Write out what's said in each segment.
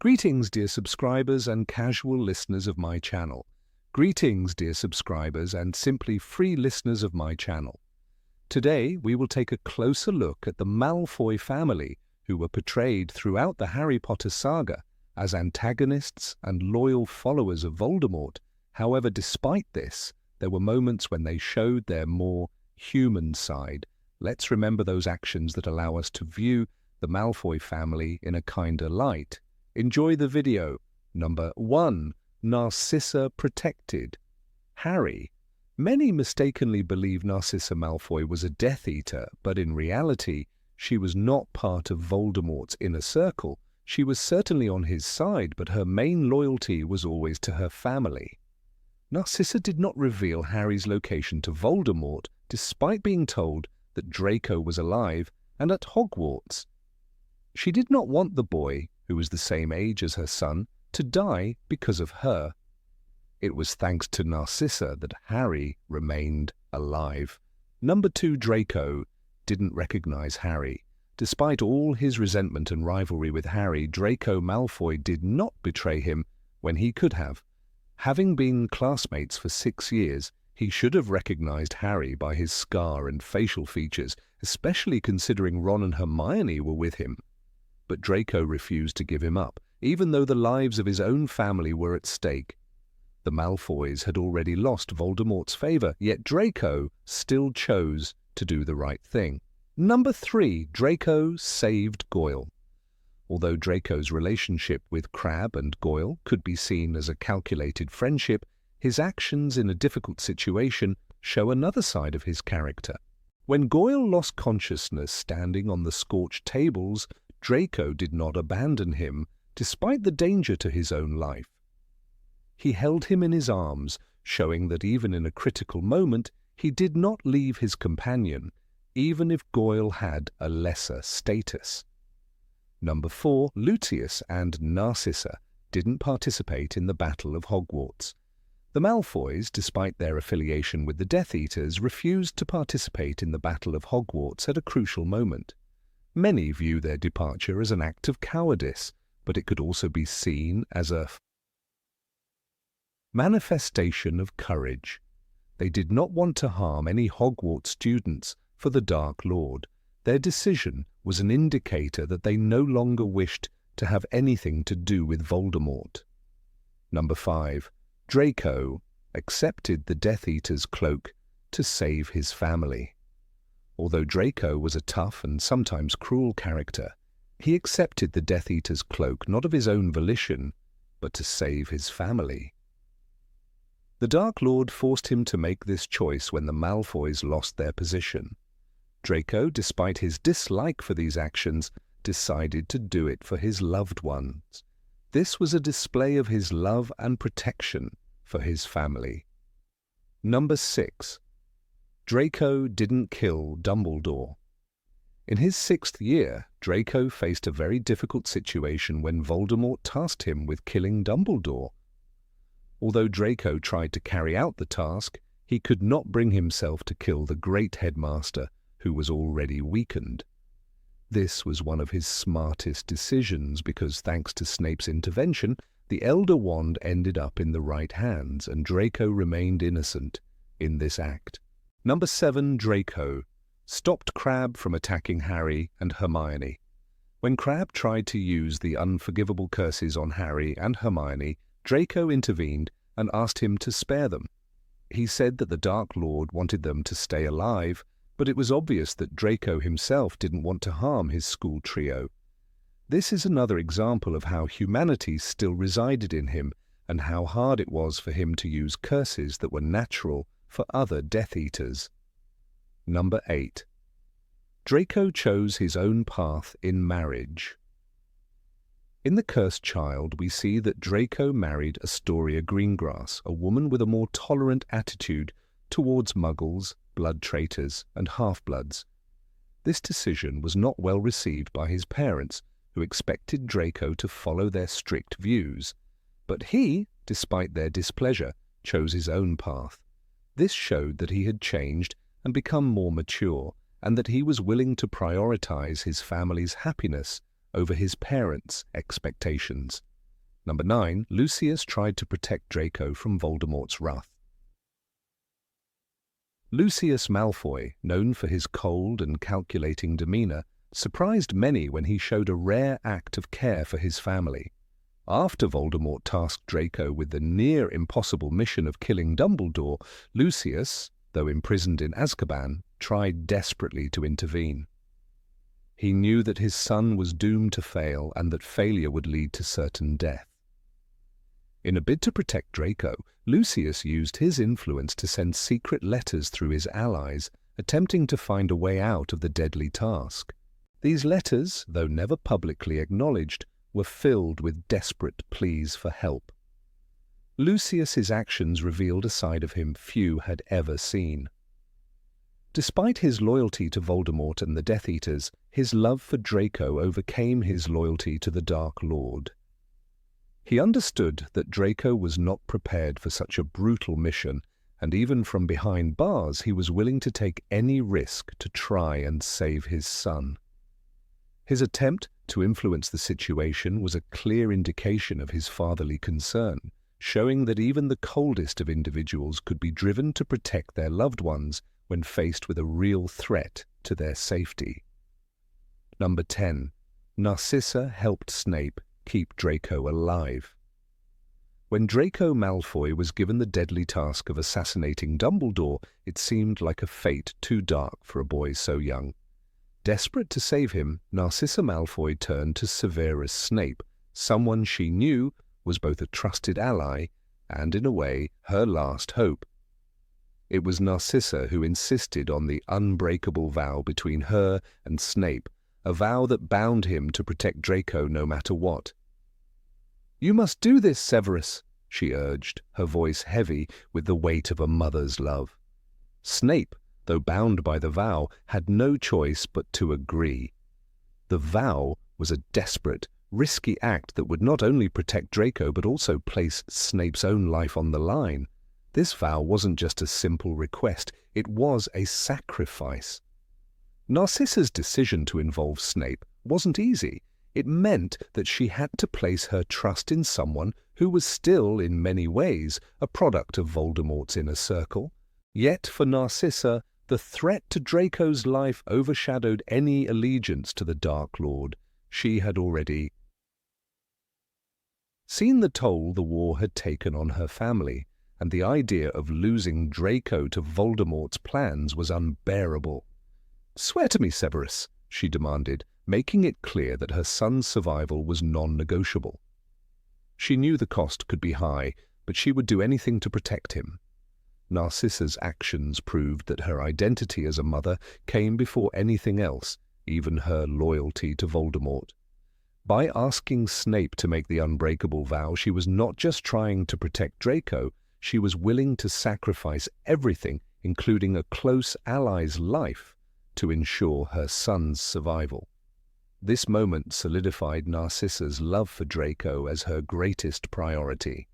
Greetings, dear subscribers and casual listeners of my channel. Greetings, dear subscribers and simply free listeners of my channel. Today, we will take a closer look at the Malfoy family, who were portrayed throughout the Harry Potter saga as antagonists and loyal followers of Voldemort. However, despite this, there were moments when they showed their more human side. Let's remember those actions that allow us to view the Malfoy family in a kinder light. Enjoy the video. Number 1. Narcissa protected. Harry. Many mistakenly believe Narcissa Malfoy was a Death Eater, but in reality, she was not part of Voldemort's inner circle. She was certainly on his side, but her main loyalty was always to her family. Narcissa did not reveal Harry's location to Voldemort, despite being told that Draco was alive and at Hogwarts. She did not want the boy, who was the same age as her son, to die because of her. It was thanks to Narcissa that Harry remained alive. Number 2. Draco didn't recognize Harry. Despite all his resentment and rivalry with Harry, Draco Malfoy did not betray him when he could have. Having been classmates for 6 years, he should have recognized Harry by his scar and facial features, especially considering Ron and Hermione were with him. But Draco refused to give him up, even though the lives of his own family were at stake. The Malfoys had already lost Voldemort's favor, yet Draco still chose to do the right thing. Number 3. Draco saved Goyle. Although Draco's relationship with Crabbe and Goyle could be seen as a calculated friendship, his actions in a difficult situation show another side of his character. When Goyle lost consciousness standing on the scorched tables, Draco did not abandon him, despite the danger to his own life. He held him in his arms, showing that even in a critical moment, he did not leave his companion, even if Goyle had a lesser status. Number 4. Lucius and Narcissa didn't participate in the Battle of Hogwarts. The Malfoys, despite their affiliation with the Death Eaters, refused to participate in the Battle of Hogwarts at a crucial moment. Many view their departure as an act of cowardice, but it could also be seen as a manifestation of courage. They did not want to harm any Hogwarts students for the Dark Lord. Their decision was an indicator that they no longer wished to have anything to do with Voldemort. Number 5. Draco accepted the Death Eater's cloak to save his family. Although Draco was a tough and sometimes cruel character, he accepted the Death Eater's cloak not of his own volition, but to save his family. The Dark Lord forced him to make this choice when the Malfoys lost their position. Draco, despite his dislike for these actions, decided to do it for his loved ones. This was a display of his love and protection for his family. Number 6. Draco didn't kill Dumbledore. In his 6th year, Draco faced a very difficult situation when Voldemort tasked him with killing Dumbledore. Although Draco tried to carry out the task, he could not bring himself to kill the great headmaster, who was already weakened. This was one of his smartest decisions because, thanks to Snape's intervention, the Elder Wand ended up in the right hands and Draco remained innocent in this act. Number 7. Draco stopped Crabbe from attacking Harry and Hermione. When Crabbe tried to use the unforgivable curses on Harry and Hermione, Draco intervened and asked him to spare them. He said that the Dark Lord wanted them to stay alive, but it was obvious that Draco himself didn't want to harm his school trio. This is another example of how humanity still resided in him and how hard it was for him to use curses that were natural for other Death Eaters. Number 8. Draco chose his own path in marriage. In The Cursed Child, we see that Draco married Astoria Greengrass, a woman with a more tolerant attitude towards Muggles, blood traitors, and half-bloods. This decision was not well received by his parents, who expected Draco to follow their strict views. But he, despite their displeasure, chose his own path. This showed that he had changed and become more mature, and that he was willing to prioritize his family's happiness over his parents' expectations. Number 9. Lucius tried to protect Draco from Voldemort's wrath. Lucius Malfoy, known for his cold and calculating demeanor, surprised many when he showed a rare act of care for his family. After Voldemort tasked Draco with the near-impossible mission of killing Dumbledore, Lucius, though imprisoned in Azkaban, tried desperately to intervene. He knew that his son was doomed to fail and that failure would lead to certain death. In a bid to protect Draco, Lucius used his influence to send secret letters through his allies, attempting to find a way out of the deadly task. These letters, though never publicly acknowledged, were filled with desperate pleas for help. Lucius's actions revealed a side of him few had ever seen. Despite his loyalty to Voldemort and the Death Eaters, his love for Draco overcame his loyalty to the Dark Lord. He understood that Draco was not prepared for such a brutal mission, and even from behind bars he was willing to take any risk to try and save his son. His attempt to influence the situation was a clear indication of his fatherly concern, showing that even the coldest of individuals could be driven to protect their loved ones when faced with a real threat to their safety. Number 10. Narcissa helped Snape keep Draco alive. When Draco Malfoy was given the deadly task of assassinating Dumbledore, it seemed like a fate too dark for a boy so young. Desperate to save him, Narcissa Malfoy turned to Severus Snape, someone she knew was both a trusted ally and, in a way, her last hope. It was Narcissa who insisted on the unbreakable vow between her and Snape, a vow that bound him to protect Draco no matter what. "You must do this, Severus," she urged, her voice heavy with the weight of a mother's love. Snape, though bound by the vow, had no choice but to agree. The vow was a desperate, risky act that would not only protect Draco but also place Snape's own life on the line. This vow wasn't just a simple request, it was a sacrifice. Narcissa's decision to involve Snape wasn't easy. It meant that she had to place her trust in someone who was still, in many ways, a product of Voldemort's inner circle. Yet for Narcissa, the threat to Draco's life overshadowed any allegiance to the Dark Lord. She had already seen the toll the war had taken on her family, and the idea of losing Draco to Voldemort's plans was unbearable. "Swear to me, Severus," she demanded, making it clear that her son's survival was non-negotiable. She knew the cost could be high, but she would do anything to protect him. Narcissa's actions proved that her identity as a mother came before anything else, even her loyalty to Voldemort. By asking Snape to make the unbreakable vow, she was not just trying to protect Draco, she was willing to sacrifice everything, including a close ally's life, to ensure her son's survival. This moment solidified Narcissa's love for Draco as her greatest priority.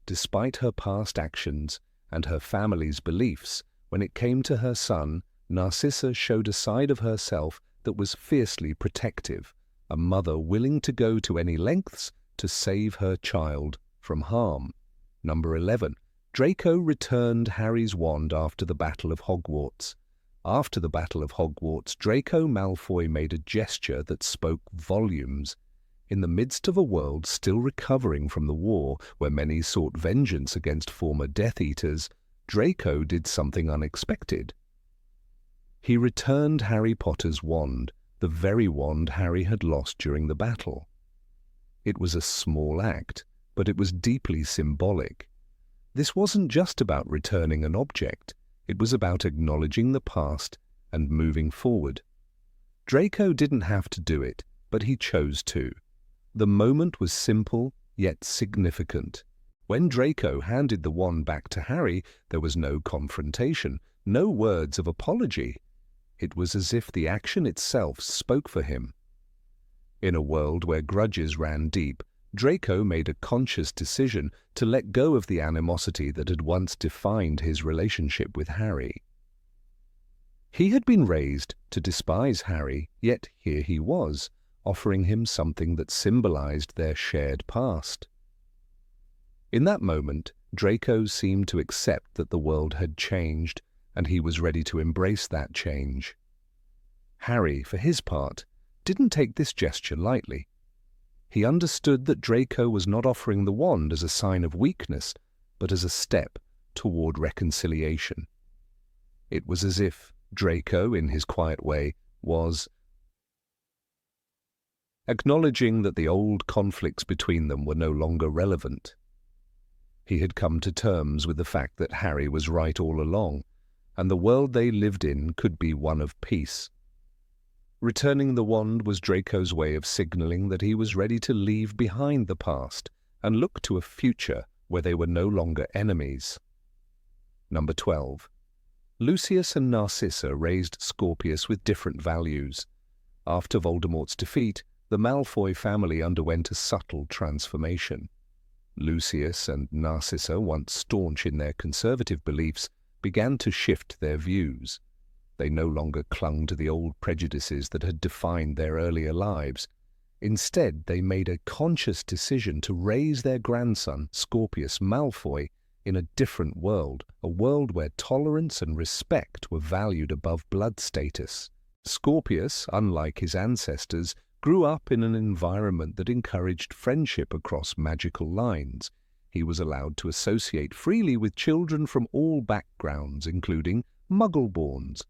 Despite her past actions and her family's beliefs, when it came to her son, Narcissa showed a side of herself that was fiercely protective, a mother willing to go to any lengths to save her child from harm. Number 11. Draco returned Harry's wand after the Battle of Hogwarts. After the Battle of Hogwarts, Draco Malfoy made a gesture that spoke volumes. In the midst of a world still recovering from the war, where many sought vengeance against former Death Eaters, Draco did something unexpected. He returned Harry Potter's wand, the very wand Harry had lost during the battle. It was a small act, but it was deeply symbolic. This wasn't just about returning an object. It was about acknowledging the past and moving forward. Draco didn't have to do it, but he chose to. The moment was simple, yet significant. When Draco handed the wand back to Harry, there was no confrontation, no words of apology. It was as if the action itself spoke for him. In a world where grudges ran deep, Draco made a conscious decision to let go of the animosity that had once defined his relationship with Harry. He had been raised to despise Harry, yet here he was, offering him something that symbolized their shared past. In that moment, Draco seemed to accept that the world had changed, and he was ready to embrace that change. Harry, for his part, didn't take this gesture lightly. He understood that Draco was not offering the wand as a sign of weakness, but as a step toward reconciliation. It was as if Draco, in his quiet way, was acknowledging that the old conflicts between them were no longer relevant. He had come to terms with the fact that Harry was right all along, and the world they lived in could be one of peace. Returning the wand was Draco's way of signaling that he was ready to leave behind the past and look to a future where they were no longer enemies. Number 12. Lucius and Narcissa raised Scorpius with different values. After Voldemort's defeat, the Malfoy family underwent a subtle transformation. Lucius and Narcissa, once staunch in their conservative beliefs, began to shift their views. They no longer clung to the old prejudices that had defined their earlier lives. Instead, they made a conscious decision to raise their grandson, Scorpius Malfoy, in a different world, a world where tolerance and respect were valued above blood status. Scorpius, unlike his ancestors, grew up in an environment that encouraged friendship across magical lines. He was allowed to associate freely with children from all backgrounds, including Muggle-borns.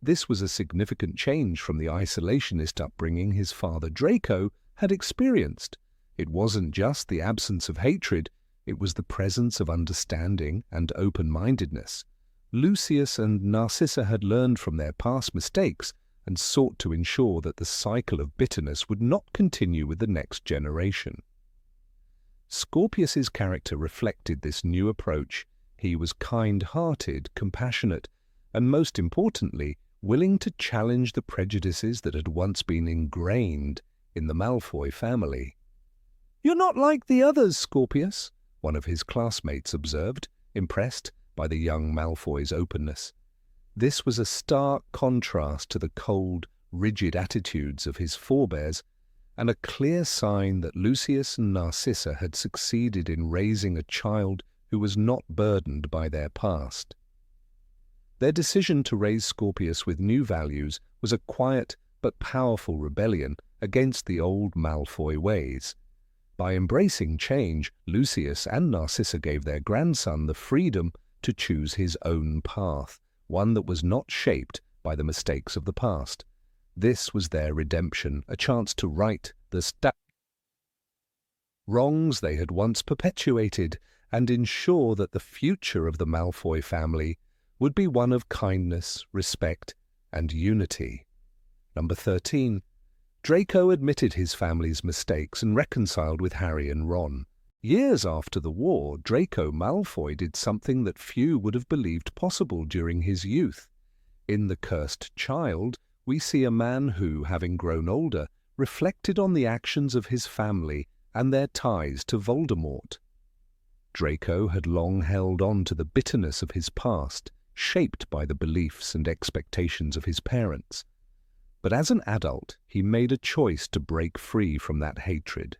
This was a significant change from the isolationist upbringing his father Draco had experienced. It wasn't just the absence of hatred, it was the presence of understanding and open-mindedness. Lucius and Narcissa had learned from their past mistakes and sought to ensure that the cycle of bitterness would not continue with the next generation. Scorpius's character reflected this new approach. He was kind-hearted, compassionate, and most importantly, willing to challenge the prejudices that had once been ingrained in the Malfoy family. "You're not like the others, Scorpius," one of his classmates observed, impressed by the young Malfoy's openness. This was a stark contrast to the cold, rigid attitudes of his forebears, and a clear sign that Lucius and Narcissa had succeeded in raising a child who was not burdened by their past. Their decision to raise Scorpius with new values was a quiet but powerful rebellion against the old Malfoy ways. By embracing change, Lucius and Narcissa gave their grandson the freedom to choose his own path, one that was not shaped by the mistakes of the past. This was their redemption, a chance to right the wrongs they had once perpetuated and ensure that the future of the Malfoy family would be one of kindness, respect, and unity. Number 13. Draco admitted his family's mistakes and reconciled with Harry and Ron. Years after the war, Draco Malfoy did something that few would have believed possible during his youth. In The Cursed Child, we see a man who, having grown older, reflected on the actions of his family and their ties to Voldemort. Draco had long held on to the bitterness of his past, shaped by the beliefs and expectations of his parents. But as an adult, he made a choice to break free from that hatred.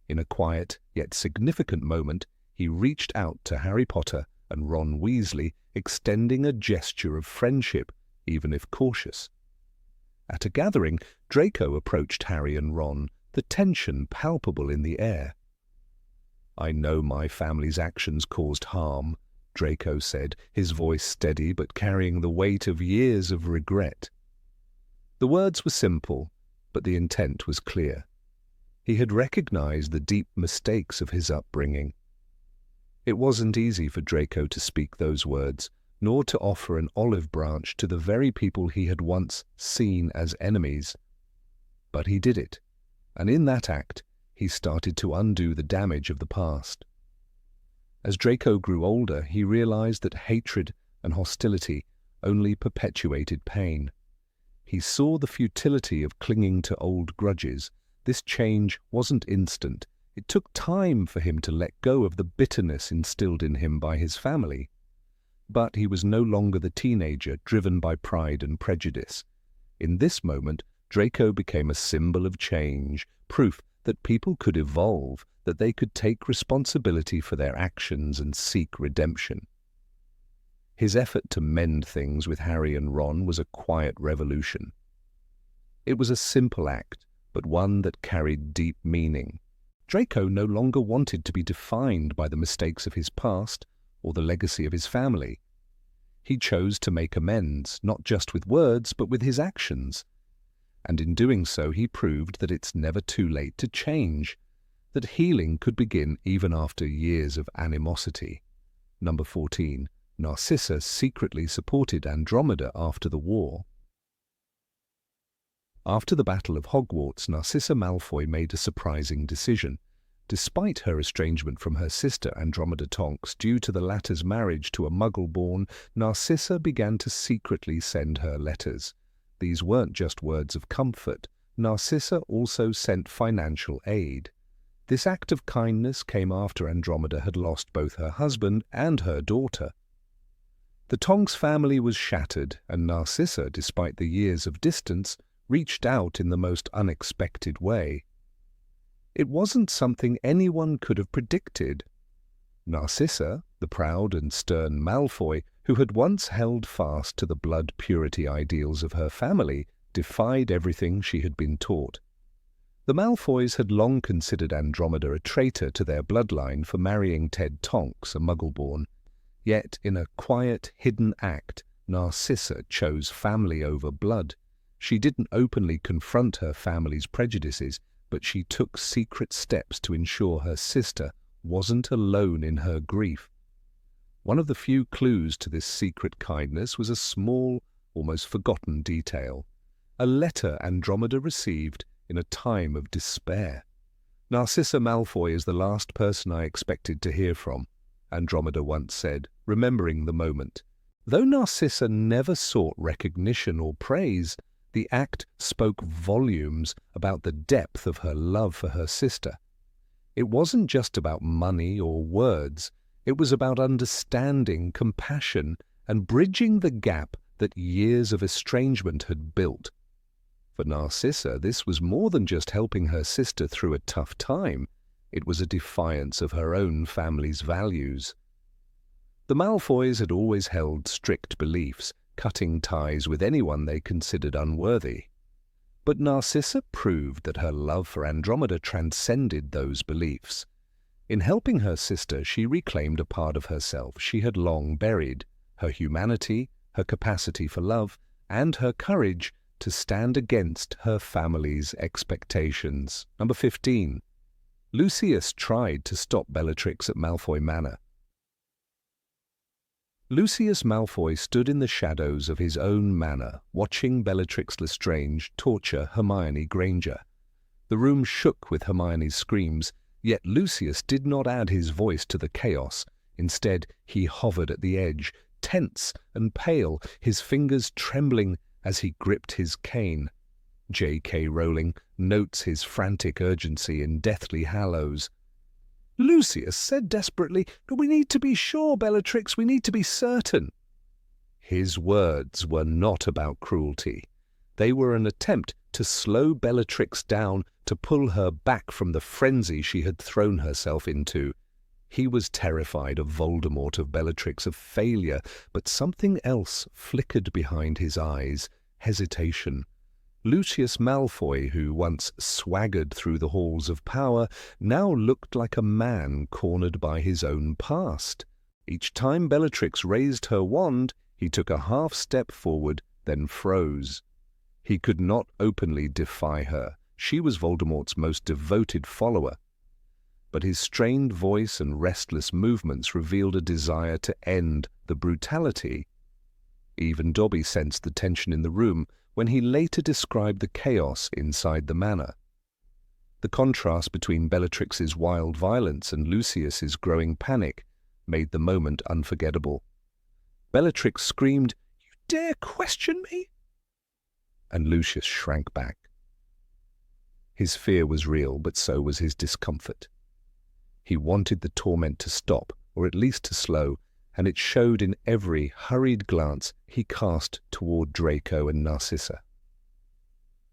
In a quiet yet significant moment, he reached out to Harry Potter and Ron Weasley, extending a gesture of friendship, even if cautious. At a gathering, Draco approached Harry and Ron, the tension palpable in the air. "I know my family's actions caused harm," Draco said, his voice steady but carrying the weight of years of regret. The words were simple, but the intent was clear. He had recognized the deep mistakes of his upbringing. It wasn't easy for Draco to speak those words, nor to offer an olive branch to the very people he had once seen as enemies. But he did it, and in that act, he started to undo the damage of the past. As Draco grew older, he realized that hatred and hostility only perpetuated pain. He saw the futility of clinging to old grudges. This change wasn't instant. It took time for him to let go of the bitterness instilled in him by his family. But he was no longer the teenager driven by pride and prejudice. In this moment, Draco became a symbol of change, proof that people could evolve, that they could take responsibility for their actions and seek redemption. His effort to mend things with Harry and Ron was a quiet revolution. It was a simple act, but one that carried deep meaning. Draco no longer wanted to be defined by the mistakes of his past or the legacy of his family. He chose to make amends, not just with words, but with his actions. And in doing so, he proved that it's never too late to change, that healing could begin even after years of animosity. Number 14. Narcissa secretly supported Andromeda after the war. After the Battle of Hogwarts, Narcissa Malfoy made a surprising decision. Despite her estrangement from her sister Andromeda Tonks due to the latter's marriage to a Muggle-born, Narcissa began to secretly send her letters. These weren't just words of comfort. Narcissa also sent financial aid. This act of kindness came after Andromeda had lost both her husband and her daughter. The Tonks family was shattered, and Narcissa, despite the years of distance, reached out in the most unexpected way. It wasn't something anyone could have predicted. Narcissa, the proud and stern Malfoy, who had once held fast to the blood purity ideals of her family, defied everything she had been taught. The Malfoys had long considered Andromeda a traitor to their bloodline for marrying Ted Tonks, a Muggle-born. Yet, in a quiet, hidden act, Narcissa chose family over blood. She didn't openly confront her family's prejudices, but she took secret steps to ensure her sister wasn't alone in her grief. One of the few clues to this secret kindness was a small, almost forgotten detail. A letter Andromeda received in a time of despair. "Narcissa Malfoy is the last person I expected to hear from," Andromeda once said, remembering the moment. Though Narcissa never sought recognition or praise, the act spoke volumes about the depth of her love for her sister. It wasn't just about money or words. It was about understanding, compassion, and bridging the gap that years of estrangement had built. For Narcissa, this was more than just helping her sister through a tough time. It was a defiance of her own family's values. The Malfoys had always held strict beliefs, cutting ties with anyone they considered unworthy. But Narcissa proved that her love for Andromeda transcended those beliefs. In helping her sister, she reclaimed a part of herself she had long buried, her humanity, her capacity for love, and her courage to stand against her family's expectations. Number 15. Lucius tried to stop Bellatrix at Malfoy Manor. Lucius Malfoy stood in the shadows of his own manor, watching Bellatrix Lestrange torture Hermione Granger. The room shook with Hermione's screams, yet Lucius did not add his voice to the chaos. Instead, he hovered at the edge, tense and pale, his fingers trembling as he gripped his cane. J.K. Rowling notes his frantic urgency in Deathly Hallows. Lucius said desperately, "But we need to be sure, Bellatrix, we need to be certain." His words were not about cruelty. They were an attempt to slow Bellatrix down, to pull her back from the frenzy she had thrown herself into. He was terrified of Voldemort, of Bellatrix, of failure, but something else flickered behind his eyes, hesitation. Lucius Malfoy, who once swaggered through the halls of power, now looked like a man cornered by his own past. Each time Bellatrix raised her wand, he took a half step forward, then froze. He could not openly defy her. She was Voldemort's most devoted follower. But his strained voice and restless movements revealed a desire to end the brutality. Even Dobby sensed the tension in the room when he later described the chaos inside the manor. The contrast between Bellatrix's wild violence and Lucius's growing panic made the moment unforgettable. Bellatrix screamed, "You dare question me?" And Lucius shrank back. His fear was real, but so was his discomfort. He wanted the torment to stop, or at least to slow, and it showed in every hurried glance he cast toward Draco and Narcissa.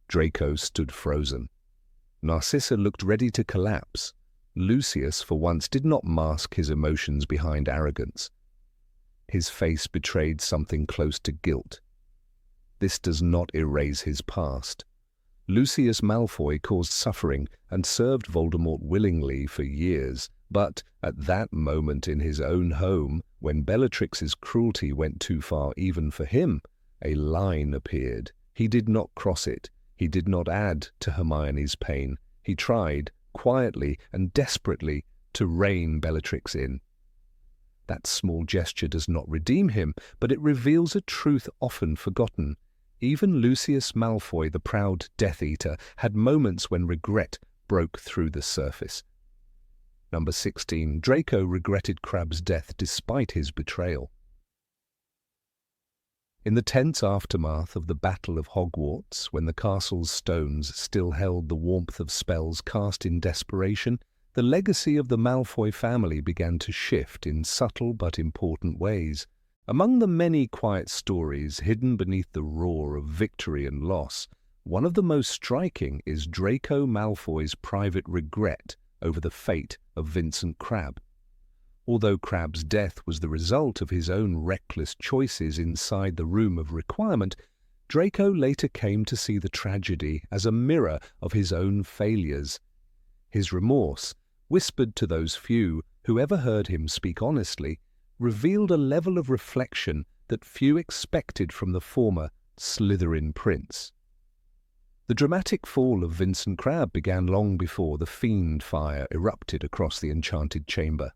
Draco stood frozen. Narcissa looked ready to collapse. Lucius, for once, did not mask his emotions behind arrogance. His face betrayed something close to guilt. This does not erase his past. Lucius Malfoy caused suffering and served Voldemort willingly for years, but at that moment in his own home, when Bellatrix's cruelty went too far even for him, a line appeared. He did not cross it. He did not add to Hermione's pain. He tried, quietly and desperately, to rein Bellatrix in. That small gesture does not redeem him, but it reveals a truth often forgotten. Even Lucius Malfoy, the proud Death Eater, had moments when regret broke through the surface. Number 16. Draco regretted Crabbe's death despite his betrayal. In the tense aftermath of the Battle of Hogwarts, when the castle's stones still held the warmth of spells cast in desperation, the legacy of the Malfoy family began to shift in subtle but important ways. Among the many quiet stories hidden beneath the roar of victory and loss, one of the most striking is Draco Malfoy's private regret over the fate of Vincent Crabbe. Although Crabbe's death was the result of his own reckless choices inside the Room of Requirement, Draco later came to see the tragedy as a mirror of his own failures. His remorse, whispered to those few who ever heard him speak honestly, revealed a level of reflection that few expected from the former Slytherin prince. The dramatic fall of Vincent Crabbe began long before the fiend fire erupted across the enchanted chamber.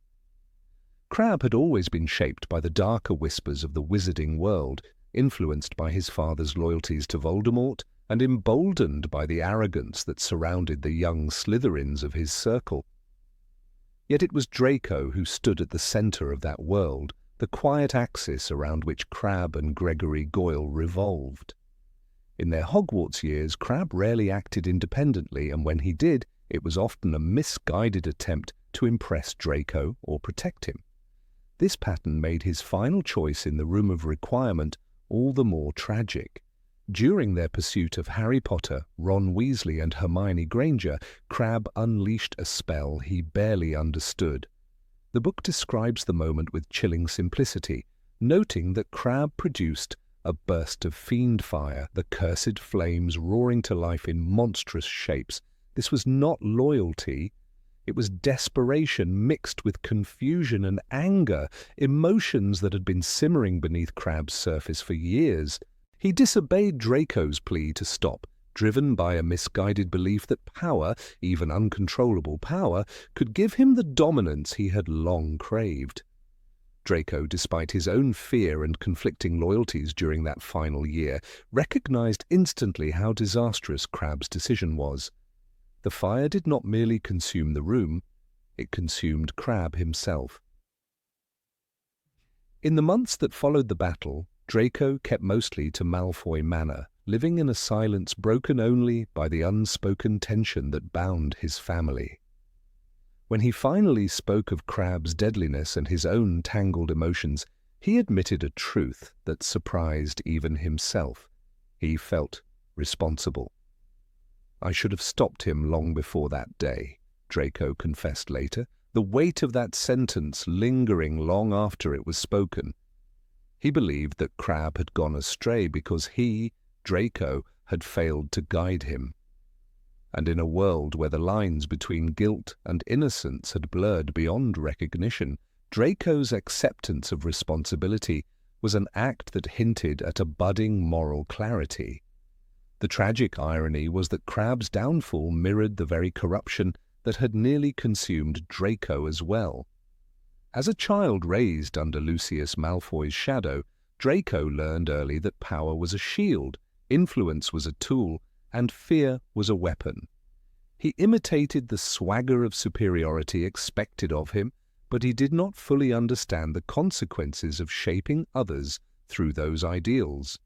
Crabbe had always been shaped by the darker whispers of the wizarding world, influenced by his father's loyalties to Voldemort and emboldened by the arrogance that surrounded the young Slytherins of his circle. Yet it was Draco who stood at the centre of that world, the quiet axis around which Crabbe and Gregory Goyle revolved. In their Hogwarts years, Crabbe rarely acted independently, and when he did, it was often a misguided attempt to impress Draco or protect him. This pattern made his final choice in the Room of Requirement all the more tragic. During their pursuit of Harry Potter, Ron Weasley and Hermione Granger, Crabbe unleashed a spell he barely understood. The book describes the moment with chilling simplicity, noting that Crabbe produced a burst of fiend fire, the cursed flames roaring to life in monstrous shapes. This was not loyalty. It was desperation mixed with confusion and anger, emotions that had been simmering beneath Crabbe's surface for years. He disobeyed Draco's plea to stop, driven by a misguided belief that power, even uncontrollable power, could give him the dominance he had long craved. Draco, despite his own fear and conflicting loyalties during that final year, recognized instantly how disastrous Crabbe's decision was. The fire did not merely consume the room, it consumed Crabbe himself. In the months that followed the battle, Draco kept mostly to Malfoy Manor, living in a silence broken only by the unspoken tension that bound his family. When he finally spoke of Crabbe's deadliness and his own tangled emotions, he admitted a truth that surprised even himself. He felt responsible. "I should have stopped him long before that day," Draco confessed later, the weight of that sentence lingering long after it was spoken. He believed that Crabbe had gone astray because he, Draco, had failed to guide him. And in a world where the lines between guilt and innocence had blurred beyond recognition, Draco's acceptance of responsibility was an act that hinted at a budding moral clarity. The tragic irony was that Crabbe's downfall mirrored the very corruption that had nearly consumed Draco as well. As a child raised under Lucius Malfoy's shadow, Draco learned early that power was a shield, influence was a tool, and fear was a weapon. He imitated the swagger of superiority expected of him, but he did not fully understand the consequences of shaping others through those ideals.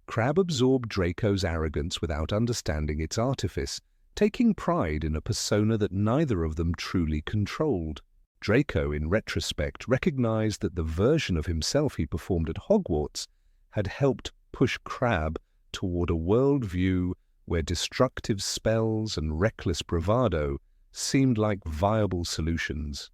Crabbe absorbed Draco's arrogance without understanding its artifice, taking pride in a persona that neither of them truly controlled. Draco, in retrospect, recognized that the version of himself he performed at Hogwarts had helped push Crabbe toward a world-view where destructive spells and reckless bravado seemed like viable solutions.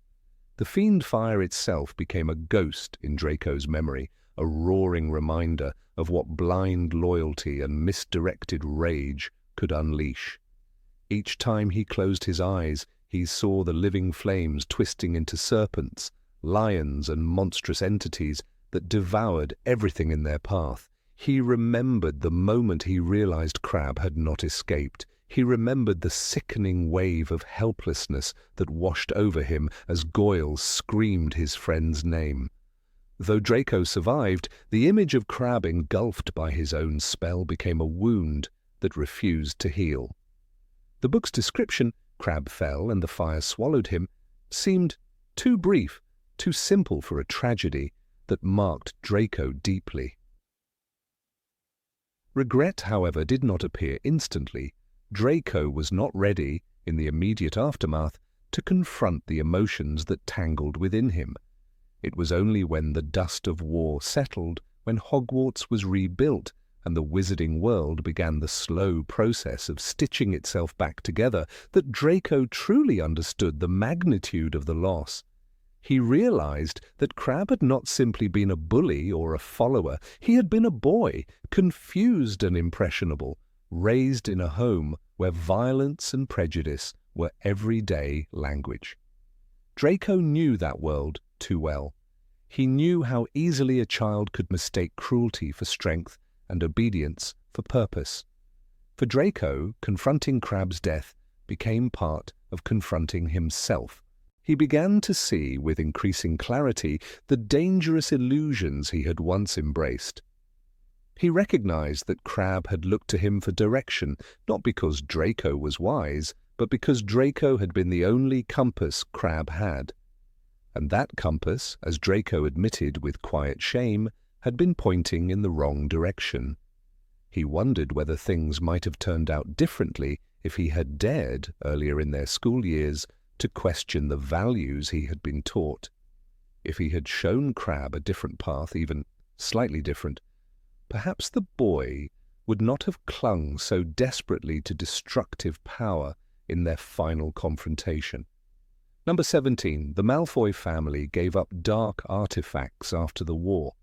The fiend fire itself became a ghost in Draco's memory, a roaring reminder of what blind loyalty and misdirected rage could unleash. Each time he closed his eyes, he saw the living flames twisting into serpents, lions, and monstrous entities that devoured everything in their path. He remembered the moment he realized Crabbe had not escaped. He remembered the sickening wave of helplessness that washed over him as Goyle screamed his friend's name. Though Draco survived, the image of Crabbe engulfed by his own spell became a wound that refused to heal. The book's description, "Crabbe fell and the fire swallowed him," seemed too brief, too simple for a tragedy that marked Draco deeply. Regret, however, did not appear instantly. Draco was not ready, in the immediate aftermath, to confront the emotions that tangled within him. It was only when the dust of war settled, when Hogwarts was rebuilt, and the wizarding world began the slow process of stitching itself back together, that Draco truly understood the magnitude of the loss. He realized that Crabbe had not simply been a bully or a follower. He had been a boy, confused and impressionable, raised in a home where violence and prejudice were everyday language. Draco knew that world too well. He knew how easily a child could mistake cruelty for strength and obedience for purpose. For Draco, confronting Crabbe's death became part of confronting himself. He began to see with increasing clarity the dangerous illusions he had once embraced. He recognized that Crabbe had looked to him for direction, not because Draco was wise, but because Draco had been the only compass Crabbe had. And that compass, as Draco admitted with quiet shame, had been pointing in the wrong direction. He wondered whether things might have turned out differently if he had dared, earlier in their school years, to question the values he had been taught. If he had shown Crabbe a different path, even slightly different, perhaps the boy would not have clung so desperately to destructive power in their final confrontation. Number 17. The Malfoy family gave up dark artifacts after the war.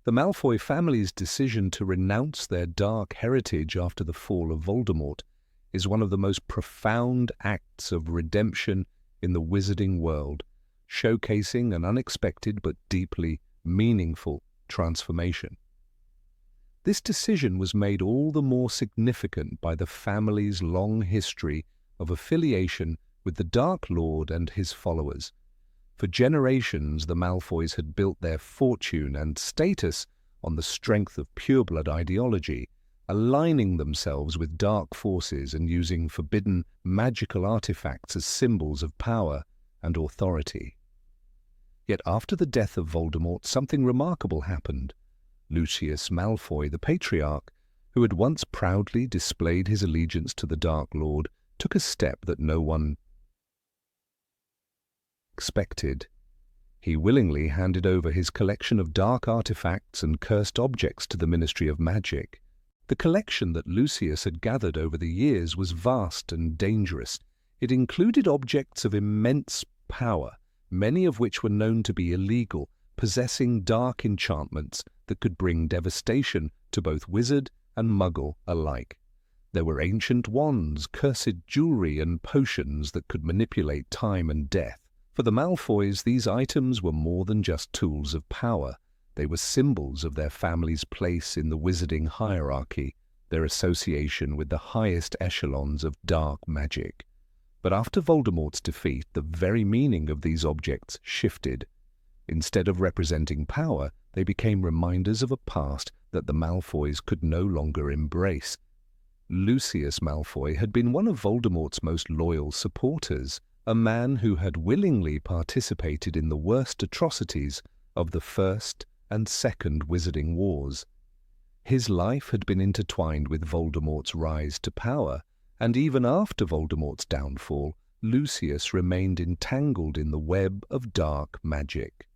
The Malfoy family's decision to renounce their dark heritage after the fall of Voldemort is one of the most profound acts of redemption in the wizarding world, showcasing an unexpected but deeply meaningful transformation. This decision was made all the more significant by the family's long history of affiliation with the Dark Lord and his followers. For generations, the Malfoys had built their fortune and status on the strength of pureblood ideology, aligning themselves with dark forces and using forbidden magical artifacts as symbols of power and authority. Yet after the death of Voldemort, something remarkable happened. Lucius Malfoy, the Patriarch, who had once proudly displayed his allegiance to the Dark Lord, took a step that no one expected. He willingly handed over his collection of dark artifacts and cursed objects to the Ministry of Magic. The collection that Lucius had gathered over the years was vast and dangerous. It included objects of immense power, many of which were known to be illegal, possessing dark enchantments that could bring devastation to both wizard and muggle alike. There were ancient wands, cursed jewelry, and potions that could manipulate time and death. For the Malfoys, these items were more than just tools of power. They were symbols of their family's place in the wizarding hierarchy, their association with the highest echelons of dark magic. But after Voldemort's defeat, the very meaning of these objects shifted. Instead of representing power, they became reminders of a past that the Malfoys could no longer embrace. Lucius Malfoy had been one of Voldemort's most loyal supporters, a man who had willingly participated in the worst atrocities of the First and Second Wizarding Wars. His life had been intertwined with Voldemort's rise to power, and even after Voldemort's downfall, Lucius remained entangled in the web of dark magic.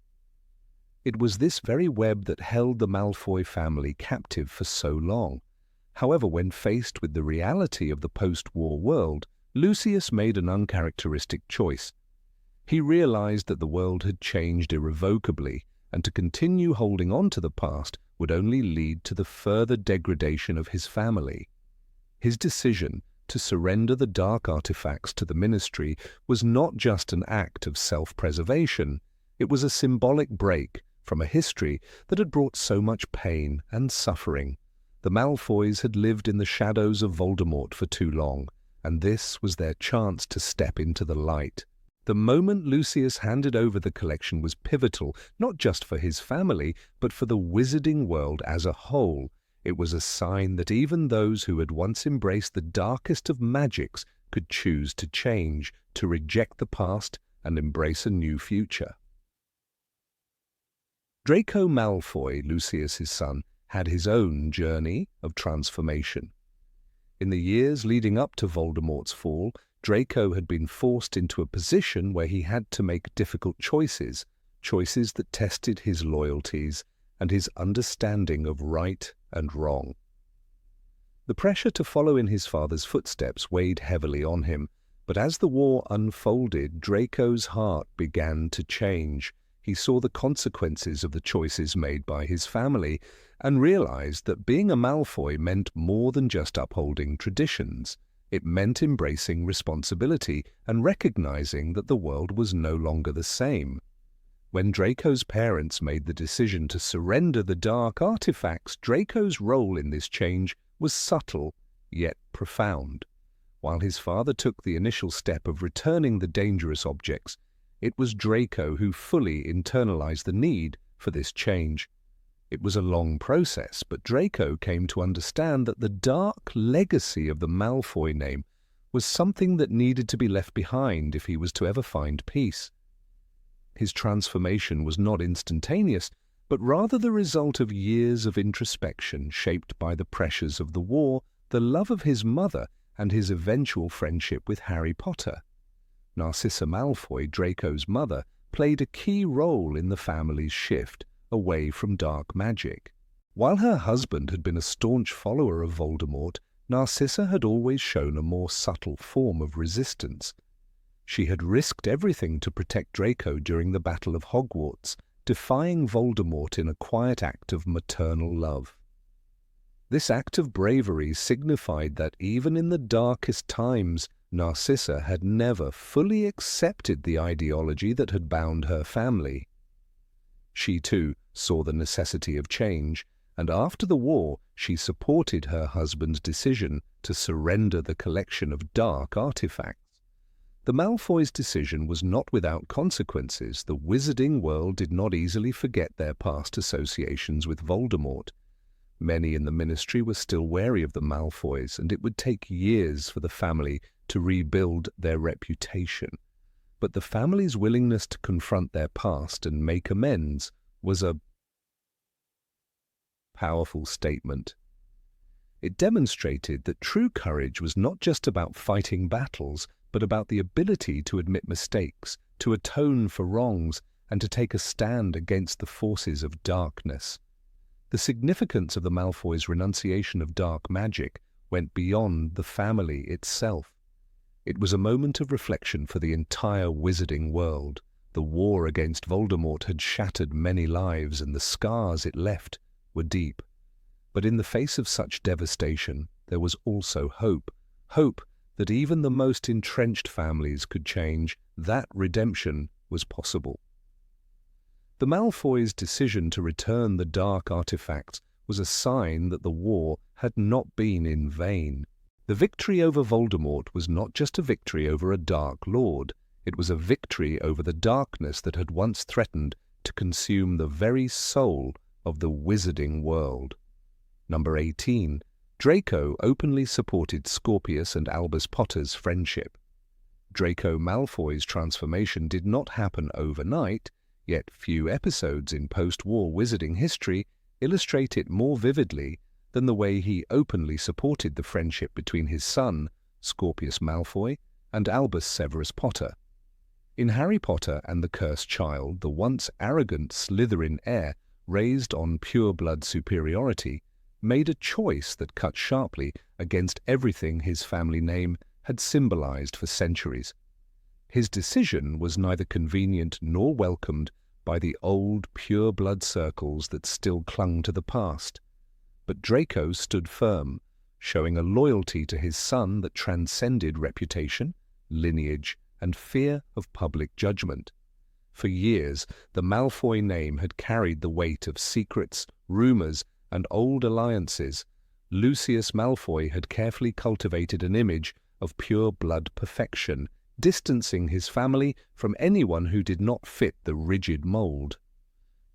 It was this very web that held the Malfoy family captive for so long. However, when faced with the reality of the post-war world, Lucius made an uncharacteristic choice. He realized that the world had changed irrevocably, and to continue holding on to the past would only lead to the further degradation of his family. His decision to surrender the dark artifacts to the ministry was not just an act of self-preservation, it was a symbolic break from a history that had brought so much pain and suffering. The Malfoys had lived in the shadows of Voldemort for too long, and this was their chance to step into the light. The moment Lucius handed over the collection was pivotal, not just for his family, but for the wizarding world as a whole. It was a sign that even those who had once embraced the darkest of magics could choose to change, to reject the past and embrace a new future. Draco Malfoy, Lucius's son, had his own journey of transformation. In the years leading up to Voldemort's fall, Draco had been forced into a position where he had to make difficult choices that tested his loyalties and his understanding of right and wrong. The pressure to follow in his father's footsteps weighed heavily on him, but as the war unfolded, Draco's heart began to change. He saw the consequences of the choices made by his family and realized that being a Malfoy meant more than just upholding traditions. It meant embracing responsibility and recognizing that the world was no longer the same. When Draco's parents made the decision to surrender the dark artifacts, Draco's role in this change was subtle, yet profound. While his father took the initial step of returning the dangerous objects, it was Draco who fully internalized the need for this change. It was a long process, but Draco came to understand that the dark legacy of the Malfoy name was something that needed to be left behind if he was to ever find peace. His transformation was not instantaneous, but rather the result of years of introspection shaped by the pressures of the war, the love of his mother, and his eventual friendship with Harry Potter. Narcissa Malfoy, Draco's mother, played a key role in the family's shift away from dark magic. While her husband had been a staunch follower of Voldemort, Narcissa had always shown a more subtle form of resistance. She had risked everything to protect Draco during the Battle of Hogwarts, defying Voldemort in a quiet act of maternal love. This act of bravery signified that even in the darkest times, Narcissa had never fully accepted the ideology that had bound her family. She too saw the necessity of change, and after the war she supported her husband's decision to surrender the collection of dark artifacts. The Malfoys' decision was not without consequences. The wizarding world did not easily forget their past associations with Voldemort. Many in the ministry were still wary of the Malfoys, and it would take years for the family to rebuild their reputation. But the family's willingness to confront their past and make amends was a powerful statement. It demonstrated that true courage was not just about fighting battles, but about the ability to admit mistakes, to atone for wrongs, and to take a stand against the forces of darkness. The significance of the Malfoys' renunciation of dark magic went beyond the family itself. It was a moment of reflection for the entire wizarding world. The war against Voldemort had shattered many lives, and the scars it left were deep. But in the face of such devastation, there was also hope. Hope that even the most entrenched families could change. That redemption was possible. The Malfoys' decision to return the dark artifacts was a sign that the war had not been in vain. The victory over Voldemort was not just a victory over a Dark Lord, it was a victory over the darkness that had once threatened to consume the very soul of the wizarding world. Number 18. Draco openly supported Scorpius and Albus Potter's friendship. Draco Malfoy's transformation did not happen overnight, yet few episodes in post-war wizarding history illustrate it more vividly than the way he openly supported the friendship between his son, Scorpius Malfoy, and Albus Severus Potter. In Harry Potter and the Cursed Child, the once arrogant Slytherin heir, raised on pure-blood superiority, made a choice that cut sharply against everything his family name had symbolized for centuries. His decision was neither convenient nor welcomed by the old pure-blood circles that still clung to the past. But Draco stood firm, showing a loyalty to his son that transcended reputation, lineage, and fear of public judgment. For years, the Malfoy name had carried the weight of secrets, rumors, and old alliances. Lucius Malfoy had carefully cultivated an image of pure-blood perfection, distancing his family from anyone who did not fit the rigid mold.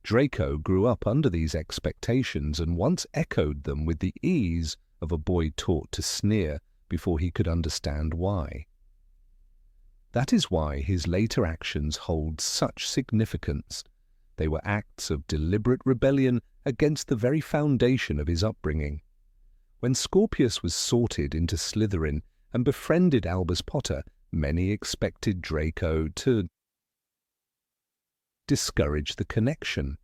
Draco grew up under these expectations and once echoed them with the ease of a boy taught to sneer before he could understand why. That is why his later actions hold such significance. They were acts of deliberate rebellion against the very foundation of his upbringing. When Scorpius was sorted into Slytherin and befriended Albus Potter, many expected Draco to discourage the connection.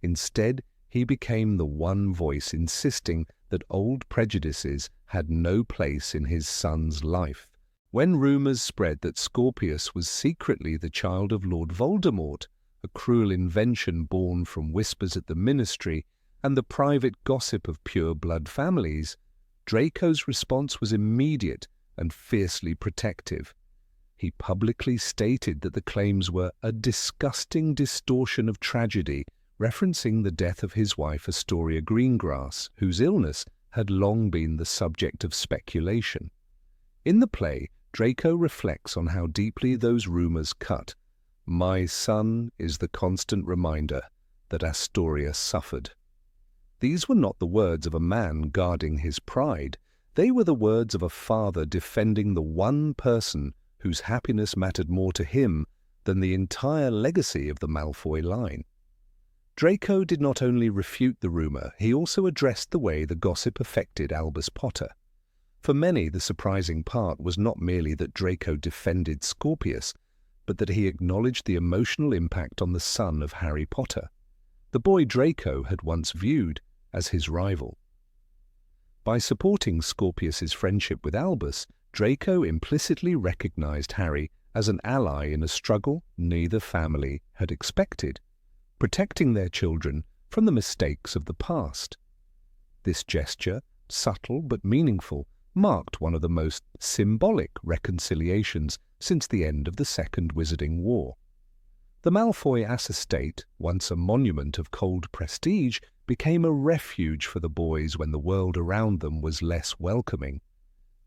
Instead, he became the one voice insisting that old prejudices had no place in his son's life. When rumours spread that Scorpius was secretly the child of Lord Voldemort, a cruel invention born from whispers at the Ministry and the private gossip of pure-blood families, Draco's response was immediate and fiercely protective. He publicly stated that the claims were a disgusting distortion of tragedy, referencing the death of his wife Astoria Greengrass, whose illness had long been the subject of speculation. In the play, Draco reflects on how deeply those rumours cut. "My son is the constant reminder that Astoria suffered." These were not the words of a man guarding his pride. They were the words of a father defending the one person whose happiness mattered more to him than the entire legacy of the Malfoy line. Draco did not only refute the rumour, he also addressed the way the gossip affected Albus Potter. For many, the surprising part was not merely that Draco defended Scorpius, but that he acknowledged the emotional impact on the son of Harry Potter, the boy Draco had once viewed as his rival. By supporting Scorpius's friendship with Albus, Draco implicitly recognized Harry as an ally in a struggle neither family had expected, protecting their children from the mistakes of the past. This gesture, subtle but meaningful, marked one of the most symbolic reconciliations since the end of the Second Wizarding War. The Malfoy estate, once a monument of cold prestige, became a refuge for the boys when the world around them was less welcoming.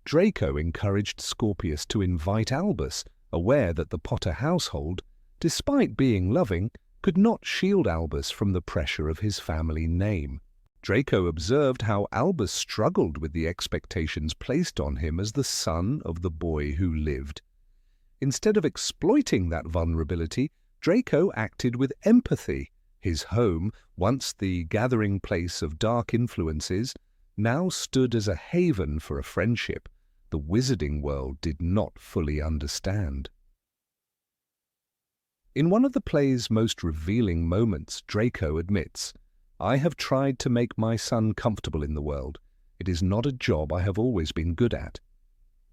Draco encouraged Scorpius to invite Albus, aware that the Potter household, despite being loving, could not shield Albus from the pressure of his family name. Draco observed how Albus struggled with the expectations placed on him as the son of the boy who lived. Instead of exploiting that vulnerability, Draco acted with empathy. His home, once the gathering place of dark influences, now stood as a haven for a friendship the wizarding world did not fully understand. In one of the play's most revealing moments, Draco admits, "I have tried to make my son comfortable in the world. It is not a job I have always been good at."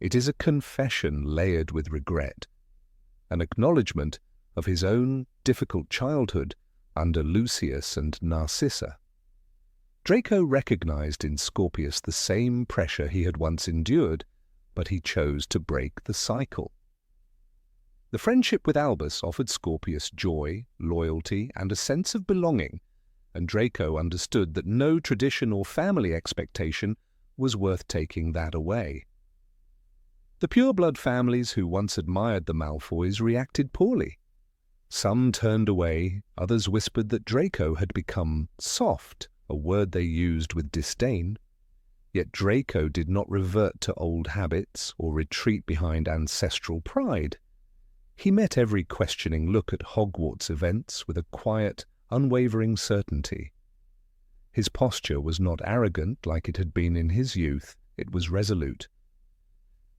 It is a confession layered with regret, an acknowledgement of his own difficult childhood under Lucius and Narcissa. Draco recognized in Scorpius the same pressure he had once endured, but he chose to break the cycle. The friendship with Albus offered Scorpius joy, loyalty, and a sense of belonging, and Draco understood that no tradition or family expectation was worth taking that away. The pure-blood families who once admired the Malfoys reacted poorly. Some turned away, others whispered that Draco had become soft, a word they used with disdain. Yet Draco did not revert to old habits or retreat behind ancestral pride. He met every questioning look at Hogwarts events with a quiet, unwavering certainty. His posture was not arrogant like it had been in his youth, it was resolute.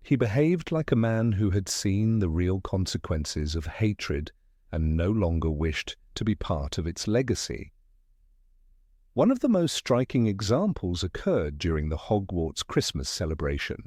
He behaved like a man who had seen the real consequences of hatred and no longer wished to be part of its legacy. One of the most striking examples occurred during the Hogwarts Christmas celebration.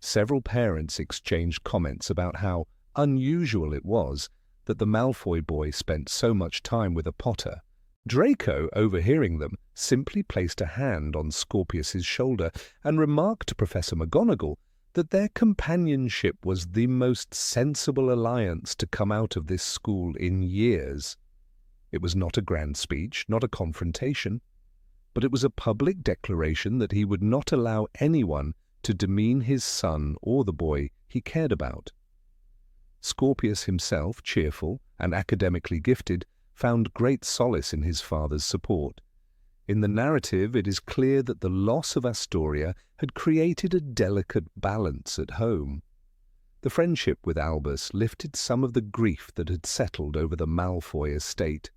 Several parents exchanged comments about how unusual it was that the Malfoy boy spent so much time with a Potter. Draco, overhearing them, simply placed a hand on Scorpius's shoulder and remarked to Professor McGonagall that their companionship was the most sensible alliance to come out of this school in years. It was not a grand speech, not a confrontation, but it was a public declaration that he would not allow anyone to demean his son or the boy he cared about. Scorpius himself, cheerful and academically gifted, found great solace in his father's support. In the narrative, it is clear that the loss of Astoria had created a delicate balance at home. The friendship with Albus lifted some of the grief that had settled over the Malfoy estate.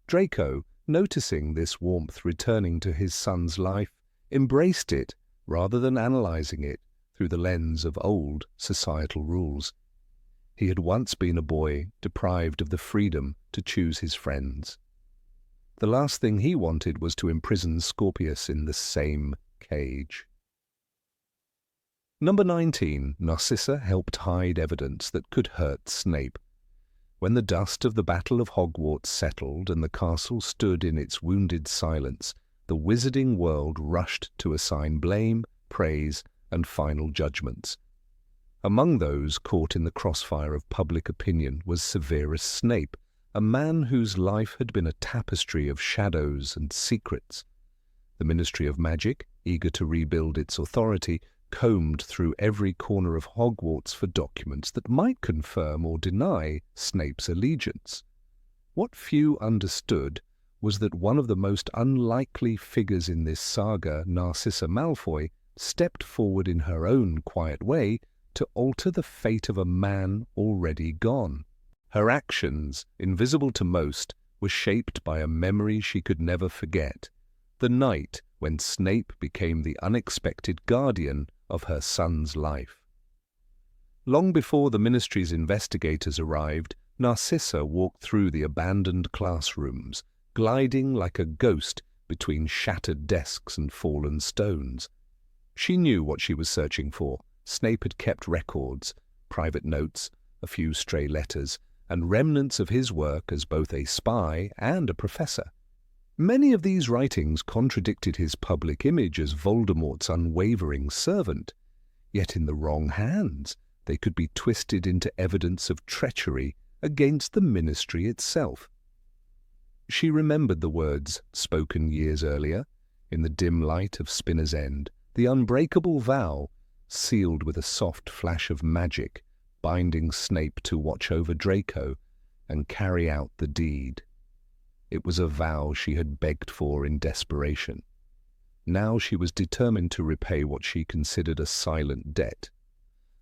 Draco, noticing this warmth returning to his son's life, embraced it rather than analyzing it through the lens of old societal rules. He had once been a boy deprived of the freedom to choose his friends. The last thing he wanted was to imprison Scorpius in the same cage. Number 19. Narcissa helped hide evidence that could hurt Snape. When the dust of the Battle of Hogwarts settled and the castle stood in its wounded silence, the wizarding world rushed to assign blame, praise, and final judgments. Among those caught in the crossfire of public opinion was Severus Snape, a man whose life had been a tapestry of shadows and secrets. The Ministry of Magic, eager to rebuild its authority, combed through every corner of Hogwarts for documents that might confirm or deny Snape's allegiance. What few understood was that one of the most unlikely figures in this saga, Narcissa Malfoy, stepped forward in her own quiet way to alter the fate of a man already gone. Her actions, invisible to most, were shaped by a memory she could never forget, the night when Snape became the unexpected guardian of her son's life. Long before the Ministry's investigators arrived, Narcissa walked through the abandoned classrooms, gliding like a ghost between shattered desks and fallen stones. She knew what she was searching for. Snape had kept records, private notes, a few stray letters, and remnants of his work as both a spy and a professor. Many of these writings contradicted his public image as Voldemort's unwavering servant, yet in the wrong hands they could be twisted into evidence of treachery against the Ministry itself. She remembered the words spoken years earlier, in the dim light of Spinner's End, the unbreakable vow, sealed with a soft flash of magic, binding Snape to watch over Draco and carry out the deed. It was a vow she had begged for in desperation. Now she was determined to repay what she considered a silent debt.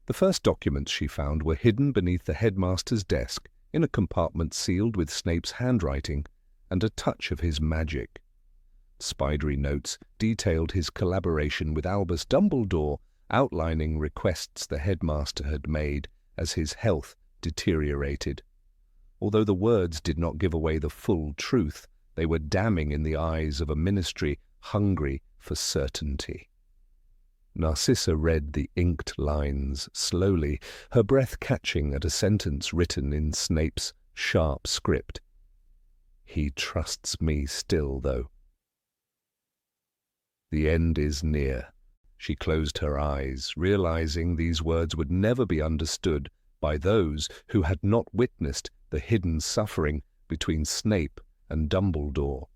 The first documents she found were hidden beneath the headmaster's desk in a compartment sealed with Snape's handwriting and a touch of his magic. Spidery notes detailed his collaboration with Albus Dumbledore, outlining requests the headmaster had made as his health deteriorated. Although the words did not give away the full truth, they were damning in the eyes of a ministry hungry for certainty. Narcissa read the inked lines slowly, her breath catching at a sentence written in Snape's sharp script. "He trusts me still, though." "The end is near." She closed her eyes, realizing these words would never be understood by those who had not witnessed the hidden suffering between Snape and Dumbledore.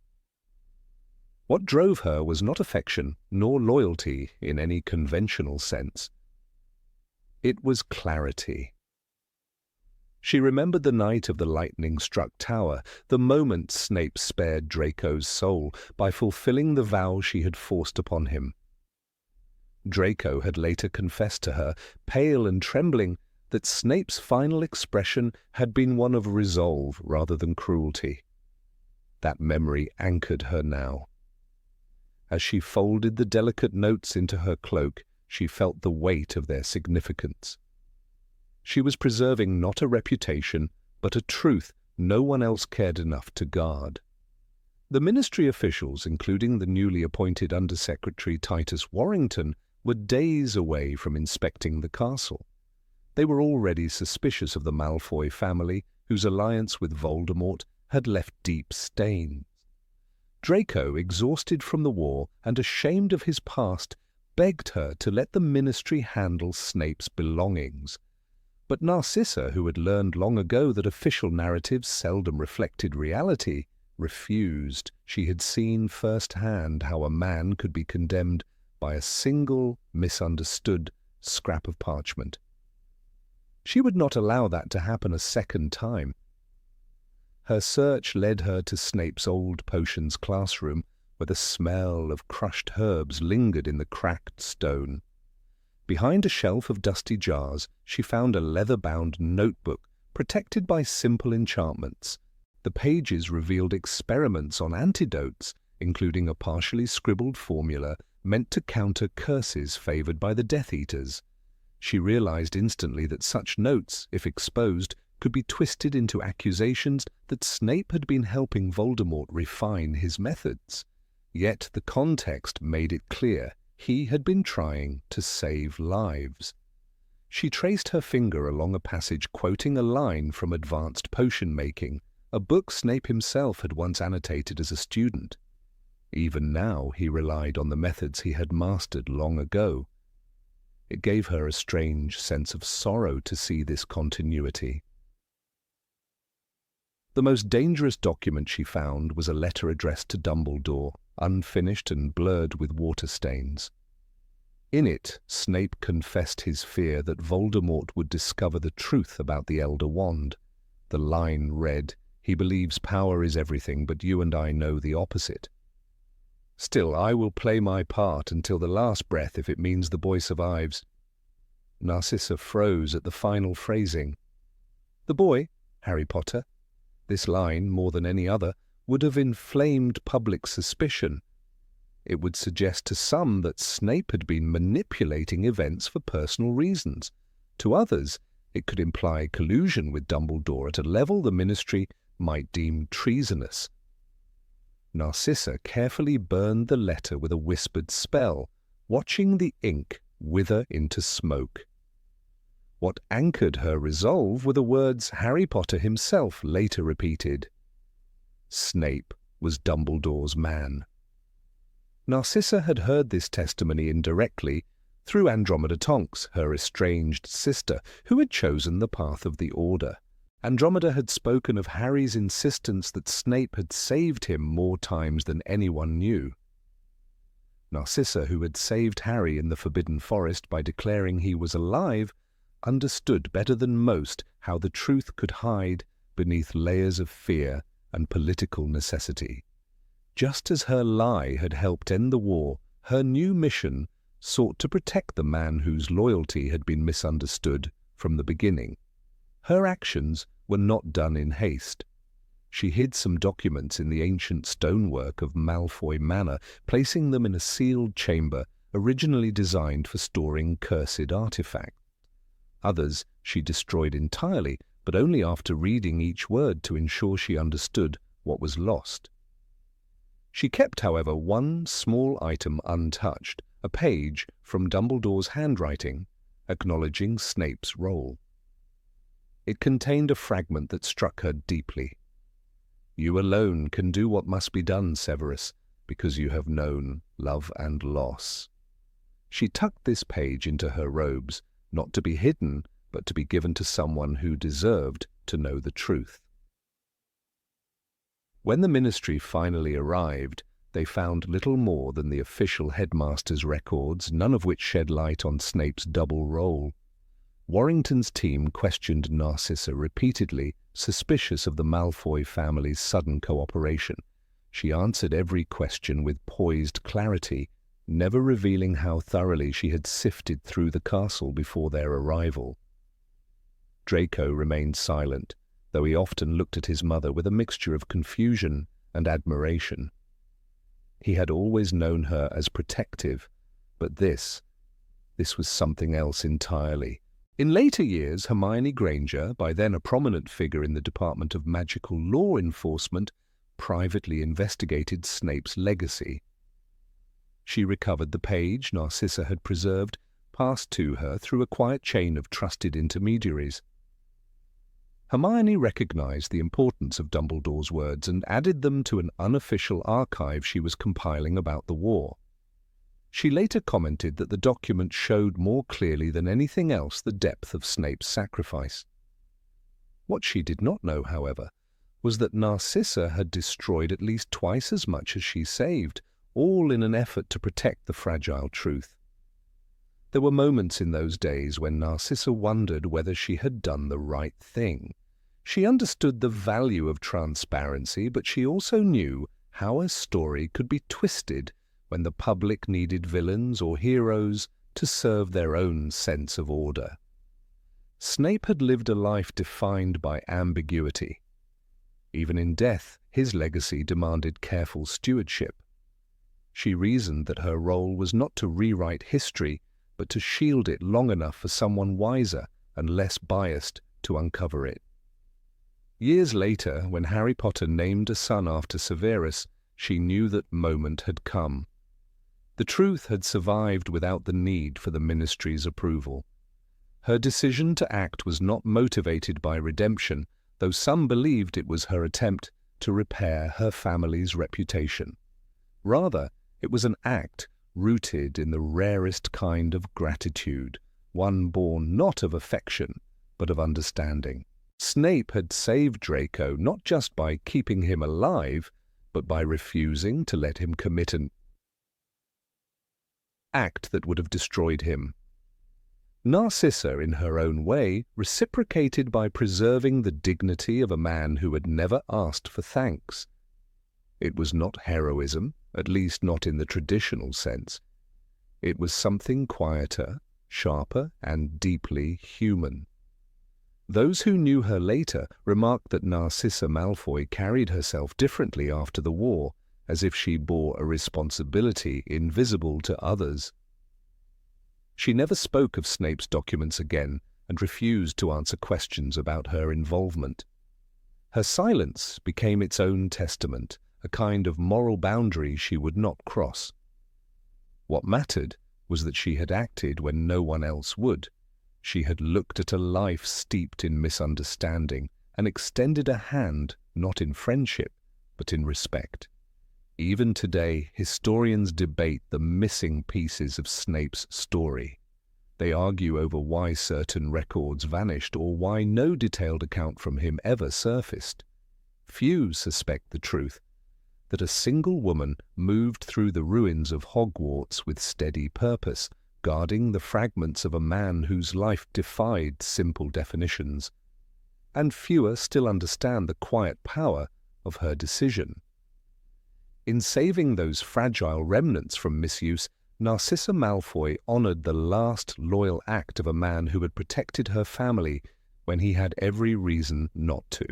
What drove her was not affection nor loyalty in any conventional sense. It was clarity. She remembered the night of the lightning-struck tower, the moment Snape spared Draco's soul by fulfilling the vow she had forced upon him. Draco had later confessed to her, pale and trembling, that Snape's final expression had been one of resolve rather than cruelty. That memory anchored her now. As she folded the delicate notes into her cloak, she felt the weight of their significance. She was preserving not a reputation, but a truth no one else cared enough to guard. The ministry officials, including the newly appointed Undersecretary Titus Warrington, were days away from inspecting the castle. They were already suspicious of the Malfoy family, whose alliance with Voldemort had left deep stains. Draco, exhausted from the war and ashamed of his past, begged her to let the ministry handle Snape's belongings. But Narcissa, who had learned long ago that official narratives seldom reflected reality, refused. She had seen firsthand how a man could be condemned by a single misunderstood scrap of parchment. She would not allow that to happen a second time. Her search led her to Snape's old potions classroom, where the smell of crushed herbs lingered in the cracked stone. Behind a shelf of dusty jars, she found a leather-bound notebook protected by simple enchantments. The pages revealed experiments on antidotes, including a partially scribbled formula meant to counter curses favored by the Death Eaters. She realized instantly that such notes, if exposed, could be twisted into accusations that Snape had been helping Voldemort refine his methods. Yet the context made it clear he had been trying to save lives. She traced her finger along a passage quoting a line from Advanced Potion Making, a book Snape himself had once annotated as a student. Even now he relied on the methods he had mastered long ago. It gave her a strange sense of sorrow to see this continuity. The most dangerous document she found was a letter addressed to Dumbledore, unfinished and blurred with water stains. In it, Snape confessed his fear that Voldemort would discover the truth about the Elder Wand. The line read, "He believes power is everything, but you and I know the opposite. Still, I will play my part until the last breath if it means the boy survives." Narcissa froze at the final phrasing. The boy, Harry Potter. This line, more than any other, would have inflamed public suspicion. It would suggest to some that Snape had been manipulating events for personal reasons. To others, it could imply collusion with Dumbledore at a level the Ministry might deem treasonous. Narcissa carefully burned the letter with a whispered spell, watching the ink wither into smoke. What anchored her resolve were the words Harry Potter himself later repeated. Snape was Dumbledore's man. Narcissa had heard this testimony indirectly through Andromeda Tonks, her estranged sister, who had chosen the path of the Order. Andromeda had spoken of Harry's insistence that Snape had saved him more times than anyone knew. Narcissa, who had saved Harry in the Forbidden Forest by declaring he was alive, understood better than most how the truth could hide beneath layers of fear and political necessity. Just as her lie had helped end the war, her new mission sought to protect the man whose loyalty had been misunderstood from the beginning. Her actions were not done in haste. She hid some documents in the ancient stonework of Malfoy Manor, placing them in a sealed chamber originally designed for storing cursed artifacts. Others she destroyed entirely, but only after reading each word to ensure she understood what was lost. She kept, however, one small item untouched, a page from Dumbledore's handwriting, acknowledging Snape's role. It contained a fragment that struck her deeply. "You alone can do what must be done, Severus, because you have known love and loss." She tucked this page into her robes, not to be hidden, but to be given to someone who deserved to know the truth. When the Ministry finally arrived, they found little more than the official headmaster's records, none of which shed light on Snape's double role. Warrington's team questioned Narcissa repeatedly, suspicious of the Malfoy family's sudden cooperation. She answered every question with poised clarity, never revealing how thoroughly she had sifted through the castle before their arrival. Draco remained silent, though he often looked at his mother with a mixture of confusion and admiration. He had always known her as protective, but this was something else entirely. In later years, Hermione Granger, by then a prominent figure in the Department of Magical Law Enforcement, privately investigated Snape's legacy. She recovered the page Narcissa had preserved, passed to her through a quiet chain of trusted intermediaries. Hermione recognized the importance of Dumbledore's words and added them to an unofficial archive she was compiling about the war. She later commented that the document showed more clearly than anything else the depth of Snape's sacrifice. What she did not know, however, was that Narcissa had destroyed at least twice as much as she saved, all in an effort to protect the fragile truth. There were moments in those days when Narcissa wondered whether she had done the right thing. She understood the value of transparency, but she also knew how a story could be twisted when the public needed villains or heroes to serve their own sense of order. Snape had lived a life defined by ambiguity. Even in death, his legacy demanded careful stewardship. She reasoned that her role was not to rewrite history, but to shield it long enough for someone wiser and less biased to uncover it. Years later, when Harry Potter named a son after Severus, she knew that moment had come. The truth had survived without the need for the Ministry's approval. Her decision to act was not motivated by redemption, though some believed it was her attempt to repair her family's reputation. Rather, it was an act rooted in the rarest kind of gratitude, one born not of affection, but of understanding. Snape had saved Draco not just by keeping him alive, but by refusing to let him commit an act that would have destroyed him. Narcissa, in her own way, reciprocated by preserving the dignity of a man who had never asked for thanks. It was not heroism, at least not in the traditional sense. It was something quieter, sharper, and deeply human. Those who knew her later remarked that Narcissa Malfoy carried herself differently after the war, as if she bore a responsibility invisible to others. She never spoke of Snape's documents again and refused to answer questions about her involvement. Her silence became its own testament, a kind of moral boundary she would not cross. What mattered was that she had acted when no one else would. She had looked at a life steeped in misunderstanding and extended a hand not in friendship, but in respect. Even today, historians debate the missing pieces of Snape's story. They argue over why certain records vanished or why no detailed account from him ever surfaced. Few suspect the truth, that a single woman moved through the ruins of Hogwarts with steady purpose, guarding the fragments of a man whose life defied simple definitions. And fewer still understand the quiet power of her decision. In saving those fragile remnants from misuse, Narcissa Malfoy honored the last loyal act of a man who had protected her family when he had every reason not to.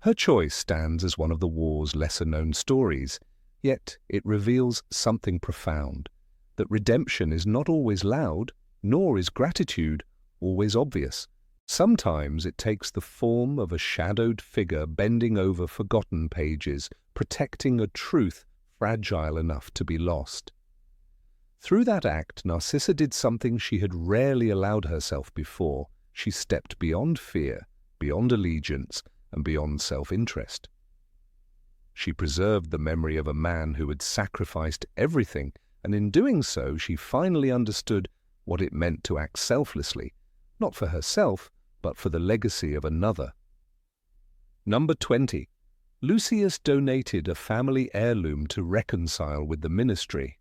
Her choice stands as one of the war's lesser-known stories, yet it reveals something profound, that redemption is not always loud, nor is gratitude always obvious. Sometimes it takes the form of a shadowed figure bending over forgotten pages, protecting a truth fragile enough to be lost. Through that act, Narcissa did something she had rarely allowed herself before. She stepped beyond fear, beyond allegiance, and beyond self-interest. She preserved the memory of a man who had sacrificed everything, and in doing so she finally understood what it meant to act selflessly, not for herself, but for the legacy of another. Number 20. Lucius donated a family heirloom to reconcile with the Ministry.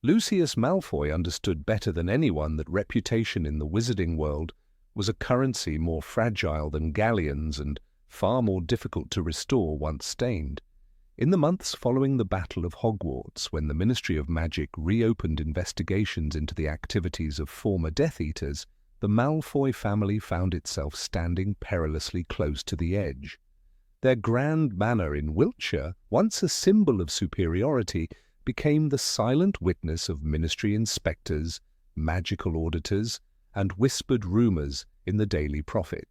Lucius Malfoy understood better than anyone that reputation in the wizarding world was a currency more fragile than galleons and far more difficult to restore once stained. In the months following the Battle of Hogwarts, when the Ministry of Magic reopened investigations into the activities of former Death Eaters, the Malfoy family found itself standing perilously close to the edge. Their grand manor in Wiltshire, once a symbol of superiority, became the silent witness of Ministry inspectors, magical auditors, and whispered rumours in the Daily Prophet.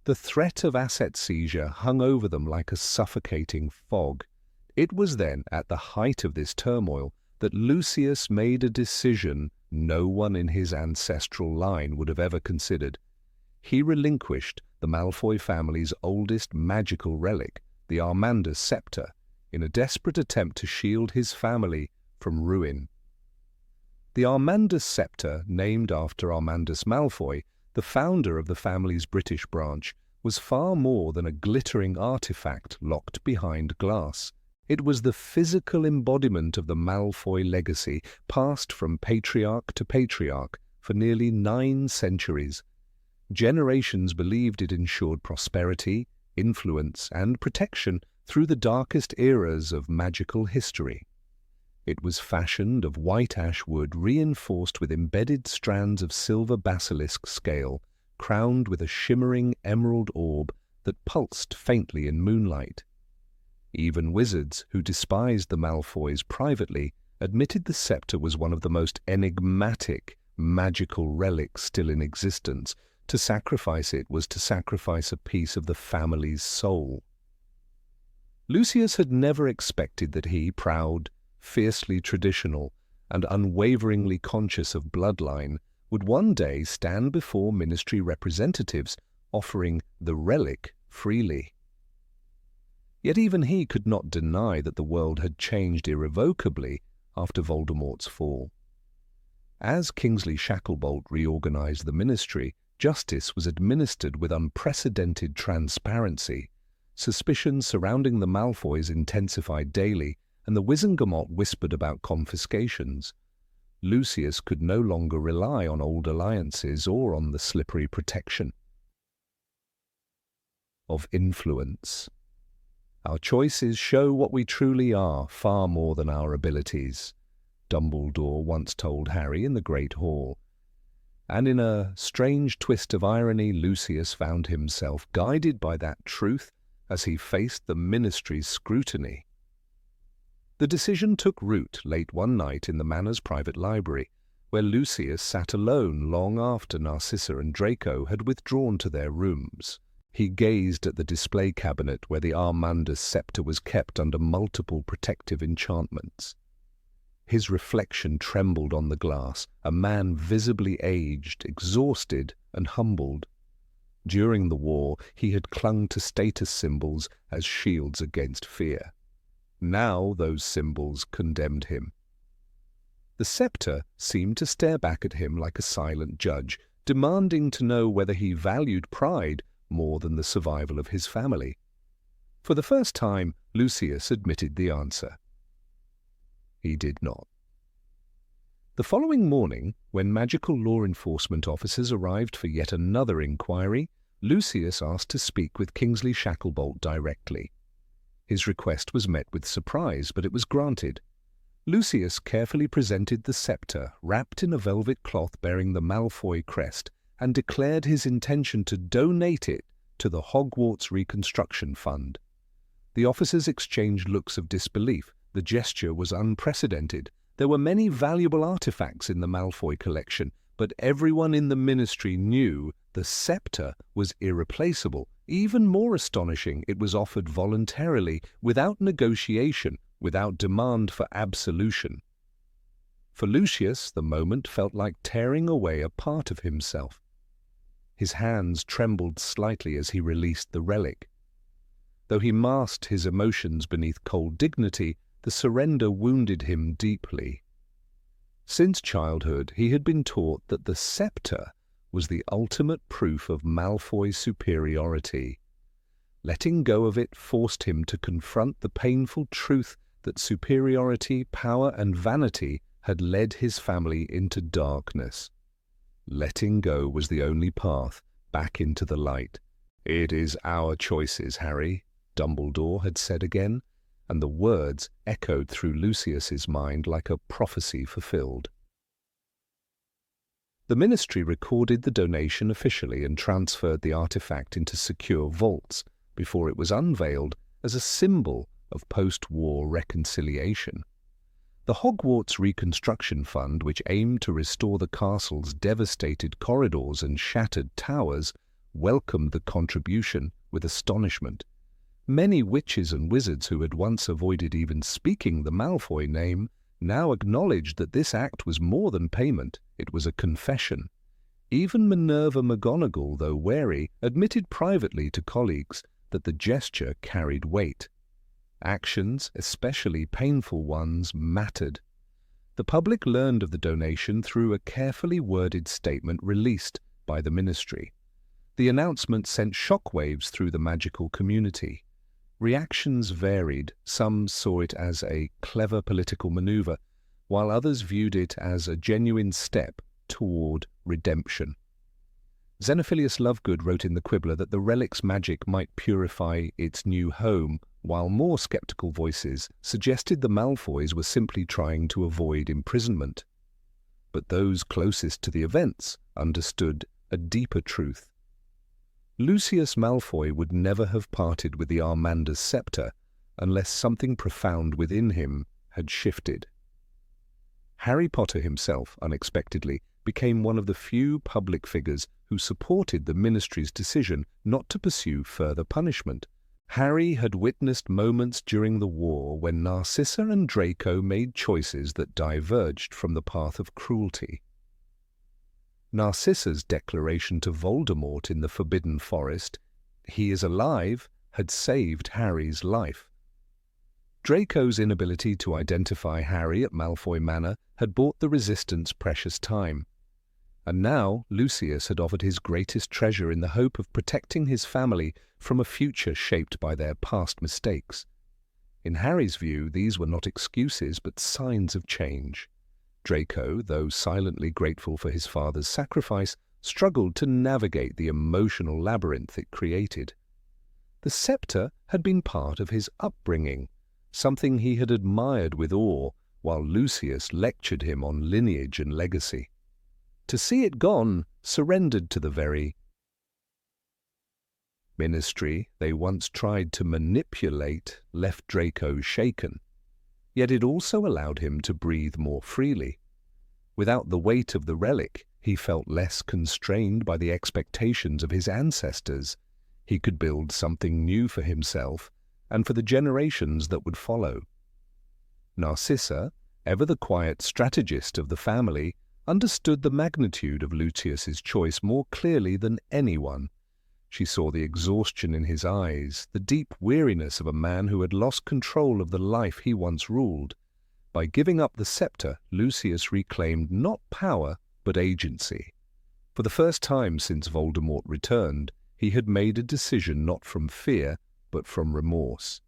The The threat of asset seizure hung over them like a suffocating fog. It was then, at the height of this turmoil, that Lucius made a decision no one in his ancestral line would have ever considered. He relinquished the Malfoy family's oldest magical relic, the Armandus scepter, in a desperate attempt to shield his family from ruin. The Armandus scepter, named after Armandus Malfoy, the founder of the family's British branch, was far more than a glittering artifact locked behind glass. It was the physical embodiment of the Malfoy legacy, passed from patriarch to patriarch for nearly 9 centuries. Generations believed it ensured prosperity, influence, and protection through the darkest eras of magical history. It was fashioned of white ash wood reinforced with embedded strands of silver basilisk scale, crowned with a shimmering emerald orb that pulsed faintly in moonlight. Even wizards who despised the Malfoys privately admitted the scepter was one of the most enigmatic magical relics still in existence. To sacrifice it was to sacrifice a piece of the family's soul. Lucius had never expected that he, proud, fiercely traditional, and unwaveringly conscious of bloodline, would one day stand before ministry representatives offering the relic freely. Yet even he could not deny that the world had changed irrevocably after Voldemort's fall. As Kingsley Shacklebolt reorganized the ministry, justice was administered with unprecedented transparency. Suspicions surrounding the Malfoys intensified daily, and the Wizengamot whispered about confiscations. Lucius could no longer rely on old alliances or on the slippery protection of influence. Our choices show what we truly are far more than our abilities, Dumbledore once told Harry in the Great Hall. And in a strange twist of irony, Lucius found himself guided by that truth as he faced the ministry's scrutiny. The decision took root late one night in the Manor's private library, where Lucius sat alone long after Narcissa and Draco had withdrawn to their rooms. He gazed at the display cabinet where the Armandus scepter was kept under multiple protective enchantments. His reflection trembled on the glass, a man visibly aged, exhausted, and humbled. During the war, he had clung to status symbols as shields against fear. Now those symbols condemned him. The scepter seemed to stare back at him like a silent judge, demanding to know whether he valued pride more than the survival of his family. For the first time, Lucius admitted the answer. He did not. The following morning, when magical law enforcement officers arrived for yet another inquiry, Lucius asked to speak with Kingsley Shacklebolt directly. His request was met with surprise, but it was granted. Lucius carefully presented the scepter, wrapped in a velvet cloth bearing the Malfoy crest, and declared his intention to donate it to the Hogwarts Reconstruction Fund. The officers exchanged looks of disbelief. The gesture was unprecedented. There were many valuable artifacts in the Malfoy collection, but everyone in the ministry knew the scepter was irreplaceable. Even more astonishing, it was offered voluntarily, without negotiation, without demand for absolution. For Lucius, the moment felt like tearing away a part of himself. His hands trembled slightly as he released the relic. Though he masked his emotions beneath cold dignity, the surrender wounded him deeply. Since childhood, he had been taught that the scepter was the ultimate proof of Malfoy's superiority. Letting go of it forced him to confront the painful truth that superiority, power, and vanity had led his family into darkness. Letting go was the only path back into the light. "It is our choices, Harry," Dumbledore had said again, and the words echoed through Lucius's mind like a prophecy fulfilled. The ministry recorded the donation officially and transferred the artifact into secure vaults before it was unveiled as a symbol of post-war reconciliation. The Hogwarts Reconstruction Fund, which aimed to restore the castle's devastated corridors and shattered towers, welcomed the contribution with astonishment. Many witches and wizards who had once avoided even speaking the Malfoy name now acknowledged that this act was more than payment, it was a confession. Even Minerva McGonagall, though wary, admitted privately to colleagues that the gesture carried weight. Actions, especially painful ones, mattered. The public learned of the donation through a carefully worded statement released by the ministry. The announcement sent shockwaves through the magical community. Reactions varied. Some saw it as a clever political maneuver, while others viewed it as a genuine step toward redemption. Xenophilius Lovegood wrote in the Quibbler that the relic's magic might purify its new home, while more skeptical voices suggested the Malfoys were simply trying to avoid imprisonment. But those closest to the events understood a deeper truth. Lucius Malfoy would never have parted with the Armander's scepter unless something profound within him had shifted. Harry Potter himself, unexpectedly, became one of the few public figures who supported the ministry's decision not to pursue further punishment. Harry had witnessed moments during the war when Narcissa and Draco made choices that diverged from the path of cruelty. Narcissa's declaration to Voldemort in the Forbidden Forest, "He is alive," had saved Harry's life. Draco's inability to identify Harry at Malfoy Manor had bought the Resistance precious time. And now Lucius had offered his greatest treasure in the hope of protecting his family from a future shaped by their past mistakes. In Harry's view, these were not excuses but signs of change. Draco, though silently grateful for his father's sacrifice, struggled to navigate the emotional labyrinth it created. The scepter had been part of his upbringing, something he had admired with awe while Lucius lectured him on lineage and legacy. To see it gone surrendered to the very ministry they once tried to manipulate left Draco shaken. Yet it also allowed him to breathe more freely. Without the weight of the relic, he felt less constrained by the expectations of his ancestors. He could build something new for himself and for the generations that would follow. Narcissa, ever the quiet strategist of the family, understood the magnitude of Lucius's choice more clearly than anyone. She saw the exhaustion in his eyes, the deep weariness of a man who had lost control of the life he once ruled. By giving up the scepter, Lucius reclaimed not power, but agency. For the first time since Voldemort returned, he had made a decision not from fear, but from remorse.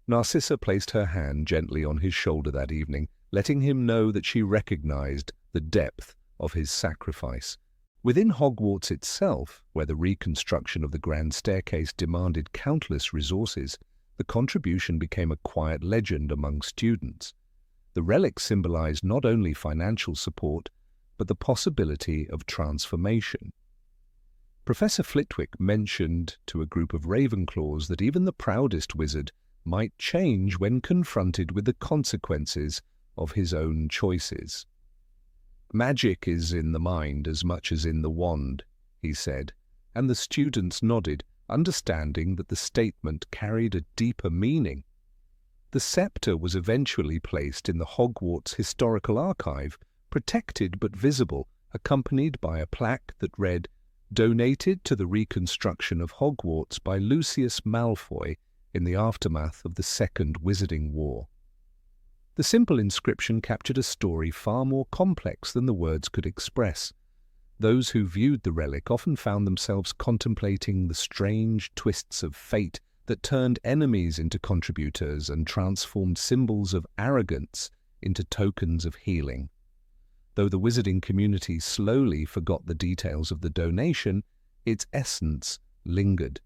Narcissa placed her hand gently on his shoulder that evening, letting him know that she recognized the depth of his sacrifice. Within Hogwarts itself, where the reconstruction of the Grand Staircase demanded countless resources, the contribution became a quiet legend among students. The relic symbolized not only financial support, but the possibility of transformation. Professor Flitwick mentioned to a group of Ravenclaws that even the proudest wizard might change when confronted with the consequences of his own choices. "Magic is in the mind as much as in the wand," he said, and the students nodded, understanding that the statement carried a deeper meaning. The scepter was eventually placed in the Hogwarts Historical Archive, protected but visible, accompanied by a plaque that read, "Donated to the reconstruction of Hogwarts by Lucius Malfoy in the aftermath of the Second Wizarding War." The simple inscription captured a story far more complex than the words could express. Those who viewed the relic often found themselves contemplating the strange twists of fate that turned enemies into contributors and transformed symbols of arrogance into tokens of healing. Though the wizarding community slowly forgot the details of the donation, its essence lingered.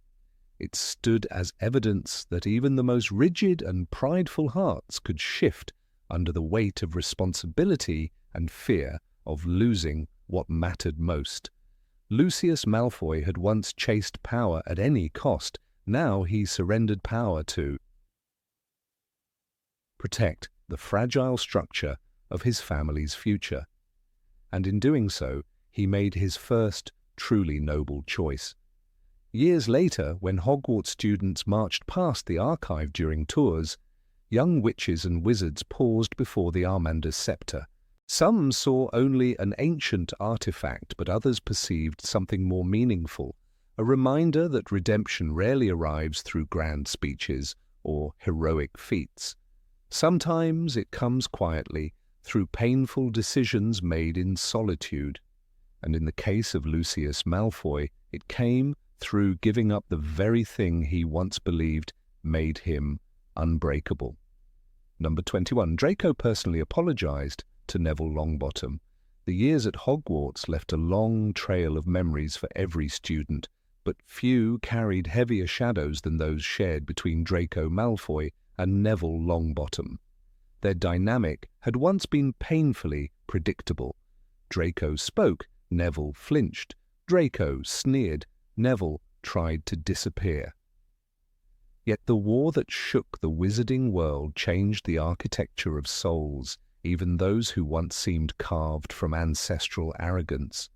It stood as evidence that even the most rigid and prideful hearts could shift under the weight of responsibility and fear of losing what mattered most. Lucius Malfoy had once chased power at any cost. Now he surrendered power to protect the fragile structure of his family's future. And in doing so, he made his first truly noble choice. Years later, when Hogwarts students marched past the archive during tours, young witches and wizards paused before the Armander's scepter. Some saw only an ancient artifact, but others perceived something more meaningful, a reminder that redemption rarely arrives through grand speeches or heroic feats. Sometimes it comes quietly, through painful decisions made in solitude. And in the case of Lucius Malfoy, it came through giving up the very thing he once believed made him unbreakable. Number 21. Draco personally apologized to Neville Longbottom. The years at Hogwarts left a long trail of memories for every student, but few carried heavier shadows than those shared between Draco Malfoy and Neville Longbottom. Their dynamic had once been painfully predictable. Draco spoke, Neville flinched. Draco sneered, Neville tried to disappear. Yet the war that shook the wizarding world changed the architecture of souls, even those who once seemed carved from ancestral arrogance.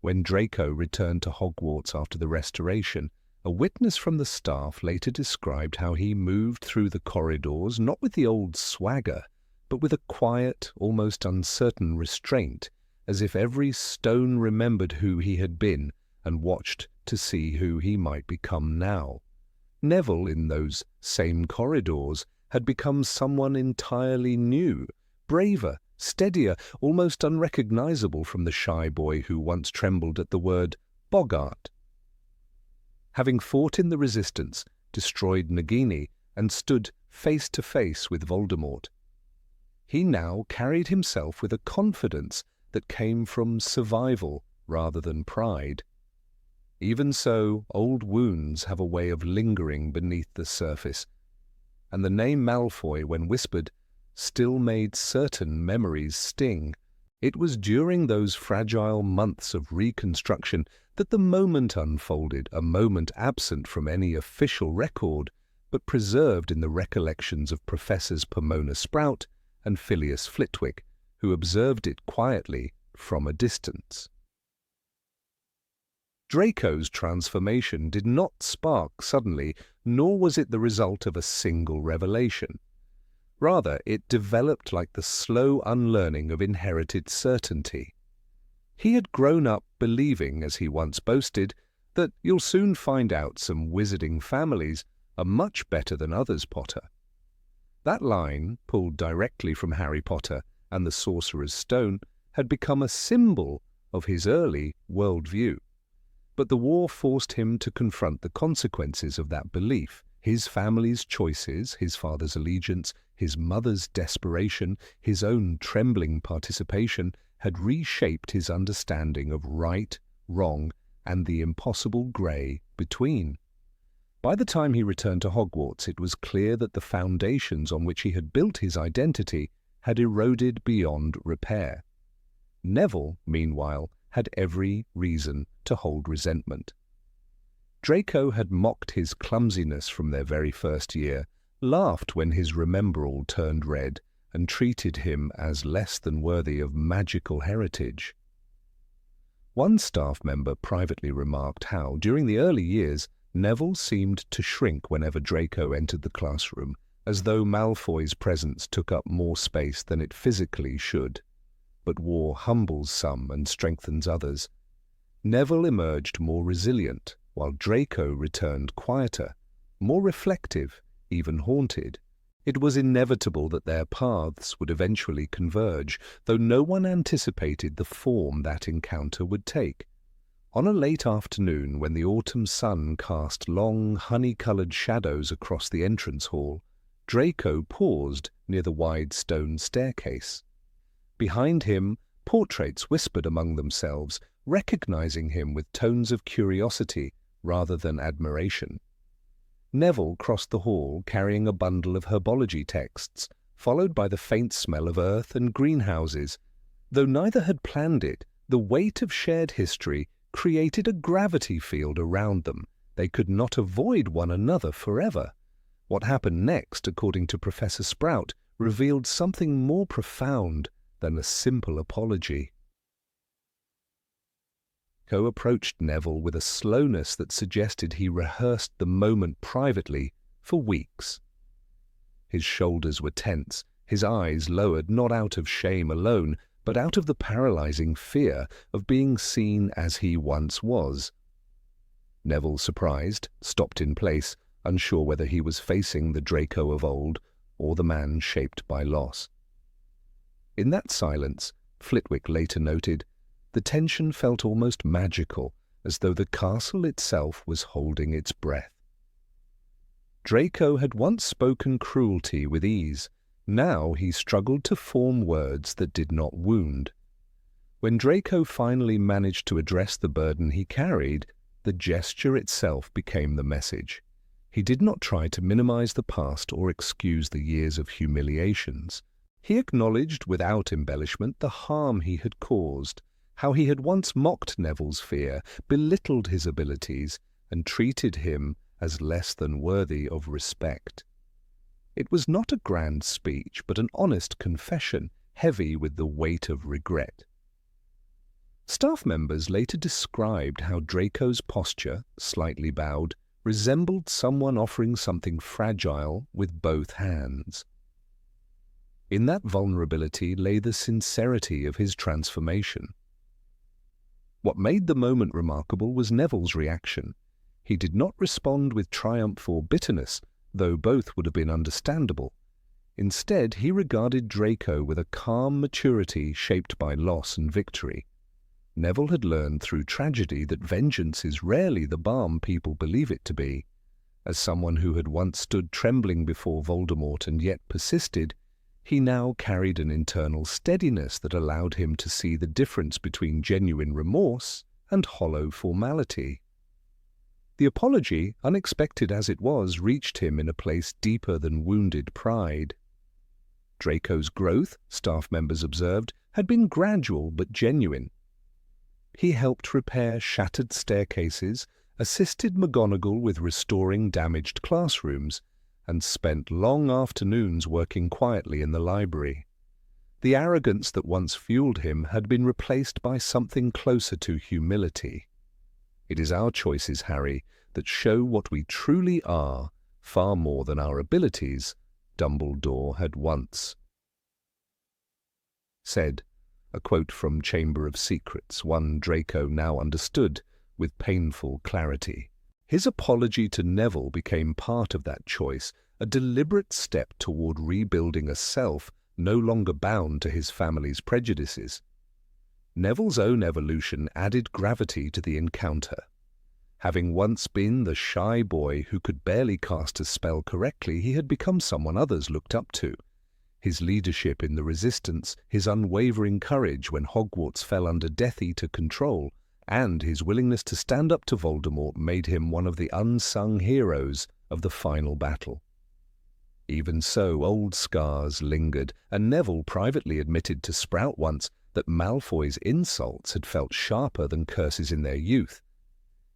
When Draco returned to Hogwarts after the Restoration, a witness from the staff later described how he moved through the corridors not with the old swagger, but with a quiet, almost uncertain restraint, as if every stone remembered who he had been and watched to see who he might become now. Neville, in those same corridors, had become someone entirely new, braver, steadier, almost unrecognizable from the shy boy who once trembled at the word Boggart. Having fought in the Resistance, destroyed Nagini, and stood face to face with Voldemort, he now carried himself with a confidence that came from survival rather than pride. Even so, old wounds have a way of lingering beneath the surface, and the name Malfoy, when whispered, still made certain memories sting. It was during those fragile months of reconstruction that the moment unfolded, a moment absent from any official record, but preserved in the recollections of Professors Pomona Sprout and Phileas Flitwick, who observed it quietly from a distance. Draco's transformation did not spark suddenly, nor was it the result of a single revelation. Rather, it developed like the slow unlearning of inherited certainty. He had grown up believing, as he once boasted, that you'll soon find out some wizarding families are much better than others, Potter. That line, pulled directly from Harry Potter and the Sorcerer's Stone, had become a symbol of his early worldview. But the war forced him to confront the consequences of that belief. His family's choices, his father's allegiance, his mother's desperation, his own trembling participation had reshaped his understanding of right, wrong, and the impossible grey between. By the time he returned to Hogwarts, it was clear that the foundations on which he had built his identity had eroded beyond repair. Neville, meanwhile, had every reason to hold resentment. Draco had mocked his clumsiness from their very first year, laughed when his remembrall turned red, and treated him as less than worthy of magical heritage. One staff member privately remarked how, during the early years, Neville seemed to shrink whenever Draco entered the classroom, as though Malfoy's presence took up more space than it physically should. But war humbles some and strengthens others. Neville emerged more resilient, while Draco returned quieter, more reflective, even haunted. It was inevitable that their paths would eventually converge, though no one anticipated the form that encounter would take. On a late afternoon, when the autumn sun cast long, honey-coloured shadows across the entrance hall, Draco paused near the wide stone staircase. Behind him, portraits whispered among themselves, recognizing him with tones of curiosity rather than admiration. Neville crossed the hall carrying a bundle of herbology texts, followed by the faint smell of earth and greenhouses. Though neither had planned it, the weight of shared history created a gravity field around them. They could not avoid one another forever. What happened next, according to Professor Sprout, revealed something more profound than a simple apology. Draco approached Neville with a slowness that suggested he rehearsed the moment privately for weeks. His shoulders were tense, his eyes lowered not out of shame alone, but out of the paralyzing fear of being seen as he once was. Neville, surprised, stopped in place, unsure whether he was facing the Draco of old or the man shaped by loss. In that silence, Flitwick later noted, the tension felt almost magical, as though the castle itself was holding its breath. Draco had once spoken cruelty with ease. Now he struggled to form words that did not wound. When Draco finally managed to address the burden he carried, the gesture itself became the message. He did not try to minimize the past or excuse the years of humiliations. He acknowledged without embellishment the harm he had caused, how he had once mocked Neville's fear, belittled his abilities, and treated him as less than worthy of respect. It was not a grand speech, but an honest confession, heavy with the weight of regret. Staff members later described how Draco's posture, slightly bowed, resembled someone offering something fragile with both hands. In that vulnerability lay the sincerity of his transformation. What made the moment remarkable was Neville's reaction. He did not respond with triumph or bitterness, though both would have been understandable. Instead, he regarded Draco with a calm maturity shaped by loss and victory. Neville had learned through tragedy that vengeance is rarely the balm people believe it to be. As someone who had once stood trembling before Voldemort and yet persisted, he now carried an internal steadiness that allowed him to see the difference between genuine remorse and hollow formality. The apology, unexpected as it was, reached him in a place deeper than wounded pride. Draco's growth, staff members observed, had been gradual but genuine. He helped repair shattered staircases, assisted McGonagall with restoring damaged classrooms, and spent long afternoons working quietly in the library. The arrogance that once fueled him had been replaced by something closer to humility. It is our choices, Harry, that show what we truly are, far more than our abilities, Dumbledore had once said. A quote from Chamber of Secrets, one Draco now understood with painful clarity. His apology to Neville became part of that choice, a deliberate step toward rebuilding a self no longer bound to his family's prejudices. Neville's own evolution added gravity to the encounter. Having once been the shy boy who could barely cast a spell correctly, he had become someone others looked up to. His leadership in the Resistance, his unwavering courage when Hogwarts fell under Death Eater control, and his willingness to stand up to Voldemort made him one of the unsung heroes of the final battle. Even so, old scars lingered, and Neville privately admitted to Sprout once that Malfoy's insults had felt sharper than curses in their youth.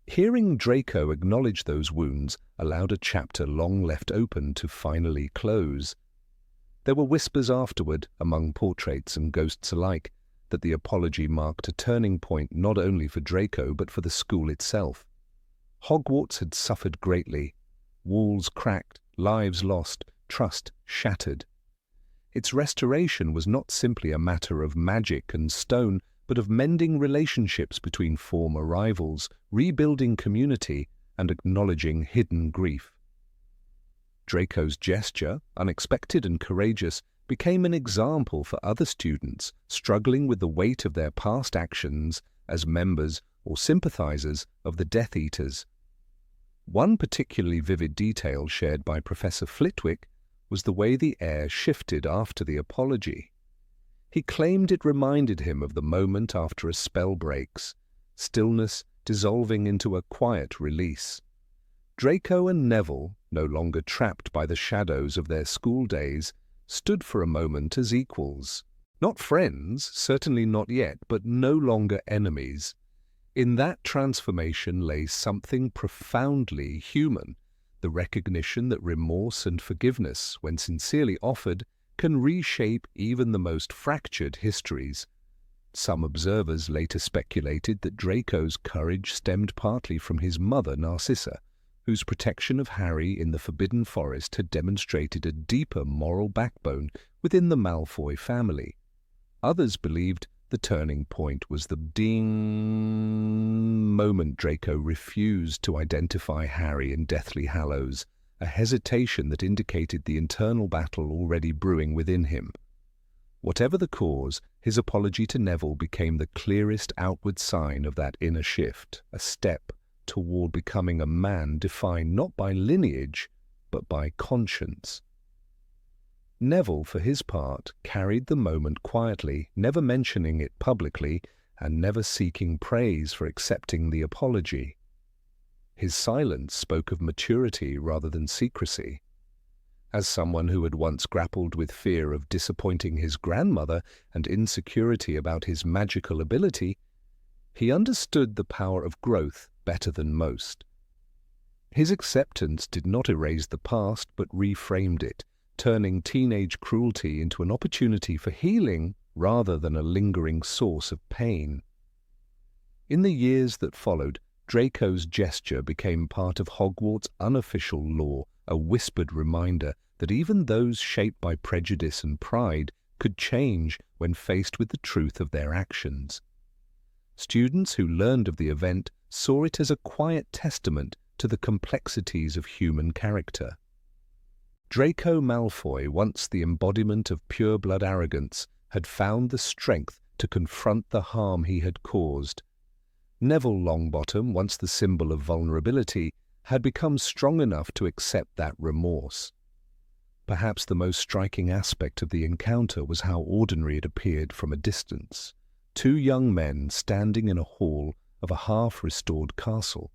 Hearing Draco acknowledge those wounds allowed a chapter long left open to finally close. There were whispers afterward, among portraits and ghosts alike, that the apology marked a turning point not only for Draco but for the school itself. Hogwarts had suffered greatly. Walls cracked, lives lost, trust shattered. Its restoration was not simply a matter of magic and stone, but of mending relationships between former rivals, rebuilding community, and acknowledging hidden grief. Draco's gesture, unexpected and courageous, became an example for other students struggling with the weight of their past actions as members or sympathizers of the Death Eaters. One particularly vivid detail shared by Professor Flitwick was the way the air shifted after the apology. He claimed it reminded him of the moment after a spell breaks, stillness dissolving into a quiet release. Draco and Neville, no longer trapped by the shadows of their school days, stood for a moment as equals. Not friends, certainly not yet, but no longer enemies. In that transformation lay something profoundly human, the recognition that remorse and forgiveness, when sincerely offered, can reshape even the most fractured histories. Some observers later speculated that Draco's courage stemmed partly from his mother Narcissa, whose protection of Harry in the Forbidden Forest had demonstrated a deeper moral backbone within the Malfoy family. Others believed the turning point was the ding moment Draco refused to identify Harry in Deathly Hallows, a hesitation that indicated the internal battle already brewing within him. Whatever the cause, his apology to Neville became the clearest outward sign of that inner shift, a step toward becoming a man defined not by lineage, but by conscience. Neville, for his part, carried the moment quietly, never mentioning it publicly and never seeking praise for accepting the apology. His silence spoke of maturity rather than secrecy. As someone who had once grappled with fear of disappointing his grandmother and insecurity about his magical ability, he understood the power of growth better than most. His acceptance did not erase the past, but reframed it, turning teenage cruelty into an opportunity for healing rather than a lingering source of pain. In the years that followed, Draco's gesture became part of Hogwarts' unofficial law, a whispered reminder that even those shaped by prejudice and pride could change when faced with the truth of their actions. Students who learned of the event saw it as a quiet testament to the complexities of human character. Draco Malfoy, once the embodiment of pure-blood arrogance, had found the strength to confront the harm he had caused. Neville Longbottom, once the symbol of vulnerability, had become strong enough to accept that remorse. Perhaps the most striking aspect of the encounter was how ordinary it appeared from a distance. Two young men standing in a hall of a half-restored castle.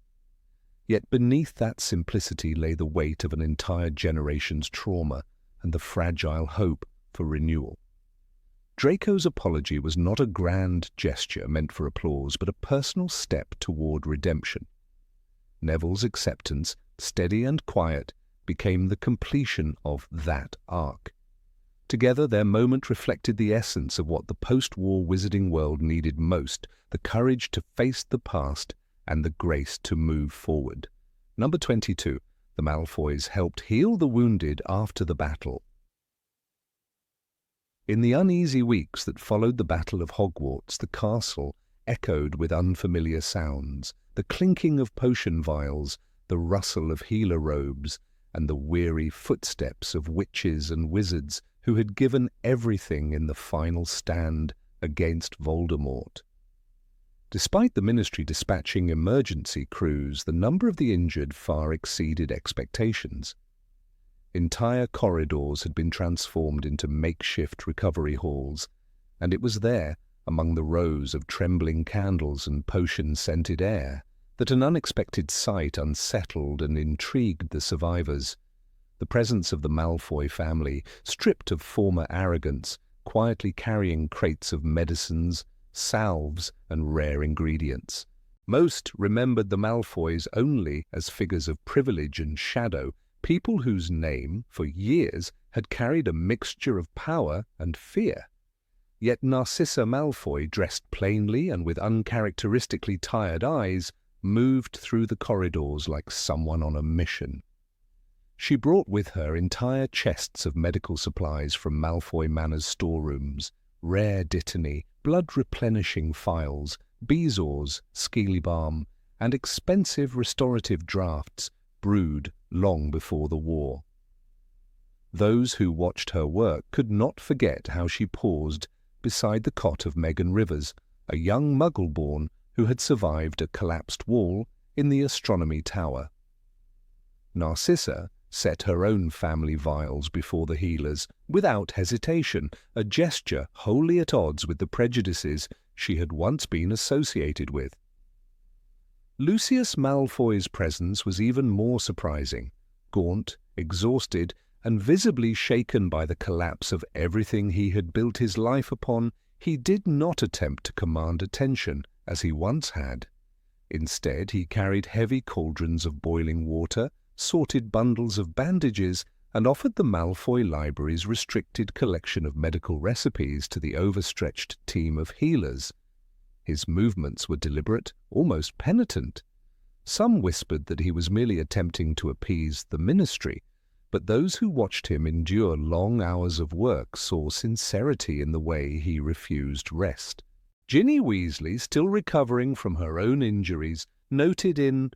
Yet beneath that simplicity lay the weight of an entire generation's trauma and the fragile hope for renewal. Draco's apology was not a grand gesture meant for applause, but a personal step toward redemption. Neville's acceptance, steady and quiet, became the completion of that arc. Together, their moment reflected the essence of what the post-war wizarding world needed most: the courage to face the past and the grace to move forward. Number 22. The Malfoys helped heal the wounded after the battle. In the uneasy weeks that followed the Battle of Hogwarts, the castle echoed with unfamiliar sounds, the clinking of potion vials, the rustle of healer robes, and the weary footsteps of witches and wizards who had given everything in the final stand against Voldemort. Despite the Ministry dispatching emergency crews, the number of the injured far exceeded expectations. Entire corridors had been transformed into makeshift recovery halls, and it was there, among the rows of trembling candles and potion-scented air, that an unexpected sight unsettled and intrigued the survivors. The presence of the Malfoy family, stripped of former arrogance, quietly carrying crates of medicines, salves, and rare ingredients. Most remembered the Malfoys only as figures of privilege and shadow, people whose name, for years, had carried a mixture of power and fear. Yet Narcissa Malfoy, dressed plainly and with uncharacteristically tired eyes, moved through the corridors like someone on a mission. She brought with her entire chests of medical supplies from Malfoy Manor's storerooms, rare dittany, blood-replenishing phials, bezoars, skeely balm, and expensive restorative draughts brewed long before the war. Those who watched her work could not forget how she paused beside the cot of Megan Rivers, a young Muggle-born who had survived a collapsed wall in the astronomy tower. Narcissa set her own family vials before the healers without hesitation, a gesture wholly at odds with the prejudices she had once been associated with. Lucius Malfoy's presence was even more surprising. Gaunt, exhausted, and visibly shaken by the collapse of everything he had built his life upon, he did not attempt to command attention as he once had. Instead, he carried heavy cauldrons of boiling water, sorted bundles of bandages, and offered the Malfoy Library's restricted collection of medical recipes to the overstretched team of healers. His movements were deliberate, almost penitent. Some whispered that he was merely attempting to appease the ministry, but those who watched him endure long hours of work saw sincerity in the way he refused rest. Ginny Weasley, still recovering from her own injuries, noted in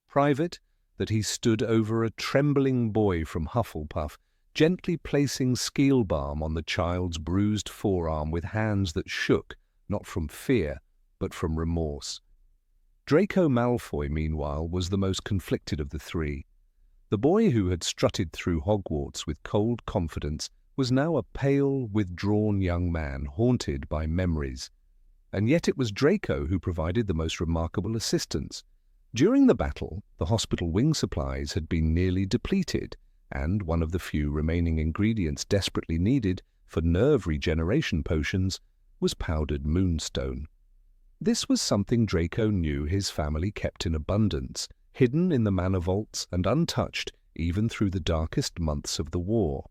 private that he stood over a trembling boy from Hufflepuff, gently placing skeel balm on the child's bruised forearm with hands that shook, not from fear, but from remorse. Draco Malfoy, meanwhile, was the most conflicted of the three. The boy who had strutted through Hogwarts with cold confidence was now a pale, withdrawn young man haunted by memories. And yet it was Draco who provided the most remarkable assistance. During the battle, the hospital wing supplies had been nearly depleted, and one of the few remaining ingredients desperately needed for nerve regeneration potions was powdered moonstone. This was something Draco knew his family kept in abundance, hidden in the manor vaults and untouched even through the darkest months of the war.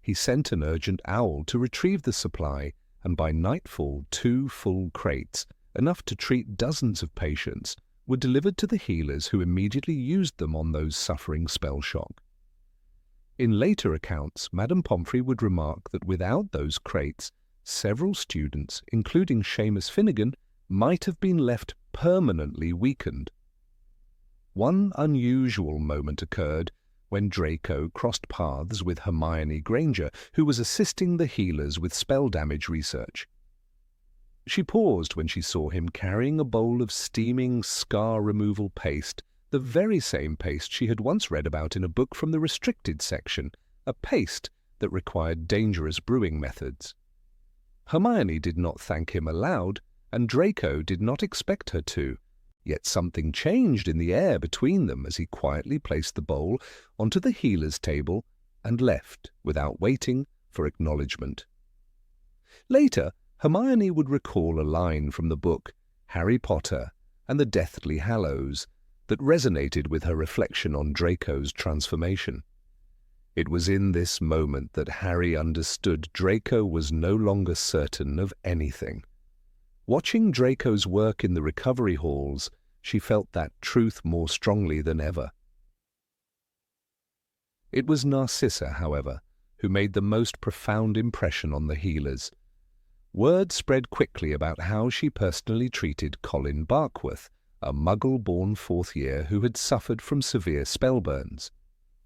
He sent an urgent owl to retrieve the supply, and by nightfall 2 full crates, enough to treat dozens of patients, were delivered to the healers who immediately used them on those suffering spell shock. In later accounts, Madame Pomfrey would remark that without those crates, several students, including Seamus Finnegan, might have been left permanently weakened. One unusual moment occurred when Draco crossed paths with Hermione Granger, who was assisting the healers with spell damage research. She paused when she saw him carrying a bowl of steaming scar removal paste, the very same paste she had once read about in a book from the restricted section, a paste that required dangerous brewing methods. Hermione did not thank him aloud, and Draco did not expect her to, yet something changed in the air between them as he quietly placed the bowl onto the healer's table and left without waiting for acknowledgement. Later, Hermione would recall a line from the book Harry Potter and the Deathly Hallows that resonated with her reflection on Draco's transformation. It was in this moment that Harry understood Draco was no longer certain of anything. Watching Draco's work in the recovery halls, she felt that truth more strongly than ever. It was Narcissa, however, who made the most profound impression on the healers. Word spread quickly about how she personally treated Colin Barkworth, a Muggle-born fourth year who had suffered from severe spell burns.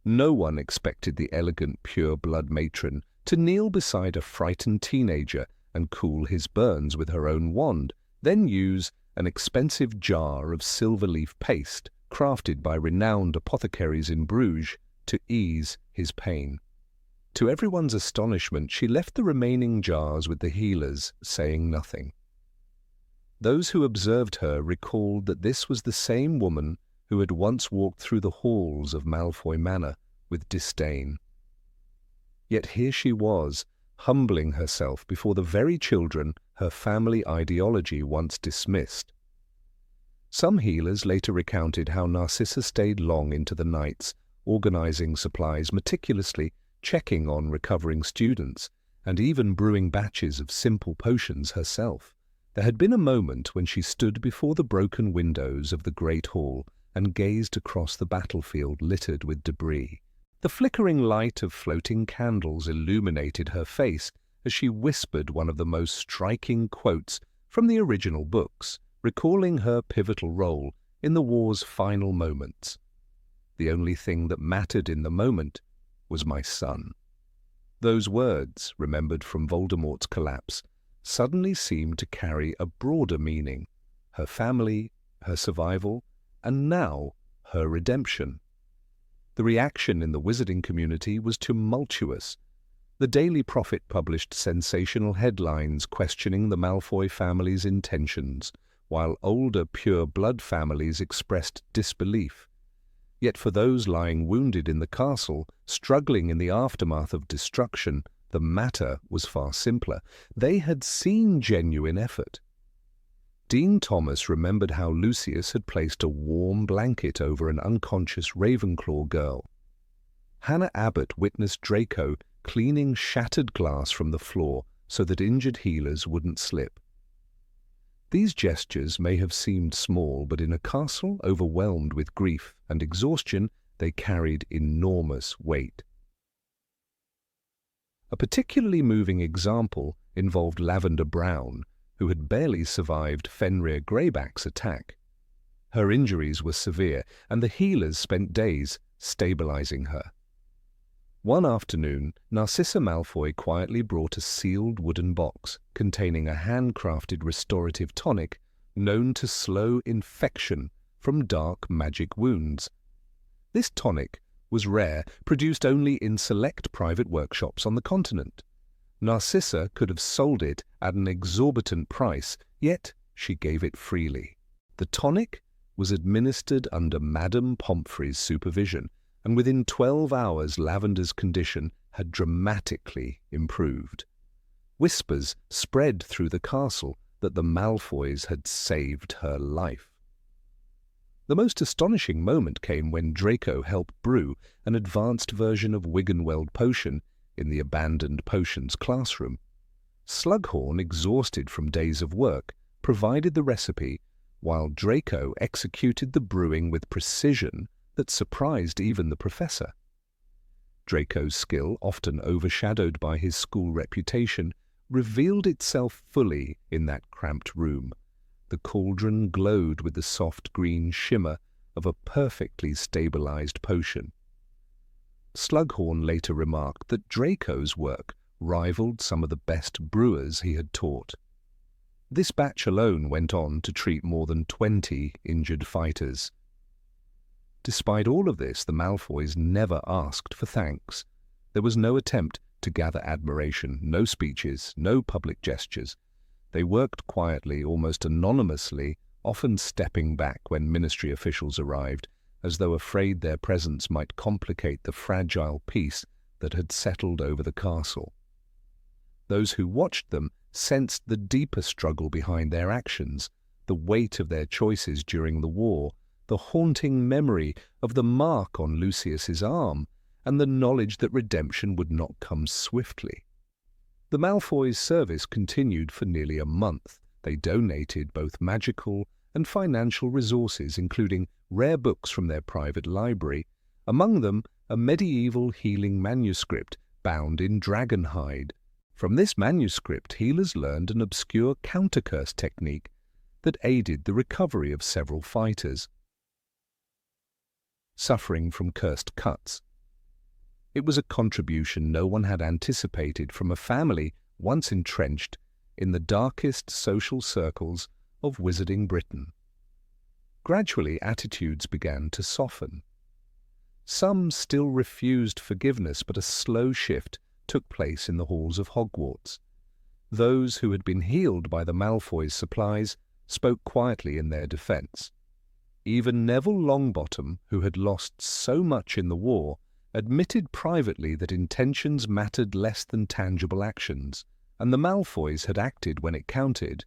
No one expected the elegant pure-blood matron to kneel beside a frightened teenager and cool his burns with her own wand, then use an expensive jar of silver-leaf paste crafted by renowned apothecaries in Bruges to ease his pain. To everyone's astonishment, she left the remaining jars with the healers, saying nothing. Those who observed her recalled that this was the same woman who had once walked through the halls of Malfoy Manor with disdain. Yet here she was, humbling herself before the very children her family ideology once dismissed. Some healers later recounted how Narcissa stayed long into the nights, organizing supplies meticulously, checking on recovering students, and even brewing batches of simple potions herself. There had been a moment when she stood before the broken windows of the Great Hall and gazed across the battlefield littered with debris. The flickering light of floating candles illuminated her face as she whispered one of the most striking quotes from the original books, recalling her pivotal role in the war's final moments. The only thing that mattered in the moment was my son. Those words, remembered from Voldemort's collapse, suddenly seemed to carry a broader meaning: her family, her survival, and now her redemption. The reaction in the wizarding community was tumultuous. The Daily Prophet published sensational headlines questioning the Malfoy family's intentions, while older pure-blood families expressed disbelief. Yet for those lying wounded in the castle, struggling in the aftermath of destruction, the matter was far simpler. They had seen genuine effort. Dean Thomas remembered how Lucius had placed a warm blanket over an unconscious Ravenclaw girl, Hannah Abbott witnessed Draco cleaning shattered glass from the floor so that injured healers wouldn't slip. These gestures may have seemed small, but in a castle overwhelmed with grief and exhaustion, they carried enormous weight. A particularly moving example involved Lavender Brown, who had barely survived Fenrir Greyback's attack. Her injuries were severe, and the healers spent days stabilizing her. One afternoon, Narcissa Malfoy quietly brought a sealed wooden box containing a handcrafted restorative tonic known to slow infection from dark magic wounds. This tonic was rare, produced only in select private workshops on the continent. Narcissa could have sold it at an exorbitant price, yet she gave it freely. The tonic was administered under Madame Pomfrey's supervision, and within 12 hours Lavender's condition had dramatically improved. Whispers spread through the castle that the Malfoys had saved her life. The most astonishing moment came when Draco helped brew an advanced version of Wiggenweld potion in the abandoned potions classroom. Slughorn, exhausted from days of work, provided the recipe, while Draco executed the brewing with precision that surprised even the professor. Draco's skill, often overshadowed by his school reputation, revealed itself fully in that cramped room. The cauldron glowed with the soft green shimmer of a perfectly stabilized potion. Slughorn later remarked that Draco's work rivaled some of the best brewers he had taught. This batch alone went on to treat more than 20 injured fighters. Despite all of this, the Malfoys never asked for thanks. There was no attempt to gather admiration, no speeches, no public gestures. They worked quietly, almost anonymously, often stepping back when ministry officials arrived, as though afraid their presence might complicate the fragile peace that had settled over the castle. Those who watched them sensed the deeper struggle behind their actions, the weight of their choices during the war, the haunting memory of the mark on Lucius's arm, and the knowledge that redemption would not come swiftly. The Malfoys' service continued for nearly a month. They donated both magical and financial resources, including rare books from their private library, among them a medieval healing manuscript bound in dragon hide. From this manuscript, healers learned an obscure countercurse technique that aided the recovery of several fighters suffering from cursed cuts. It was a contribution no one had anticipated from a family once entrenched in the darkest social circles of Wizarding Britain. Gradually, attitudes began to soften. Some still refused forgiveness, but a slow shift took place in the halls of Hogwarts. Those who had been healed by the Malfoys' supplies spoke quietly in their defense. Even Neville Longbottom, who had lost so much in the war, admitted privately that intentions mattered less than tangible actions, and the Malfoys had acted when it counted.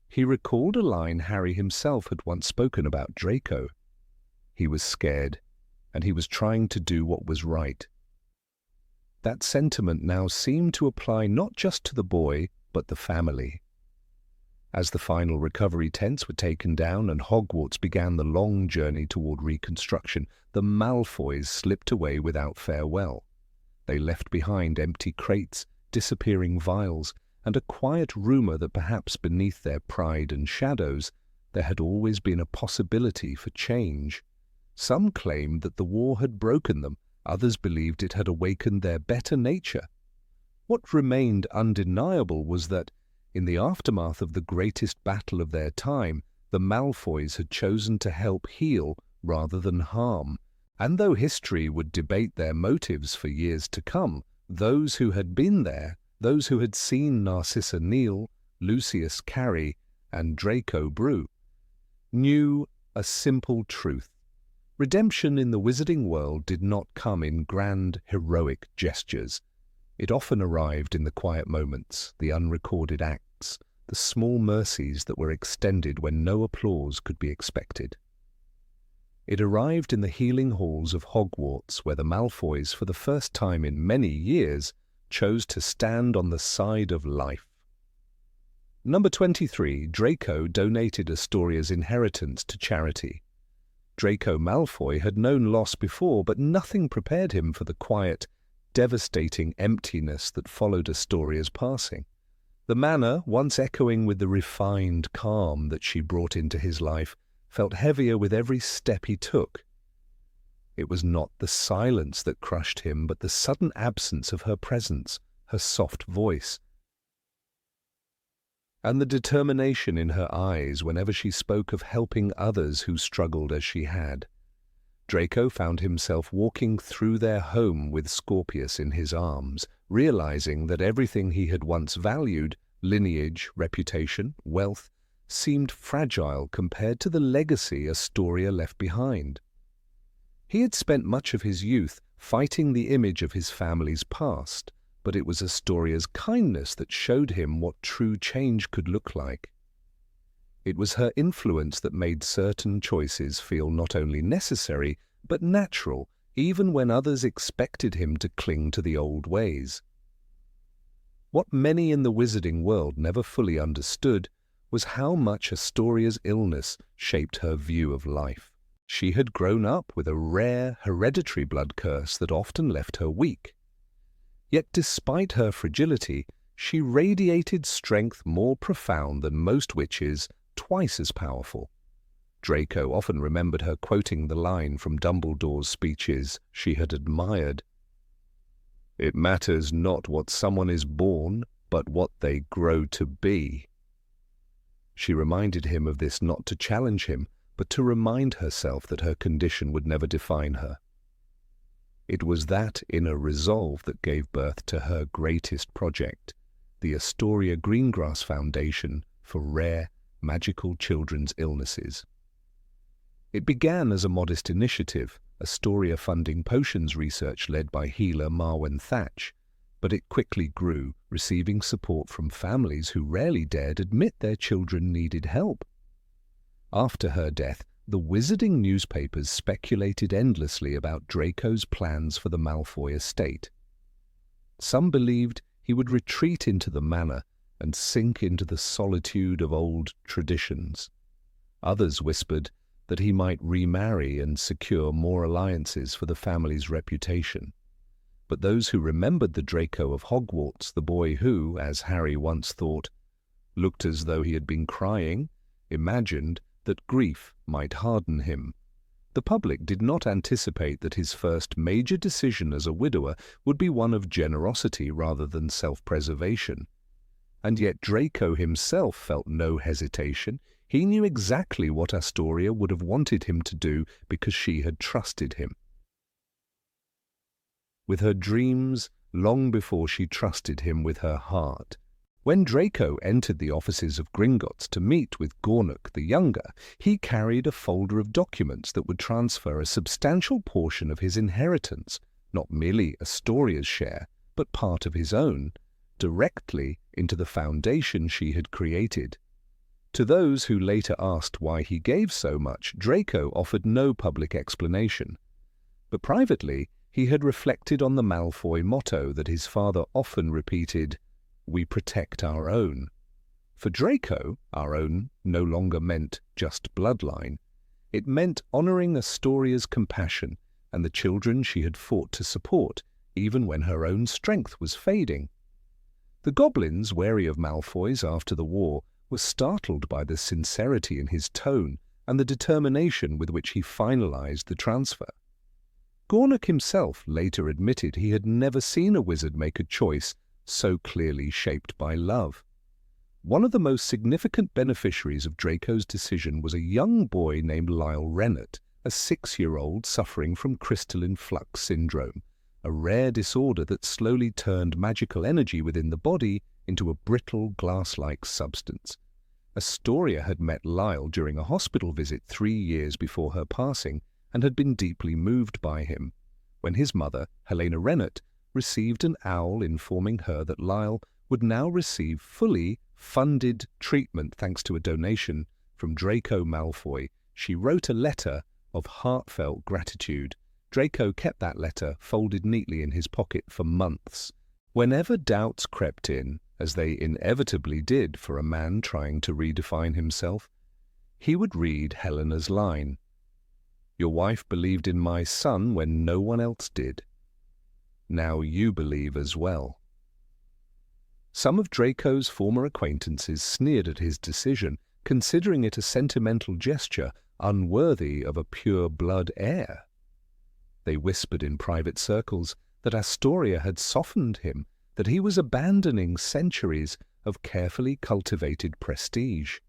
He recalled a line Harry himself had once spoken about Draco. He was scared, and he was trying to do what was right. That sentiment now seemed to apply not just to the boy, but the family. As the final recovery tents were taken down and Hogwarts began the long journey toward reconstruction, the Malfoys slipped away without farewell. They left behind empty crates, disappearing vials, and a quiet rumor that perhaps beneath their pride and shadows there had always been a possibility for change. Some claimed that the war had broken them, others believed it had awakened their better nature. What remained undeniable was that, in the aftermath of the greatest battle of their time, the Malfoys had chosen to help heal rather than harm, and though history would debate their motives for years to come, those who had been there, those who had seen Narcissa kneel, Lucius carry, and Draco brew, knew a simple truth. Redemption in the wizarding world did not come in grand, heroic gestures. It often arrived in the quiet moments, the unrecorded acts, the small mercies that were extended when no applause could be expected. It arrived in the healing halls of Hogwarts, where the Malfoys, for the first time in many years, chose to stand on the side of life. Number 23. Draco donated Astoria's inheritance to charity. Draco Malfoy had known loss before, but nothing prepared him for the quiet, devastating emptiness that followed Astoria's passing. The manor, once echoing with the refined calm that she brought into his life, felt heavier with every step he took. It was not the silence that crushed him, but the sudden absence of her presence, her soft voice, and the determination in her eyes whenever she spoke of helping others who struggled as she had. Draco found himself walking through their home with Scorpius in his arms, realizing that everything he had once valued, lineage, reputation, wealth, seemed fragile compared to the legacy Astoria left behind. He had spent much of his youth fighting the image of his family's past, but it was Astoria's kindness that showed him what true change could look like. It was her influence that made certain choices feel not only necessary, but natural, even when others expected him to cling to the old ways. What many in the wizarding world never fully understood was how much Astoria's illness shaped her view of life. She had grown up with a rare, hereditary blood curse that often left her weak. Yet despite her fragility, she radiated strength more profound than most witches, twice as powerful. Draco often remembered her quoting the line from Dumbledore's speeches she had admired. "It matters not what someone is born, but what they grow to be." She reminded him of this not to challenge him, but to remind herself that her condition would never define her. It was that inner resolve that gave birth to her greatest project, the Astoria Greengrass Foundation for Rare, Magical Children's Illnesses. It began as a modest initiative, Astoria funding potions research led by healer Marwen Thatch, but it quickly grew, receiving support from families who rarely dared admit their children needed help. After her death, the wizarding newspapers speculated endlessly about Draco's plans for the Malfoy estate. Some believed he would retreat into the manor and sink into the solitude of old traditions. Others whispered that he might remarry and secure more alliances for the family's reputation. But those who remembered the Draco of Hogwarts, the boy who, as Harry once thought, looked as though he had been crying, imagined that grief might harden him. The public did not anticipate that his first major decision as a widower would be one of generosity rather than self-preservation. And yet Draco himself felt no hesitation. He knew exactly what Astoria would have wanted him to do because she had trusted him. With her dreams, long before she trusted him with her heart. When Draco entered the offices of Gringotts to meet with Gornock the Younger, he carried a folder of documents that would transfer a substantial portion of his inheritance, not merely Astoria's share, but part of his own, directly into the foundation she had created. To those who later asked why he gave so much, Draco offered no public explanation. But privately, he had reflected on the Malfoy motto that his father often repeated, "We protect our own." For Draco, our own no longer meant just bloodline. It meant honoring Astoria's compassion and the children she had fought to support, even when her own strength was fading. The goblins, wary of Malfoy's after the war, were startled by the sincerity in his tone and the determination with which he finalized the transfer. Gornock himself later admitted he had never seen a wizard make a choice so clearly shaped by love. One of the most significant beneficiaries of Draco's decision was a young boy named Lyle Rennert, a 6-year-old suffering from crystalline flux syndrome, a rare disorder that slowly turned magical energy within the body into a brittle, glass-like substance. Astoria had met Lyle during a hospital visit 3 years before her passing and had been deeply moved by him, when his mother, Helena Rennert, received an owl informing her that Lyle would now receive fully funded treatment thanks to a donation from Draco Malfoy. She wrote a letter of heartfelt gratitude. Draco kept that letter folded neatly in his pocket for months. Whenever doubts crept in, as they inevitably did for a man trying to redefine himself, he would read Helena's line, "Your wife believed in my son when no one else did. Now you believe as well." Some of Draco's former acquaintances sneered at his decision, considering it a sentimental gesture unworthy of a pure-blood heir. They whispered in private circles that Astoria had softened him, that he was abandoning centuries of carefully cultivated prestige.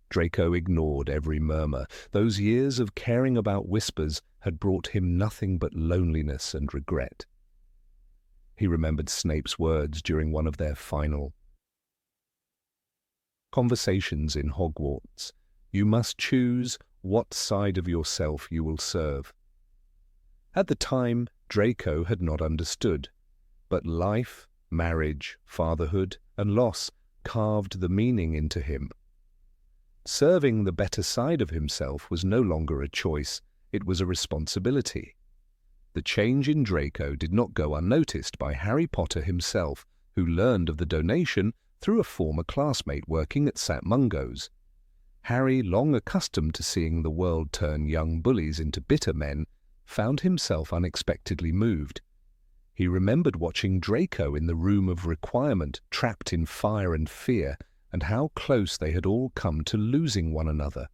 Draco ignored every murmur. Those years of caring about whispers had brought him nothing but loneliness and regret. He remembered Snape's words during one of their final conversations in Hogwarts. You must choose what side of yourself you will serve. At the time, Draco had not understood, but life, marriage, fatherhood, and loss carved the meaning into him. Serving the better side of himself was no longer a choice, it was a responsibility. The change in Draco did not go unnoticed by Harry Potter himself, who learned of the donation through a former classmate working at St. Mungo's. Harry, long accustomed to seeing the world turn young bullies into bitter men, found himself unexpectedly moved. He remembered watching Draco in the room of requirement, trapped in fire and fear, and how close they had all come to losing one another.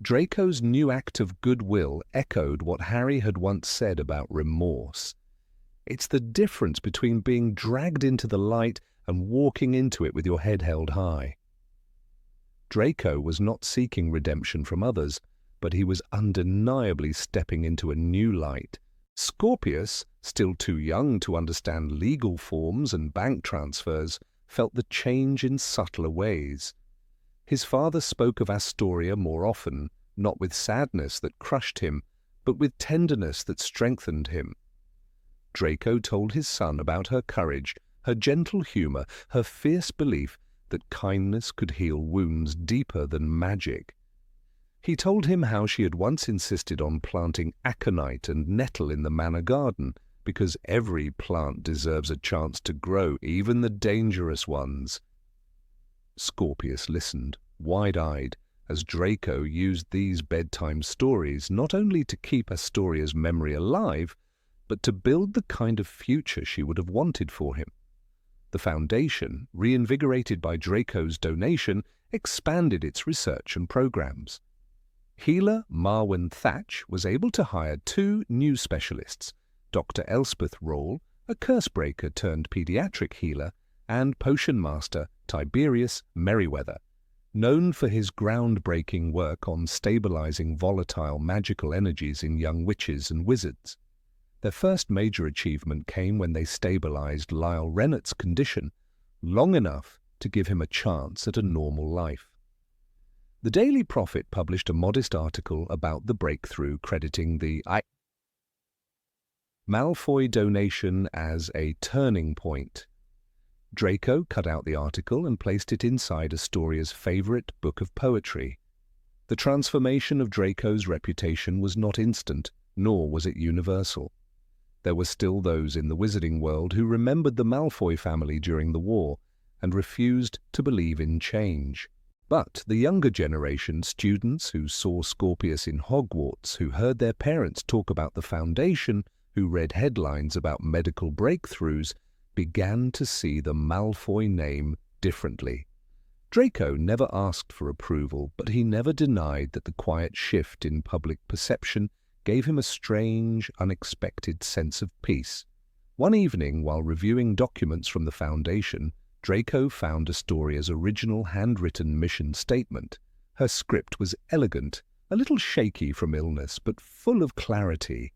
Draco's new act of goodwill echoed what Harry had once said about remorse. It's the difference between being dragged into the light and walking into it with your head held high. Draco was not seeking redemption from others, but he was undeniably stepping into a new light. Scorpius, still too young to understand legal forms and bank transfers, felt the change in subtler ways. His father spoke of Astoria more often, not with sadness that crushed him, but with tenderness that strengthened him. Draco told his son about her courage, her gentle humor, her fierce belief that kindness could heal wounds deeper than magic. He told him how she had once insisted on planting aconite and nettle in the manor garden, because every plant deserves a chance to grow, even the dangerous ones. Scorpius listened, wide-eyed, as Draco used these bedtime stories not only to keep Astoria's memory alive, but to build the kind of future she would have wanted for him. The foundation, reinvigorated by Draco's donation, expanded its research and programs. Healer Marwan Thatch was able to hire 2 new specialists, Dr. Elspeth Roll, a curse-breaker turned pediatric healer, and potion master Tiberius Merriweather, known for his groundbreaking work on stabilizing volatile magical energies in young witches and wizards. Their first major achievement came when they stabilized Lyle Rennett's condition long enough to give him a chance at a normal life. The Daily Prophet published a modest article about the breakthrough, crediting the Malfoy donation as a turning point. Draco cut out the article and placed it inside Astoria's favorite book of poetry. The transformation of Draco's reputation was not instant, nor was it universal. There were still those in the wizarding world who remembered the Malfoy family during the war and refused to believe in change. But the younger generation, students who saw Scorpius in Hogwarts, who heard their parents talk about the Foundation, who read headlines about medical breakthroughs, began to see the Malfoy name differently. Draco never asked for approval, but he never denied that the quiet shift in public perception gave him a strange, unexpected sense of peace. One evening, while reviewing documents from the Foundation, Draco found Astoria's original handwritten mission statement. Her script was elegant, a little shaky from illness, but full of clarity.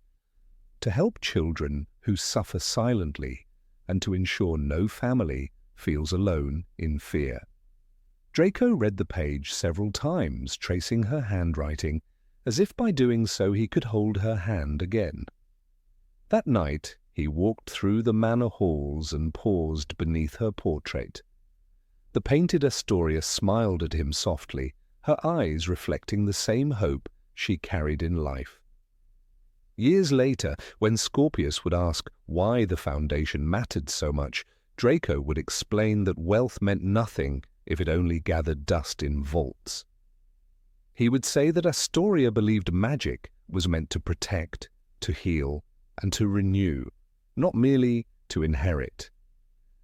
To help children who suffer silently, and to ensure no family feels alone in fear. Draco read the page several times, tracing her handwriting, as if by doing so he could hold her hand again. That night, he walked through the manor halls and paused beneath her portrait. The painted Astoria smiled at him softly, her eyes reflecting the same hope she carried in life. Years later, when Scorpius would ask why the foundation mattered so much, Draco would explain that wealth meant nothing if it only gathered dust in vaults. He would say that Astoria believed magic was meant to protect, to heal, and to renew, not merely to inherit.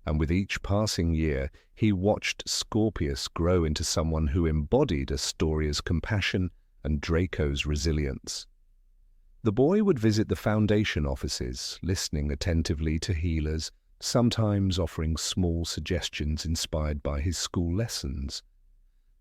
And with each passing year, he watched Scorpius grow into someone who embodied Astoria's compassion and Draco's resilience. The boy would visit the Foundation offices, listening attentively to healers, sometimes offering small suggestions inspired by his school lessons.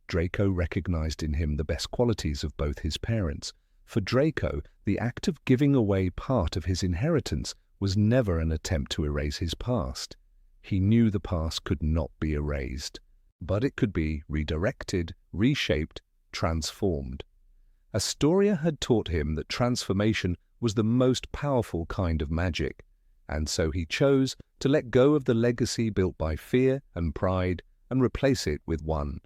Draco recognized in him the best qualities of both his parents. For Draco, the act of giving away part of his inheritance was never an attempt to erase his past. He knew the past could not be erased, but it could be redirected, reshaped, transformed. Astoria had taught him that transformation was the most powerful kind of magic, and so he chose to let go of the legacy built by fear and pride and replace it with one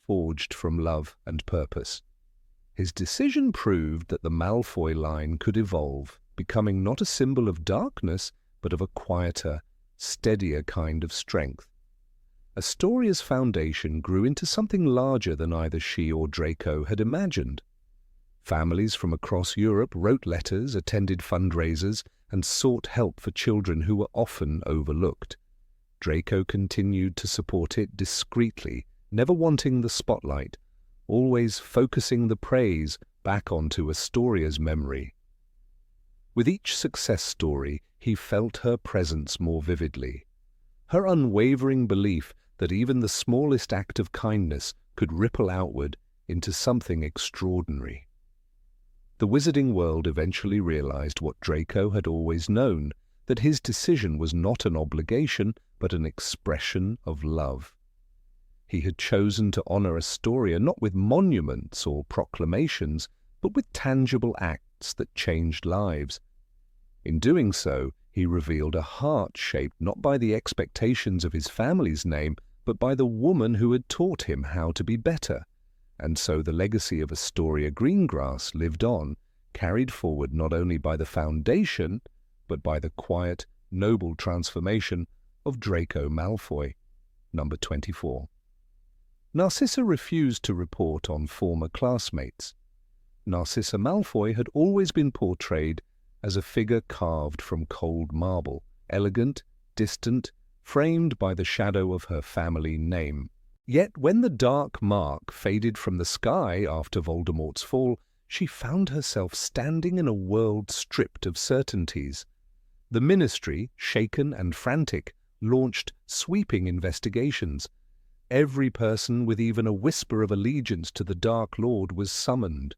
forged from love and purpose. His decision proved that the Malfoy line could evolve, becoming not a symbol of darkness, but of a quieter, steadier kind of strength. Astoria's foundation grew into something larger than either she or Draco had imagined. Families from across Europe wrote letters, attended fundraisers, and sought help for children who were often overlooked. Draco continued to support it discreetly, never wanting the spotlight, always focusing the praise back onto Astoria's memory. With each success story, he felt her presence more vividly. Her unwavering belief that even the smallest act of kindness could ripple outward into something extraordinary. The wizarding world eventually realized what Draco had always known, that his decision was not an obligation, but an expression of love. He had chosen to honor Astoria not with monuments or proclamations, but with tangible acts that changed lives. In doing so, he revealed a heart shaped not by the expectations of his family's name, but by the woman who had taught him how to be better. And so the legacy of Astoria Greengrass lived on, carried forward not only by the foundation, but by the quiet, noble transformation of Draco Malfoy. Number 24. Narcissa refused to report on former classmates. Narcissa Malfoy had always been portrayed as a figure carved from cold marble, elegant, distant, framed by the shadow of her family name. Yet when the dark mark faded from the sky after Voldemort's fall, she found herself standing in a world stripped of certainties. The Ministry, shaken and frantic, launched sweeping investigations. Every person with even a whisper of allegiance to the Dark Lord was summoned.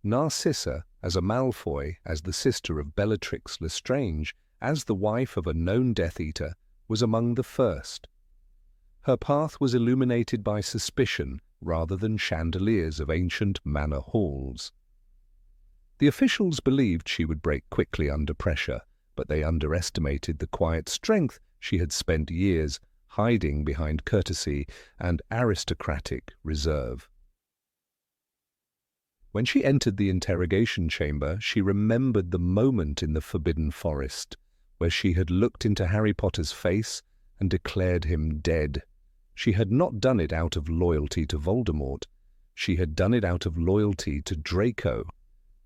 Narcissa, as a Malfoy, as the sister of Bellatrix Lestrange, as the wife of a known Death Eater, was among the first. Her path was illuminated by suspicion rather than chandeliers of ancient manor halls. The officials believed she would break quickly under pressure, but they underestimated the quiet strength she had spent years hiding behind courtesy and aristocratic reserve. When she entered the interrogation chamber, she remembered the moment in the Forbidden Forest, where she had looked into Harry Potter's face and declared him dead. She had not done it out of loyalty to Voldemort. She had done it out of loyalty to Draco.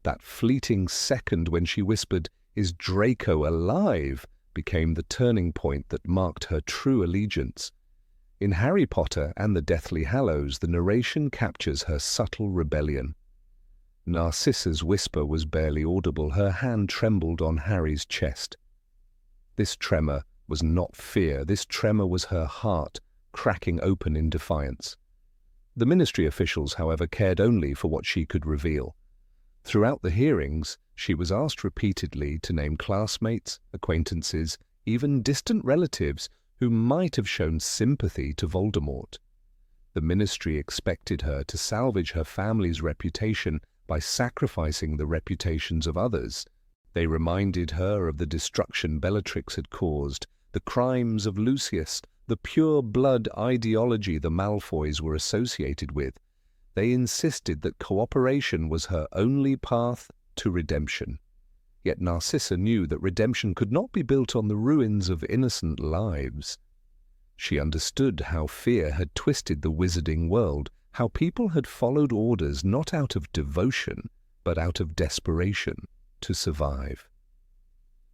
That fleeting second when she whispered, "Is Draco alive?" became the turning point that marked her true allegiance. In Harry Potter and the Deathly Hallows, the narration captures her subtle rebellion. Narcissa's whisper was barely audible. Her hand trembled on Harry's chest. This tremor was not fear. This tremor was her heart, cracking open in defiance. The Ministry officials, however, cared only for what she could reveal. Throughout the hearings, she was asked repeatedly to name classmates, acquaintances, even distant relatives who might have shown sympathy to Voldemort. The Ministry expected her to salvage her family's reputation by sacrificing the reputations of others. They reminded her of the destruction Bellatrix had caused, the crimes of Lucius, the pure blood ideology the Malfoys were associated with. They insisted that cooperation was her only path to redemption. Yet Narcissa knew that redemption could not be built on the ruins of innocent lives. She understood how fear had twisted the wizarding world, how people had followed orders not out of devotion, but out of desperation to survive.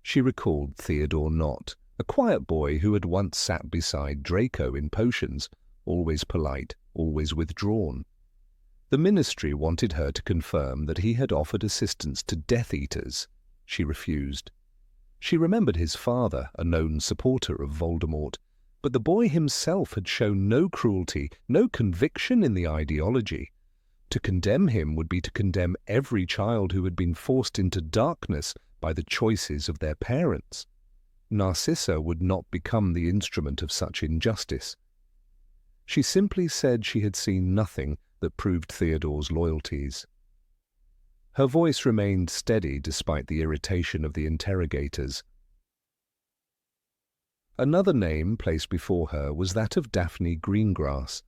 She recalled Theodore Nott, a quiet boy who had once sat beside Draco in potions, always polite, always withdrawn. The ministry wanted her to confirm that he had offered assistance to Death Eaters. She refused. She remembered his father, a known supporter of Voldemort, but the boy himself had shown no cruelty, no conviction in the ideology. To condemn him would be to condemn every child who had been forced into darkness by the choices of their parents. Narcissa would not become the instrument of such injustice. She simply said she had seen nothing that proved Theodore's loyalties. Her voice remained steady despite the irritation of the interrogators. Another name placed before her was that of Daphne Greengrass.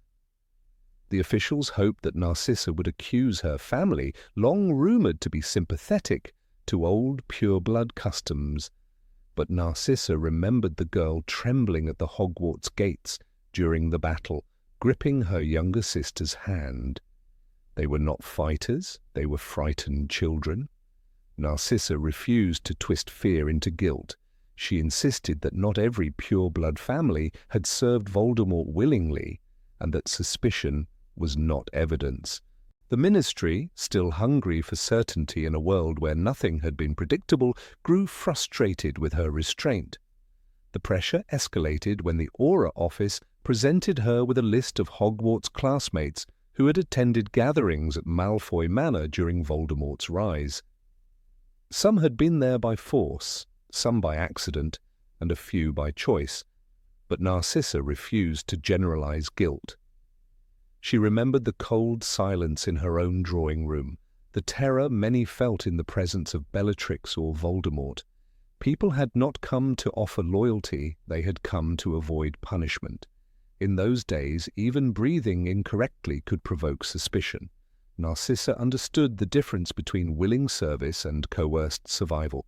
The officials hoped that Narcissa would accuse her family, long rumoured to be sympathetic to old pure-blood customs. But Narcissa remembered the girl trembling at the Hogwarts gates during the battle, gripping her younger sister's hand. They were not fighters, they were frightened children. Narcissa refused to twist fear into guilt. She insisted that not every pure-blood family had served Voldemort willingly, and that suspicion was not evidence. The ministry, still hungry for certainty in a world where nothing had been predictable, grew frustrated with her restraint. The pressure escalated when the Aura Office presented her with a list of Hogwarts classmates who had attended gatherings at Malfoy Manor during Voldemort's rise. Some had been there by force, some by accident, and a few by choice, but Narcissa refused to generalize guilt. She remembered the cold silence in her own drawing room, the terror many felt in the presence of Bellatrix or Voldemort. People had not come to offer loyalty, they had come to avoid punishment. In those days, even breathing incorrectly could provoke suspicion. Narcissa understood the difference between willing service and coerced survival.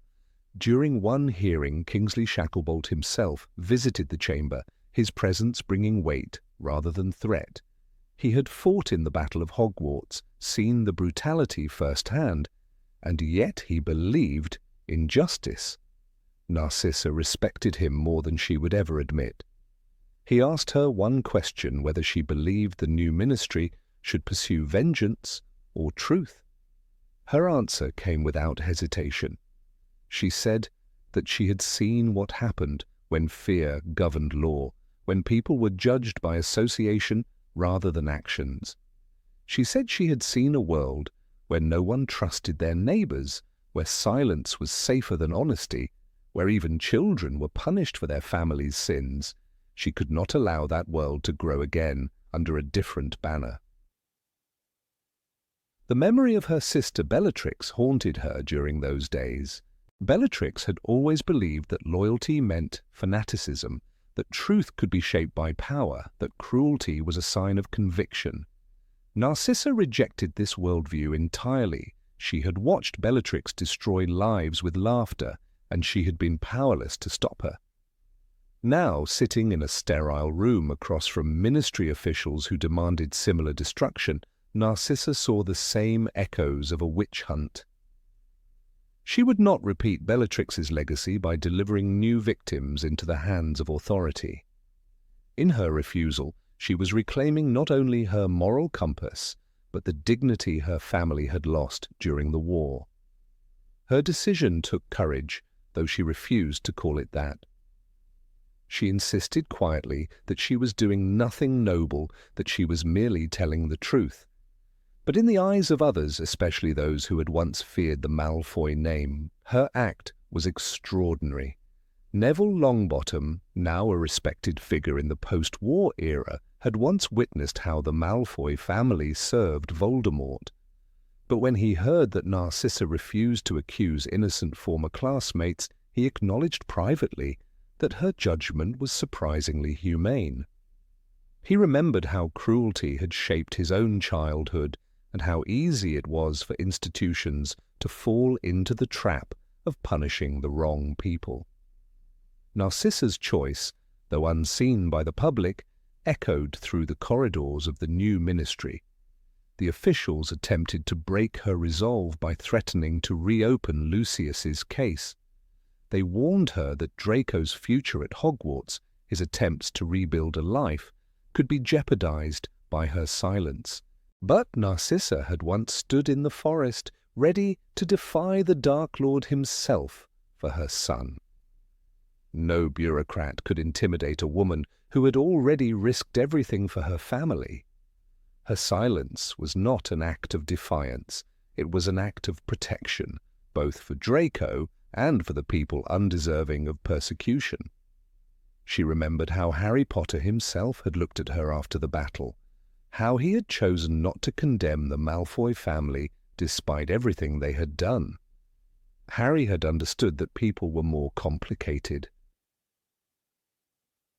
During one hearing, Kingsley Shacklebolt himself visited the chamber, his presence bringing weight rather than threat. He had fought in the Battle of Hogwarts, seen the brutality firsthand, and yet he believed in justice. Narcissa respected him more than she would ever admit. He asked her one question, whether she believed the new ministry should pursue vengeance or truth. Her answer came without hesitation. She said that she had seen what happened when fear governed law, when people were judged by association rather than actions. She said she had seen a world where no one trusted their neighbors, where silence was safer than honesty, where even children were punished for their family's sins. She could not allow that world to grow again under a different banner. The memory of her sister Bellatrix haunted her during those days. Bellatrix had always believed that loyalty meant fanaticism, that truth could be shaped by power, that cruelty was a sign of conviction. Narcissa rejected this worldview entirely. She had watched Bellatrix destroy lives with laughter, and she had been powerless to stop her. Now, sitting in a sterile room across from ministry officials who demanded similar destruction, Narcissa saw the same echoes of a witch hunt. She would not repeat Bellatrix's legacy by delivering new victims into the hands of authority. In her refusal, she was reclaiming not only her moral compass, but the dignity her family had lost during the war. Her decision took courage, though she refused to call it that. She insisted quietly that she was doing nothing noble, that she was merely telling the truth. But in the eyes of others, especially those who had once feared the Malfoy name, her act was extraordinary. Neville Longbottom, now a respected figure in the post-war era, had once witnessed how the Malfoy family served Voldemort. But when he heard that Narcissa refused to accuse innocent former classmates, he acknowledged privately that her judgment was surprisingly humane. He remembered how cruelty had shaped his own childhood and how easy it was for institutions to fall into the trap of punishing the wrong people. Narcissa's choice, though unseen by the public, echoed through the corridors of the new ministry. The officials attempted to break her resolve by threatening to reopen Lucius's case. They warned her that Draco's future at Hogwarts, his attempts to rebuild a life, could be jeopardized by her silence. But Narcissa had once stood in the forest, ready to defy the Dark Lord himself for her son. No bureaucrat could intimidate a woman who had already risked everything for her family. Her silence was not an act of defiance, it was an act of protection, both for Draco and for the people undeserving of persecution. She remembered how Harry Potter himself had looked at her after the battle, how he had chosen not to condemn the Malfoy family despite everything they had done. Harry had understood that people were more complicated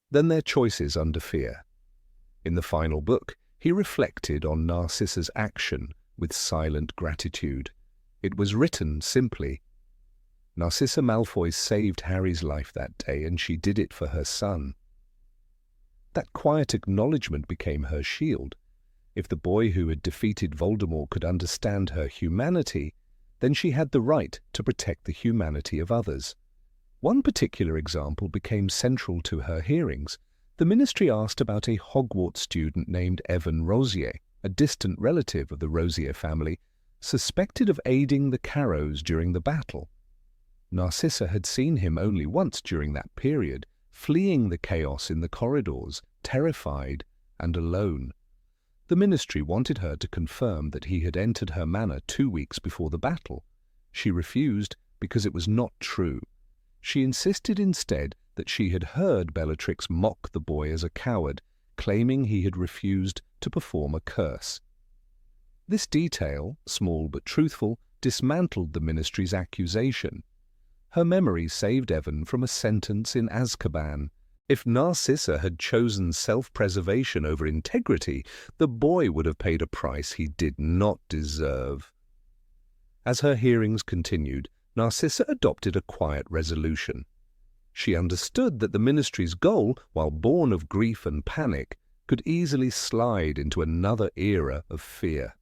than their choices under fear. In the final book, he reflected on Narcissa's action with silent gratitude. It was written simply, "Narcissa Malfoy saved Harry's life that day, and she did it for her son." That quiet acknowledgement became her shield. If the boy who had defeated Voldemort could understand her humanity, then she had the right to protect the humanity of others. One particular example became central to her hearings. The ministry asked about a Hogwarts student named Evan Rosier, a distant relative of the Rosier family, suspected of aiding the Carrows during the battle. Narcissa had seen him only once during that period, fleeing the chaos in the corridors, terrified and alone. The ministry wanted her to confirm that he had entered her manor 2 weeks before the battle. She refused because it was not true. She insisted instead that she had heard Bellatrix mock the boy as a coward, claiming he had refused to perform a curse. This detail, small but truthful, dismantled the ministry's accusation. Her memory saved Evan from a sentence in Azkaban. If Narcissa had chosen self-preservation over integrity, the boy would have paid a price he did not deserve. As her hearings continued, Narcissa adopted a quiet resolution. She understood that the ministry's goal, while born of grief and panic, could easily slide into another era of fear.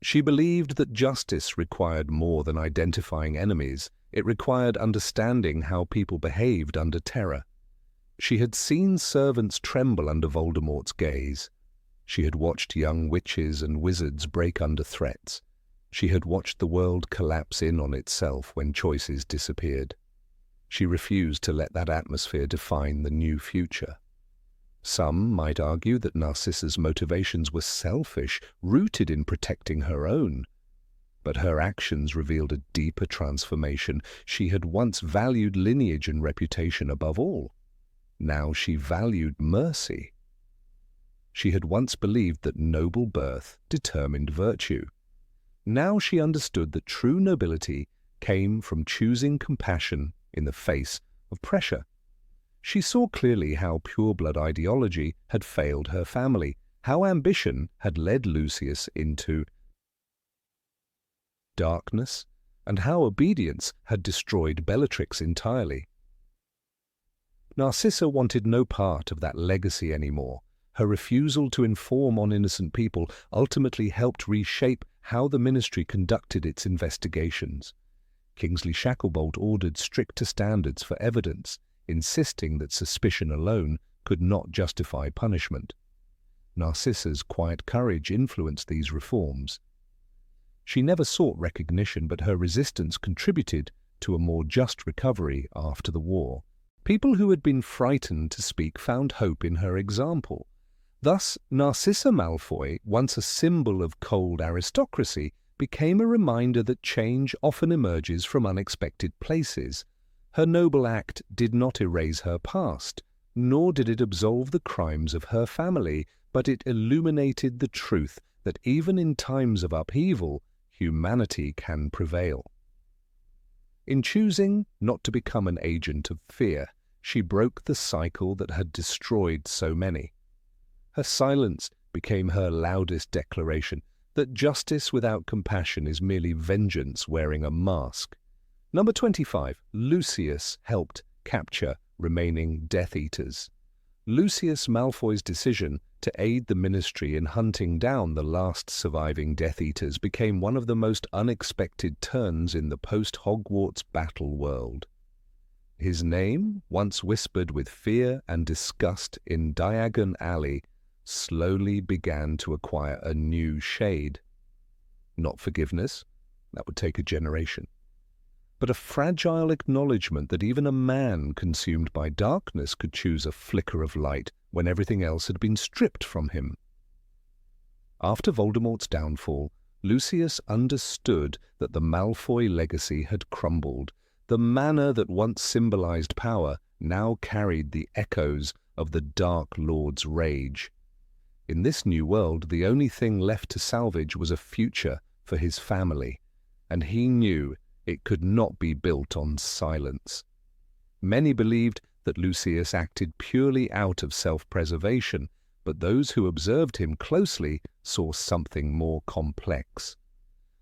She believed that justice required more than identifying enemies. It required understanding how people behaved under terror. She had seen servants tremble under Voldemort's gaze. She had watched young witches and wizards break under threats. She had watched the world collapse in on itself when choices disappeared. She refused to let that atmosphere define the new future. Some might argue that Narcissa's motivations were selfish, rooted in protecting her own. But her actions revealed a deeper transformation. She had once valued lineage and reputation above all. Now she valued mercy. She had once believed that noble birth determined virtue. Now she understood that true nobility came from choosing compassion in the face of pressure. She saw clearly how pureblood ideology had failed her family, how ambition had led Lucius into darkness, and how obedience had destroyed Bellatrix entirely. Narcissa wanted no part of that legacy anymore. Her refusal to inform on innocent people ultimately helped reshape how the ministry conducted its investigations. Kingsley Shacklebolt ordered stricter standards for evidence, insisting that suspicion alone could not justify punishment. Narcissa's quiet courage influenced these reforms. She never sought recognition, but her resistance contributed to a more just recovery after the war. People who had been frightened to speak found hope in her example. Thus, Narcissa Malfoy, once a symbol of cold aristocracy, became a reminder that change often emerges from unexpected places. Her noble act did not erase her past, nor did it absolve the crimes of her family, but it illuminated the truth that even in times of upheaval, humanity can prevail. In choosing not to become an agent of fear, she broke the cycle that had destroyed so many. Her silence became her loudest declaration that justice without compassion is merely vengeance wearing a mask. Number 25. Lucius helped capture remaining Death Eaters. Lucius Malfoy's decision to aid the Ministry in hunting down the last surviving Death Eaters became one of the most unexpected turns in the post-Hogwarts battle world. His name, once whispered with fear and disgust in Diagon Alley, slowly began to acquire a new shade. Not forgiveness, that would take a generation, but a fragile acknowledgement that even a man consumed by darkness could choose a flicker of light when everything else had been stripped from him. After Voldemort's downfall, Lucius understood that the Malfoy legacy had crumbled. The manor that once symbolized power now carried the echoes of the Dark Lord's rage. In this new world, the only thing left to salvage was a future for his family, and he knew it could not be built on silence. Many believed that Lucius acted purely out of self-preservation, but those who observed him closely saw something more complex.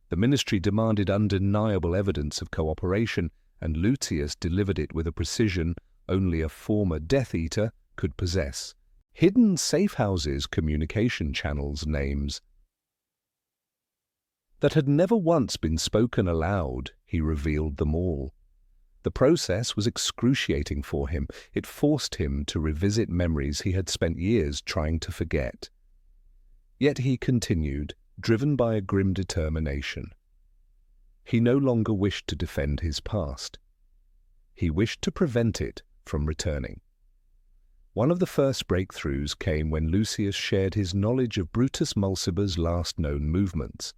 The Ministry demanded undeniable evidence of cooperation, and Lucius delivered it with a precision only a former Death Eater could possess. Hidden safe houses, communication channels, names that had never once been spoken aloud, he revealed them all. The process was excruciating for him. It forced him to revisit memories he had spent years trying to forget. Yet he continued, driven by a grim determination. He no longer wished to defend his past. He wished to prevent it from returning. One of the first breakthroughs came when Lucius shared his knowledge of Brutus Mulciber's last known movements.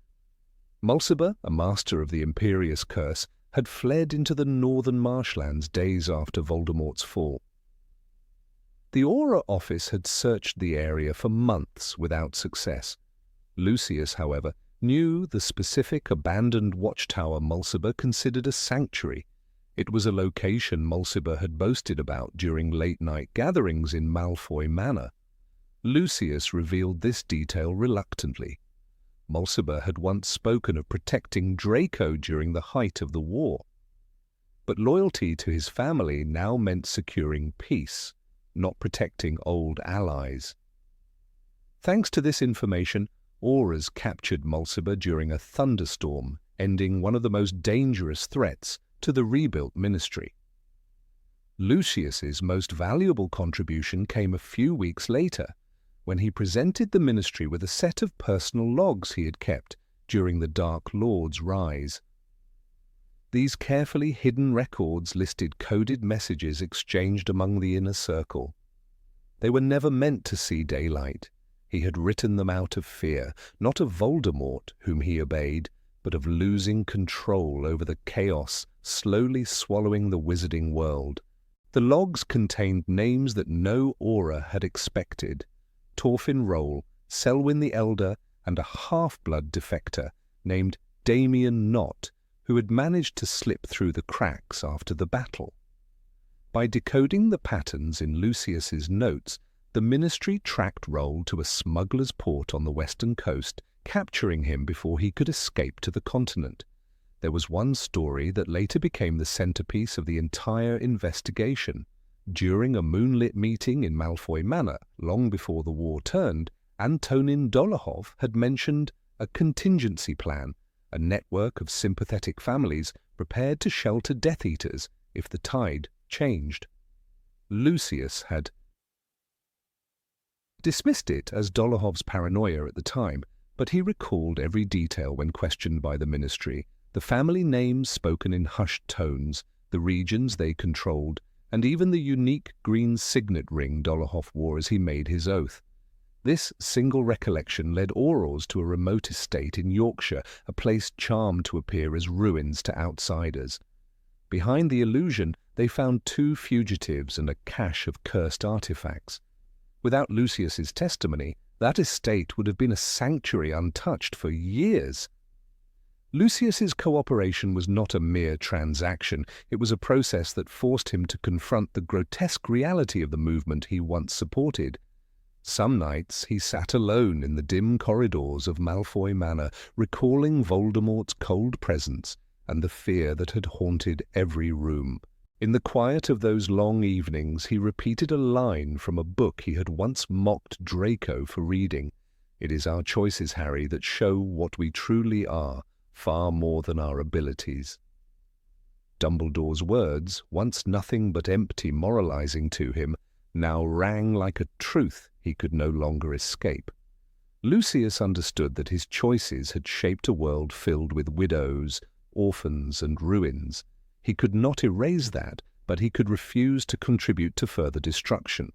Mulciber, a master of the Imperious Curse, had fled into the northern marshlands days after Voldemort's fall. The Auror Office had searched the area for months without success. Lucius, however, knew the specific abandoned watchtower Mulciber considered a sanctuary. It was a location Mulciber had boasted about during late-night gatherings in Malfoy Manor. Lucius revealed this detail reluctantly. Mulciber had once spoken of protecting Draco during the height of the war. But loyalty to his family now meant securing peace, not protecting old allies. Thanks to this information, Aurors captured Mulciber during a thunderstorm, ending one of the most dangerous threats to the rebuilt Ministry. Lucius's most valuable contribution came a few weeks later, when he presented the Ministry with a set of personal logs he had kept during the Dark Lord's rise. These carefully hidden records listed coded messages exchanged among the inner circle. They were never meant to see daylight. He had written them out of fear, not of Voldemort, whom he obeyed, but of losing control over the chaos slowly swallowing the wizarding world. The logs contained names that no Auror had expected: Torfin Roll, Selwyn the Elder, and a half-blood defector named Damien Knott, who had managed to slip through the cracks after the battle. By decoding the patterns in Lucius's notes, the Ministry tracked Roll to a smuggler's port on the western coast, capturing him before he could escape to the continent. There was one story that later became the centerpiece of the entire investigation. During a moonlit meeting in Malfoy Manor, long before the war turned, Antonin Dolohov had mentioned a contingency plan, a network of sympathetic families prepared to shelter Death Eaters if the tide changed. Lucius had dismissed it as Dolohov's paranoia at the time, but he recalled every detail when questioned by the Ministry: the family names spoken in hushed tones, the regions they controlled, and even the unique green signet ring Dolohov wore as he made his oath. This single recollection led Aurors to a remote estate in Yorkshire, a place charmed to appear as ruins to outsiders. Behind the illusion, they found 2 fugitives and a cache of cursed artifacts. Without Lucius's testimony, that estate would have been a sanctuary untouched for years. Lucius's cooperation was not a mere transaction. It was a process that forced him to confront the grotesque reality of the movement he once supported. Some nights he sat alone in the dim corridors of Malfoy Manor, recalling Voldemort's cold presence and the fear that had haunted every room. In the quiet of those long evenings he repeated a line from a book he had once mocked Draco for reading. "It is our choices, Harry, that show what we truly are, far more than our abilities." Dumbledore's words, once nothing but empty moralizing to him, now rang like a truth he could no longer escape. Lucius understood that his choices had shaped a world filled with widows, orphans, and ruins. He could not erase that, but he could refuse to contribute to further destruction.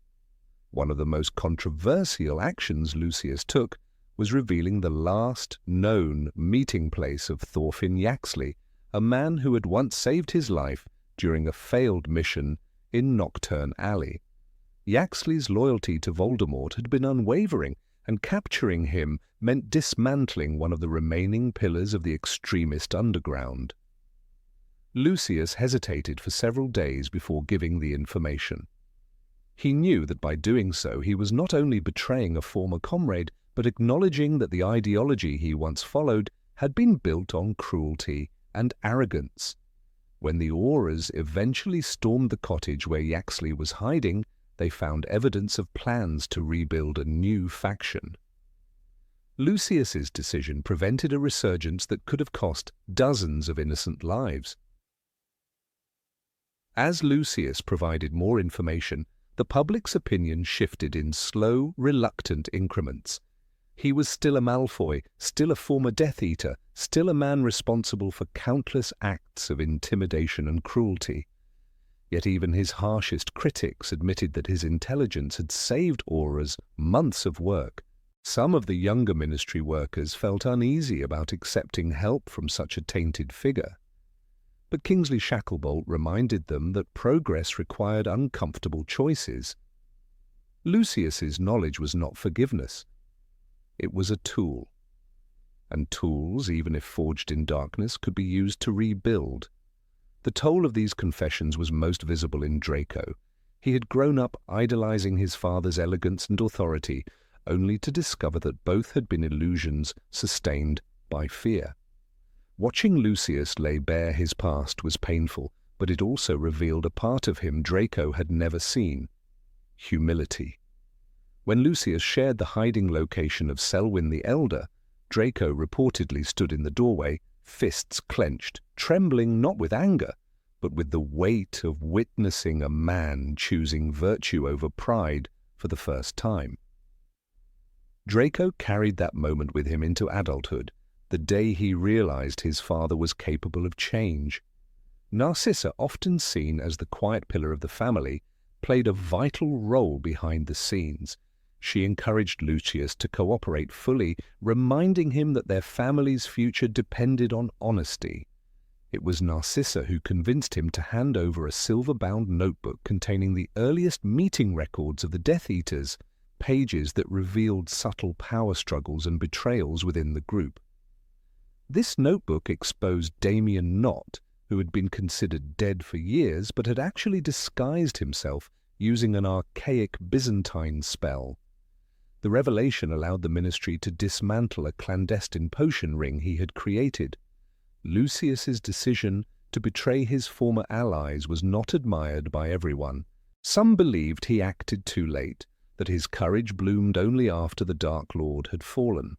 One of the most controversial actions Lucius took was revealing the last known meeting place of Thorfinn Yaxley, a man who had once saved his life during a failed mission in Nocturne Alley. Yaxley's loyalty to Voldemort had been unwavering, and capturing him meant dismantling one of the remaining pillars of the extremist underground. Lucius hesitated for several days before giving the information. He knew that by doing so he was not only betraying a former comrade, but acknowledging that the ideology he once followed had been built on cruelty and arrogance. When the Aurors eventually stormed the cottage where Yaxley was hiding, they found evidence of plans to rebuild a new faction. Lucius's decision prevented a resurgence that could have cost dozens of innocent lives. As Lucius provided more information, the public's opinion shifted in slow, reluctant increments. He was still a Malfoy, still a former Death Eater, still a man responsible for countless acts of intimidation and cruelty. Yet even his harshest critics admitted that his intelligence had saved Aurors months of work. Some of the younger ministry workers felt uneasy about accepting help from such a tainted figure. But Kingsley Shacklebolt reminded them that progress required uncomfortable choices. Lucius's knowledge was not forgiveness. It was a tool. And tools, even if forged in darkness, could be used to rebuild. The toll of these confessions was most visible in Draco. He had grown up idolizing his father's elegance and authority, only to discover that both had been illusions sustained by fear. Watching Lucius lay bare his past was painful, but it also revealed a part of him Draco had never seen: humility. When Lucius shared the hiding location of Selwyn the Elder, Draco reportedly stood in the doorway, fists clenched, trembling not with anger, but with the weight of witnessing a man choosing virtue over pride for the first time. Draco carried that moment with him into adulthood, the day he realized his father was capable of change. Narcissa, often seen as the quiet pillar of the family, played a vital role behind the scenes. She encouraged Lucius to cooperate fully, reminding him that their family's future depended on honesty. It was Narcissa who convinced him to hand over a silver-bound notebook containing the earliest meeting records of the Death Eaters, pages that revealed subtle power struggles and betrayals within the group. This notebook exposed Damien Knott, who had been considered dead for years but had actually disguised himself using an archaic Byzantine spell. The revelation allowed the ministry to dismantle a clandestine potion ring he had created. Lucius's decision to betray his former allies was not admired by everyone. Some believed he acted too late, that his courage bloomed only after the Dark Lord had fallen.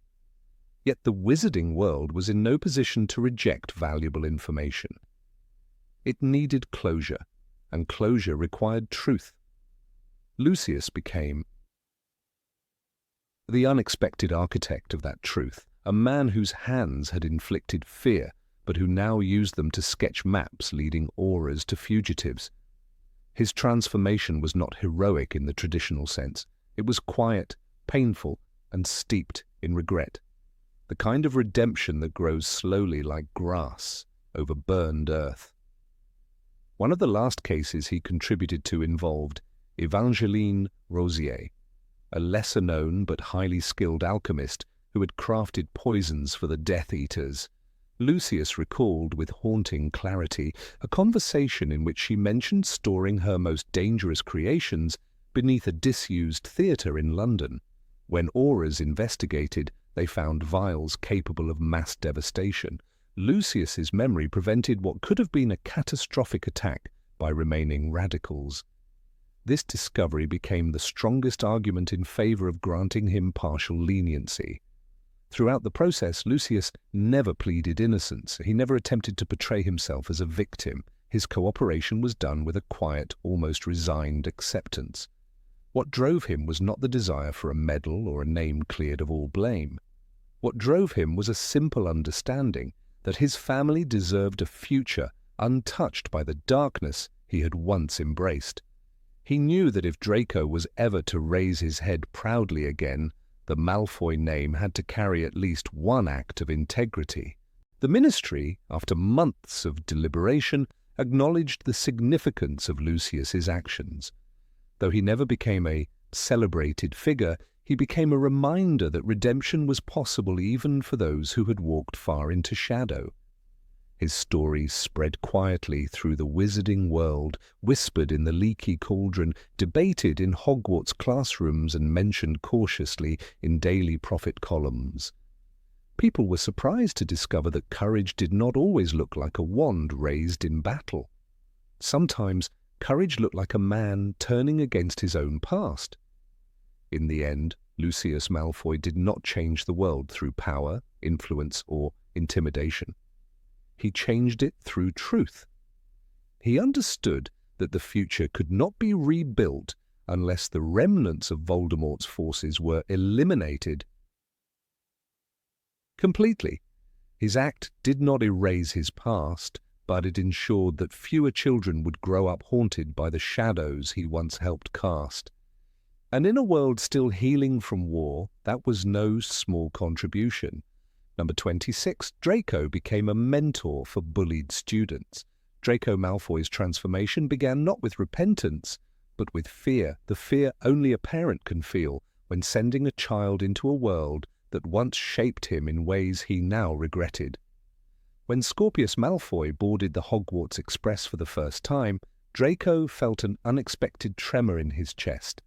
Yet the wizarding world was in no position to reject valuable information. It needed closure, and closure required truth. Lucius became the unexpected architect of that truth, a man whose hands had inflicted fear, but who now used them to sketch maps leading Aurors to fugitives. His transformation was not heroic in the traditional sense. It was quiet, painful, and steeped in regret. The kind of redemption that grows slowly like grass over burned earth. One of the last cases he contributed to involved Evangeline Rosier, a lesser-known but highly skilled alchemist who had crafted poisons for the Death Eaters. Lucius recalled with haunting clarity a conversation in which she mentioned storing her most dangerous creations beneath a disused theatre in London. When aurors investigated, they found vials capable of mass devastation. Lucius's memory prevented what could have been a catastrophic attack by remaining radicals. This discovery became the strongest argument in favor of granting him partial leniency. Throughout the process, Lucius never pleaded innocence. He never attempted to portray himself as a victim. His cooperation was done with a quiet, almost resigned acceptance. What drove him was not the desire for a medal or a name cleared of all blame. What drove him was a simple understanding that his family deserved a future untouched by the darkness he had once embraced. He knew that if Draco was ever to raise his head proudly again, the Malfoy name had to carry at least one act of integrity. The ministry, after months of deliberation, acknowledged the significance of Lucius's actions. Though he never became a celebrated figure, he became a reminder that redemption was possible even for those who had walked far into shadow. His story spread quietly through the wizarding world, whispered in the leaky cauldron, debated in Hogwarts classrooms and mentioned cautiously in daily prophet columns. People were surprised to discover that courage did not always look like a wand raised in battle. Sometimes courage looked like a man turning against his own past. In the end, Lucius Malfoy did not change the world through power, influence, or intimidation. He changed it through truth. He understood that the future could not be rebuilt unless the remnants of Voldemort's forces were eliminated completely. His act did not erase his past, but it ensured that fewer children would grow up haunted by the shadows he once helped cast. And in a world still healing from war, that was no small contribution. Number 26, Draco became a mentor for bullied students. Draco Malfoy's transformation began not with repentance, but with fear, the fear only a parent can feel when sending a child into a world that once shaped him in ways he now regretted. When Scorpius Malfoy boarded the Hogwarts Express for the first time, Draco felt an unexpected tremor in his chest.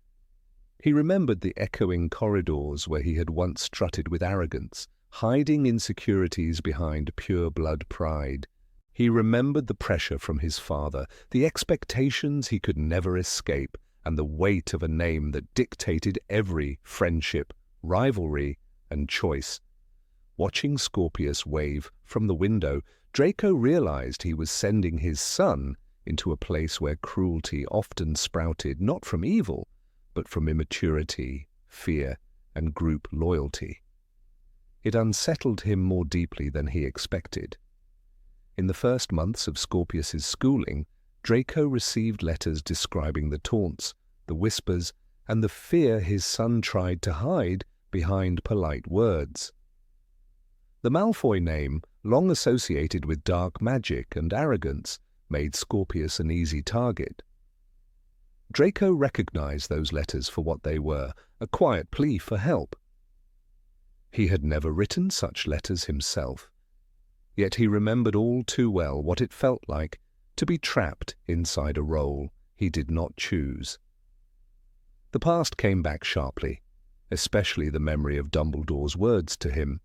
He remembered the echoing corridors where he had once strutted with arrogance, hiding insecurities behind pure-blood pride. He remembered the pressure from his father, the expectations he could never escape, and the weight of a name that dictated every friendship, rivalry, and choice. Watching Scorpius wave from the window, Draco realized he was sending his son into a place where cruelty often sprouted not from evil, but from immaturity, fear, and group loyalty. It unsettled him more deeply than he expected. In the first months of Scorpius's schooling, Draco received letters describing the taunts, the whispers, and the fear his son tried to hide behind polite words. The Malfoy name, long associated with dark magic and arrogance, made Scorpius an easy target. Draco recognized those letters for what they were, a quiet plea for help. He had never written such letters himself, yet he remembered all too well what it felt like to be trapped inside a role he did not choose. The past came back sharply, especially the memory of Dumbledore's words to him.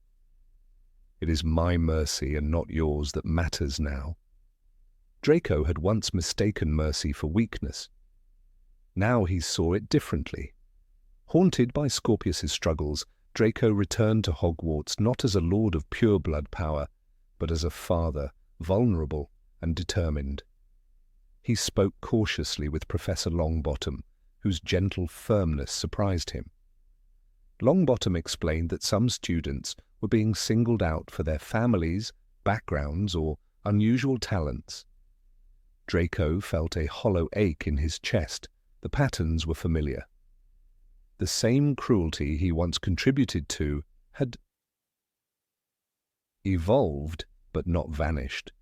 "It is my mercy and not yours that matters now." Draco had once mistaken mercy for weakness. Now he saw it differently. Haunted by Scorpius's struggles, Draco returned to Hogwarts not as a lord of pure-blood power, but as a father, vulnerable and determined. He spoke cautiously with Professor Longbottom, whose gentle firmness surprised him. Longbottom explained that some students were being singled out for their families, backgrounds, or unusual talents. Draco felt a hollow ache in his chest. The patterns were familiar. The same cruelty he once contributed to had evolved but not vanished.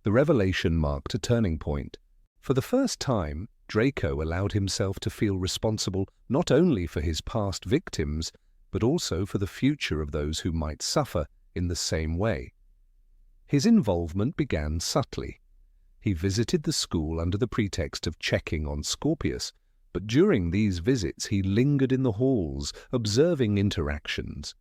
The revelation marked a turning point. For the first time, Draco allowed himself to feel responsible not only for his past victims, but also for the future of those who might suffer in the same way. His involvement began subtly. He visited the school under the pretext of checking on Scorpius, but during these visits he lingered in the halls, observing interactions.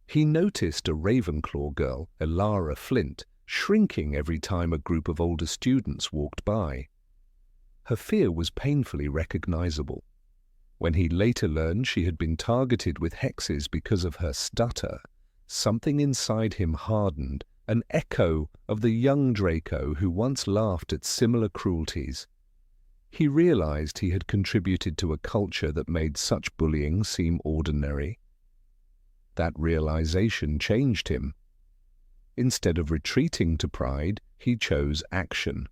He noticed a Ravenclaw girl, Elara Flint, shrinking every time a group of older students walked by. Her fear was painfully recognizable. When he later learned she had been targeted with hexes because of her stutter, something inside him hardened, an echo of the young Draco who once laughed at similar cruelties. He realized he had contributed to a culture that made such bullying seem ordinary. That realization changed him. Instead of retreating to pride, he chose action.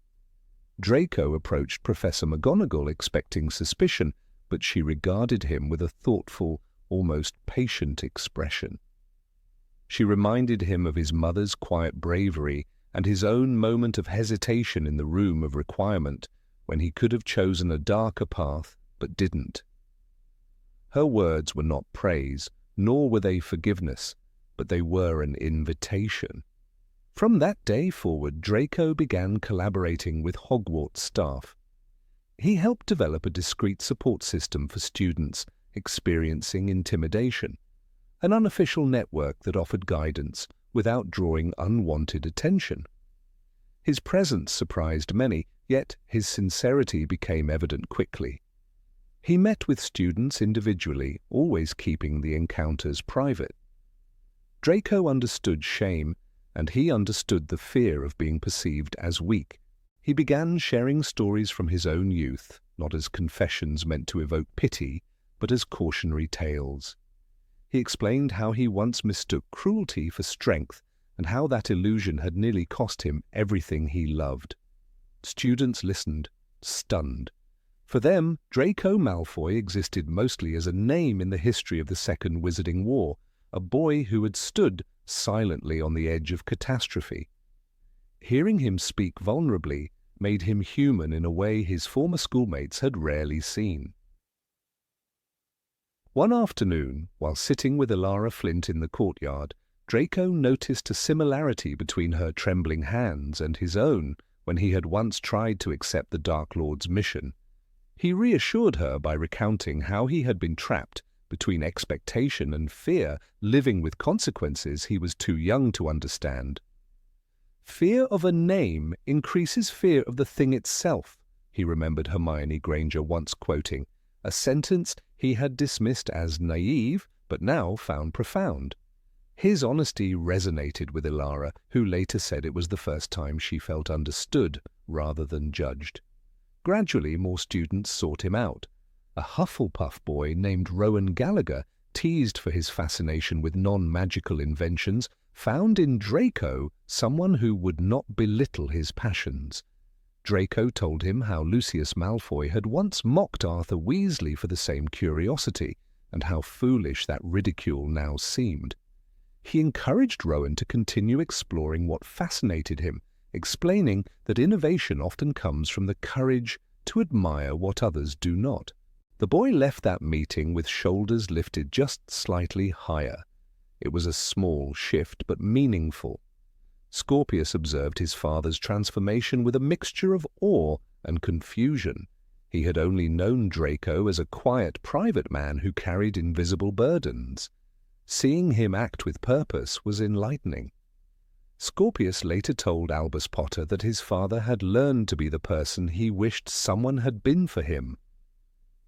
Draco approached Professor McGonagall expecting suspicion, but she regarded him with a thoughtful, almost patient expression. She reminded him of his mother's quiet bravery and his own moment of hesitation in the room of requirement, when he could have chosen a darker path, but didn't. Her words were not praise, nor were they forgiveness, but they were an invitation. From that day forward, Draco began collaborating with Hogwarts staff. He helped develop a discreet support system for students experiencing intimidation, an unofficial network that offered guidance without drawing unwanted attention. His presence surprised many, yet his sincerity became evident quickly. He met with students individually, always keeping the encounters private. Draco understood shame, and he understood the fear of being perceived as weak. He began sharing stories from his own youth, not as confessions meant to evoke pity, but as cautionary tales. He explained how he once mistook cruelty for strength, and how that illusion had nearly cost him everything he loved. Students listened, stunned. For them, Draco Malfoy existed mostly as a name in the history of the Second Wizarding War, a boy who had stood silently on the edge of catastrophe. Hearing him speak vulnerably made him human in a way his former schoolmates had rarely seen. One afternoon, while sitting with Elara Flint in the courtyard, Draco noticed a similarity between her trembling hands and his own when he had once tried to accept the Dark Lord's mission. He reassured her by recounting how he had been trapped between expectation and fear, living with consequences he was too young to understand. "Fear of a name increases fear of the thing itself," he remembered Hermione Granger once quoting, a sentence he had dismissed as naive but now found profound. His honesty resonated with Elara, who later said it was the first time she felt understood rather than judged. Gradually, more students sought him out. A Hufflepuff boy named Rowan Gallagher, teased for his fascination with non-magical inventions, found in Draco someone who would not belittle his passions. Draco told him how Lucius Malfoy had once mocked Arthur Weasley for the same curiosity, and how foolish that ridicule now seemed. He encouraged Rowan to continue exploring what fascinated him, explaining that innovation often comes from the courage to admire what others do not. The boy left that meeting with shoulders lifted just slightly higher. It was a small shift, but meaningful. Scorpius observed his father's transformation with a mixture of awe and confusion. He had only known Draco as a quiet, private man who carried invisible burdens. Seeing him act with purpose was enlightening. Scorpius later told Albus Potter that his father had learned to be the person he wished someone had been for him.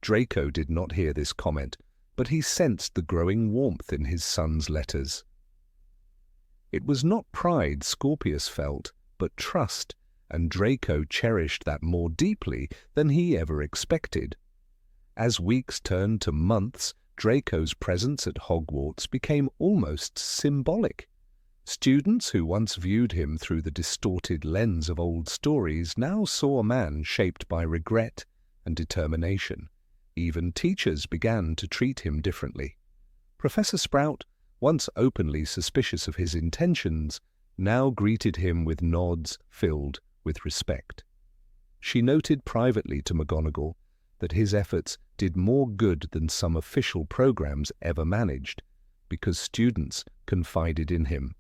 Draco did not hear this comment, but he sensed the growing warmth in his son's letters. It was not pride Scorpius felt, but trust, and Draco cherished that more deeply than he ever expected. As weeks turned to months, Draco's presence at Hogwarts became almost symbolic. Students who once viewed him through the distorted lens of old stories now saw a man shaped by regret and determination. Even teachers began to treat him differently. Professor Sprout, once openly suspicious of his intentions, now greeted him with nods filled with respect. She noted privately to McGonagall that his efforts did more good than some official programs ever managed, because students confided in him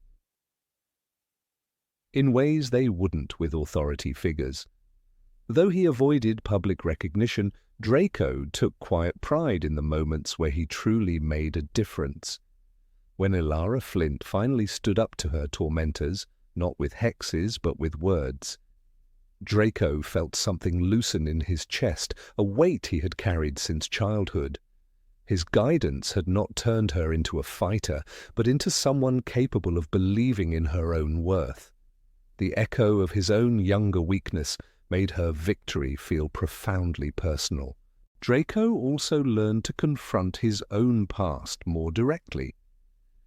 in ways they wouldn't with authority figures. Though he avoided public recognition, Draco took quiet pride in the moments where he truly made a difference. When Ilara Flint finally stood up to her tormentors, not with hexes but with words, Draco felt something loosen in his chest, a weight he had carried since childhood. His guidance had not turned her into a fighter, but into someone capable of believing in her own worth. The echo of his own younger weakness made her victory feel profoundly personal. Draco also learned to confront his own past more directly.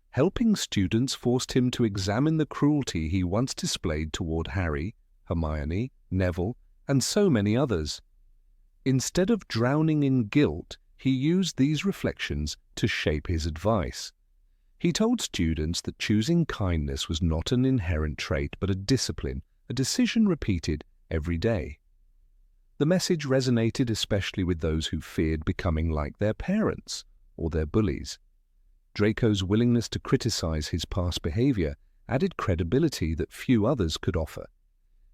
Helping students forced him to examine the cruelty he once displayed toward Harry, Hermione, Neville, and so many others. Instead of drowning in guilt, he used these reflections to shape his advice. He told students that choosing kindness was not an inherent trait but a discipline, a decision repeated every day. The message resonated especially with those who feared becoming like their parents or their bullies. Draco's willingness to criticize his past behavior added credibility that few others could offer.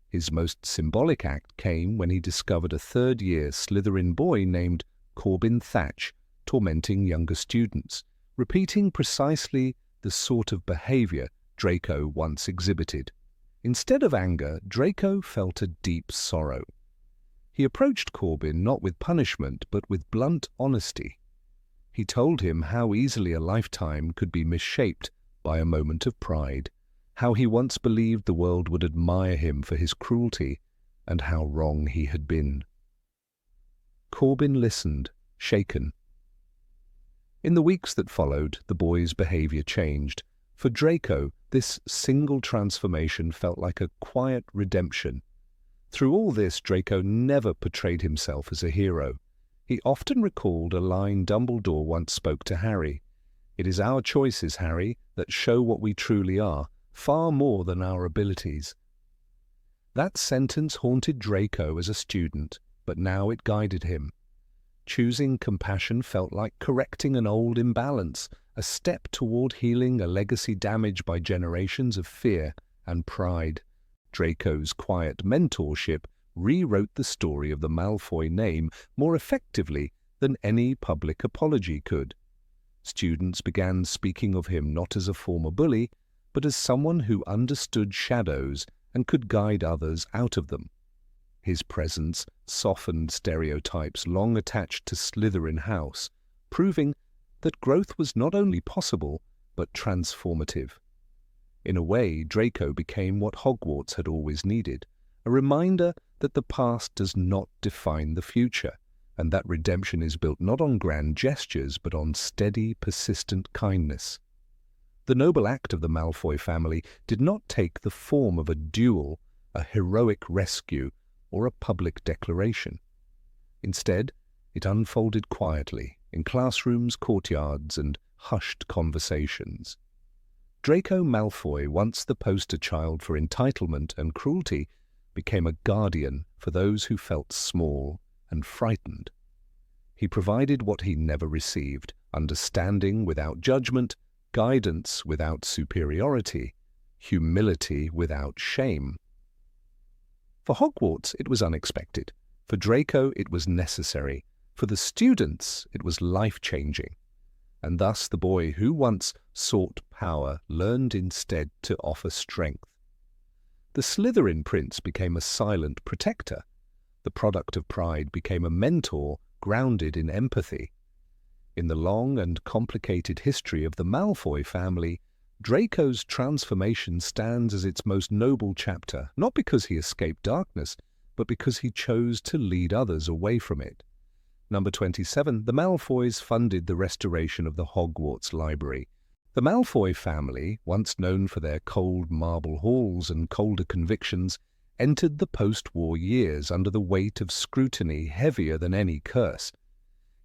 His most symbolic act came when he discovered a third-year Slytherin boy named Corbin Thatch tormenting younger students, repeating precisely the sort of behavior Draco once exhibited. Instead of anger, Draco felt a deep sorrow. He approached Corbin not with punishment but with blunt honesty. He told him how easily a lifetime could be misshaped by a moment of pride, how he once believed the world would admire him for his cruelty, and how wrong he had been. Corbin listened, shaken. In the weeks that followed, the boy's behavior changed. For Draco, this single transformation felt like a quiet redemption. Through all this, Draco never portrayed himself as a hero. He often recalled a line Dumbledore once spoke to Harry. "It is our choices, Harry, that show what we truly are, far more than our abilities." That sentence haunted Draco as a student, but now it guided him. Choosing compassion felt like correcting an old imbalance, a step toward healing a legacy damaged by generations of fear and pride. Draco's quiet mentorship rewrote the story of the Malfoy name more effectively than any public apology could. Students began speaking of him not as a former bully, but as someone who understood shadows and could guide others out of them. His presence softened stereotypes long attached to Slytherin House, proving that growth was not only possible, but transformative. In a way, Draco became what Hogwarts had always needed, a reminder that the past does not define the future, and that redemption is built not on grand gestures, but on steady, persistent kindness. The noble act of the Malfoy family did not take the form of a duel, a heroic rescue, or a public declaration. Instead, it unfolded quietly in classrooms, courtyards, and hushed conversations. Draco Malfoy, once the poster child for entitlement and cruelty, became a guardian for those who felt small and frightened. He provided what he never received: understanding without judgment, guidance without superiority, humility without shame. For Hogwarts, it was unexpected. For Draco, it was necessary. For the students, it was life-changing. And thus the boy who once sought power learned instead to offer strength. The Slytherin prince became a silent protector. The product of pride became a mentor grounded in empathy. In the long and complicated history of the Malfoy family, Draco's transformation stands as its most noble chapter, not because he escaped darkness, but because he chose to lead others away from it. Number 27, the Malfoys funded the restoration of the Hogwarts Library. The Malfoy family, once known for their cold marble halls and colder convictions, entered the post-war years under the weight of scrutiny heavier than any curse.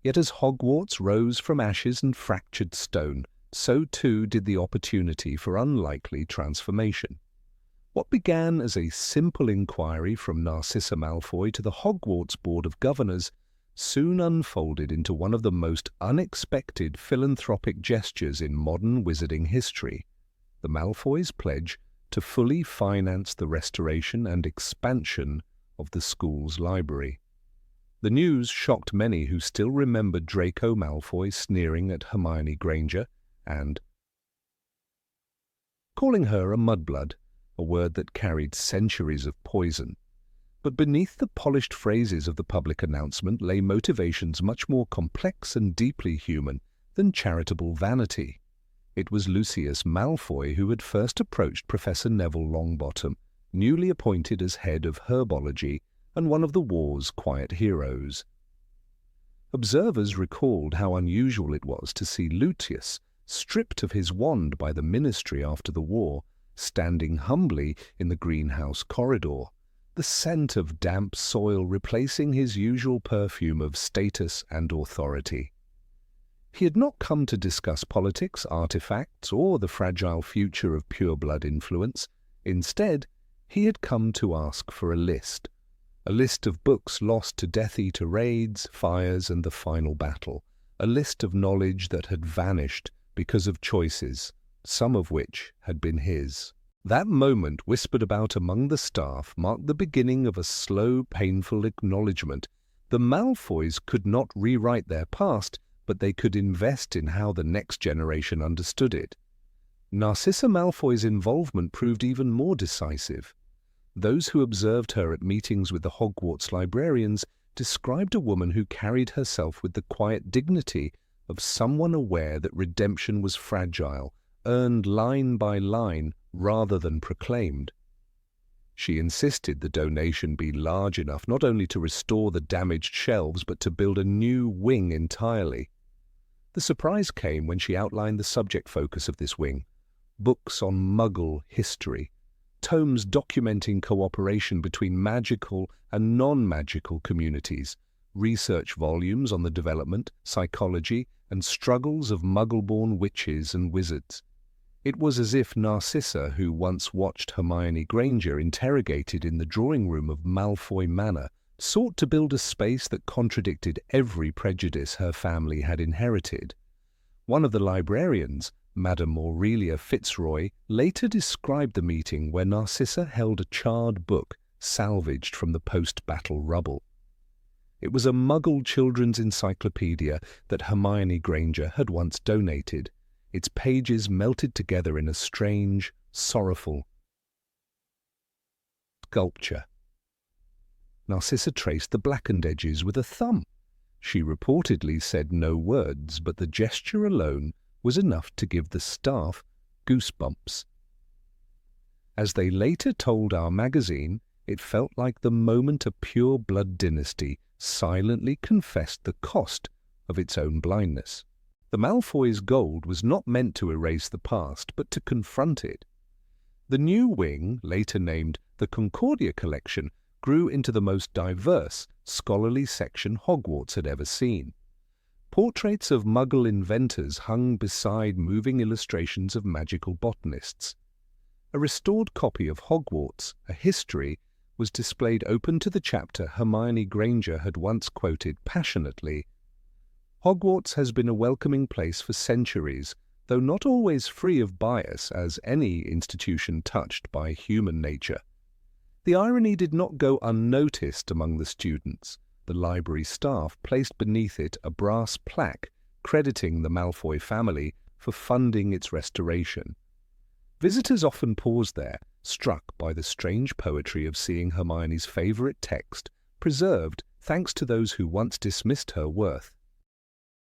Yet as Hogwarts rose from ashes and fractured stone, so too did the opportunity for unlikely transformation. What began as a simple inquiry from Narcissa Malfoy to the Hogwarts Board of Governors soon unfolded into one of the most unexpected philanthropic gestures in modern wizarding history: the Malfoys' pledge to fully finance the restoration and expansion of the school's library. The news shocked many who still remembered Draco Malfoy sneering at Hermione Granger and calling her a mudblood, a word that carried centuries of poison. But beneath the polished phrases of the public announcement lay motivations much more complex and deeply human than charitable vanity. It was Lucius Malfoy who had first approached Professor Neville Longbottom, newly appointed as head of herbology and one of the war's quiet heroes. Observers recalled how unusual it was to see Lucius, stripped of his wand by the ministry after the war, standing humbly in the greenhouse corridor, the scent of damp soil replacing his usual perfume of status and authority. He had not come to discuss politics, artifacts, or the fragile future of pure-blood influence. Instead, he had come to ask for a list of books lost to Death Eater raids, fires, and the final battle, a list of knowledge that had vanished because of choices, some of which had been his. That moment, whispered about among the staff, marked the beginning of a slow, painful acknowledgement. The Malfoys could not rewrite their past, but they could invest in how the next generation understood it. Narcissa Malfoy's involvement proved even more decisive. Those who observed her at meetings with the Hogwarts librarians described a woman who carried herself with the quiet dignity of someone aware that redemption was fragile, earned line by line rather than proclaimed. She insisted the donation be large enough not only to restore the damaged shelves but to build a new wing entirely. The surprise came when she outlined the subject focus of this wing: books on Muggle history, tomes documenting cooperation between magical and non-magical communities, research volumes on the development, psychology, and struggles of Muggle-born witches and wizards. It was as if Narcissa, who once watched Hermione Granger interrogated in the drawing room of Malfoy Manor, sought to build a space that contradicted every prejudice her family had inherited. One of the librarians, Madame Aurelia Fitzroy, later described the meeting where Narcissa held a charred book salvaged from the post-battle rubble. It was a Muggle children's encyclopedia that Hermione Granger had once donated, its pages melted together in a strange, sorrowful sculpture. Narcissa traced the blackened edges with a thumb. She reportedly said no words, but the gesture alone was enough to give the staff goosebumps. As they later told our magazine, it felt like the moment a pure-blood dynasty silently confessed the cost of its own blindness. The Malfoys' gold was not meant to erase the past, but to confront it. The new wing, later named the Concordia Collection, grew into the most diverse, scholarly section Hogwarts had ever seen. Portraits of Muggle inventors hung beside moving illustrations of magical botanists. A restored copy of Hogwarts, a history, was displayed open to the chapter Hermione Granger had once quoted passionately. Hogwarts has been a welcoming place for centuries, though not always free of bias as any institution touched by human nature. The irony did not go unnoticed among the students. The library staff placed beneath it a brass plaque crediting the Malfoy family for funding its restoration. Visitors often paused there, struck by the strange poetry of seeing Hermione's favourite text preserved thanks to those who once dismissed her worth.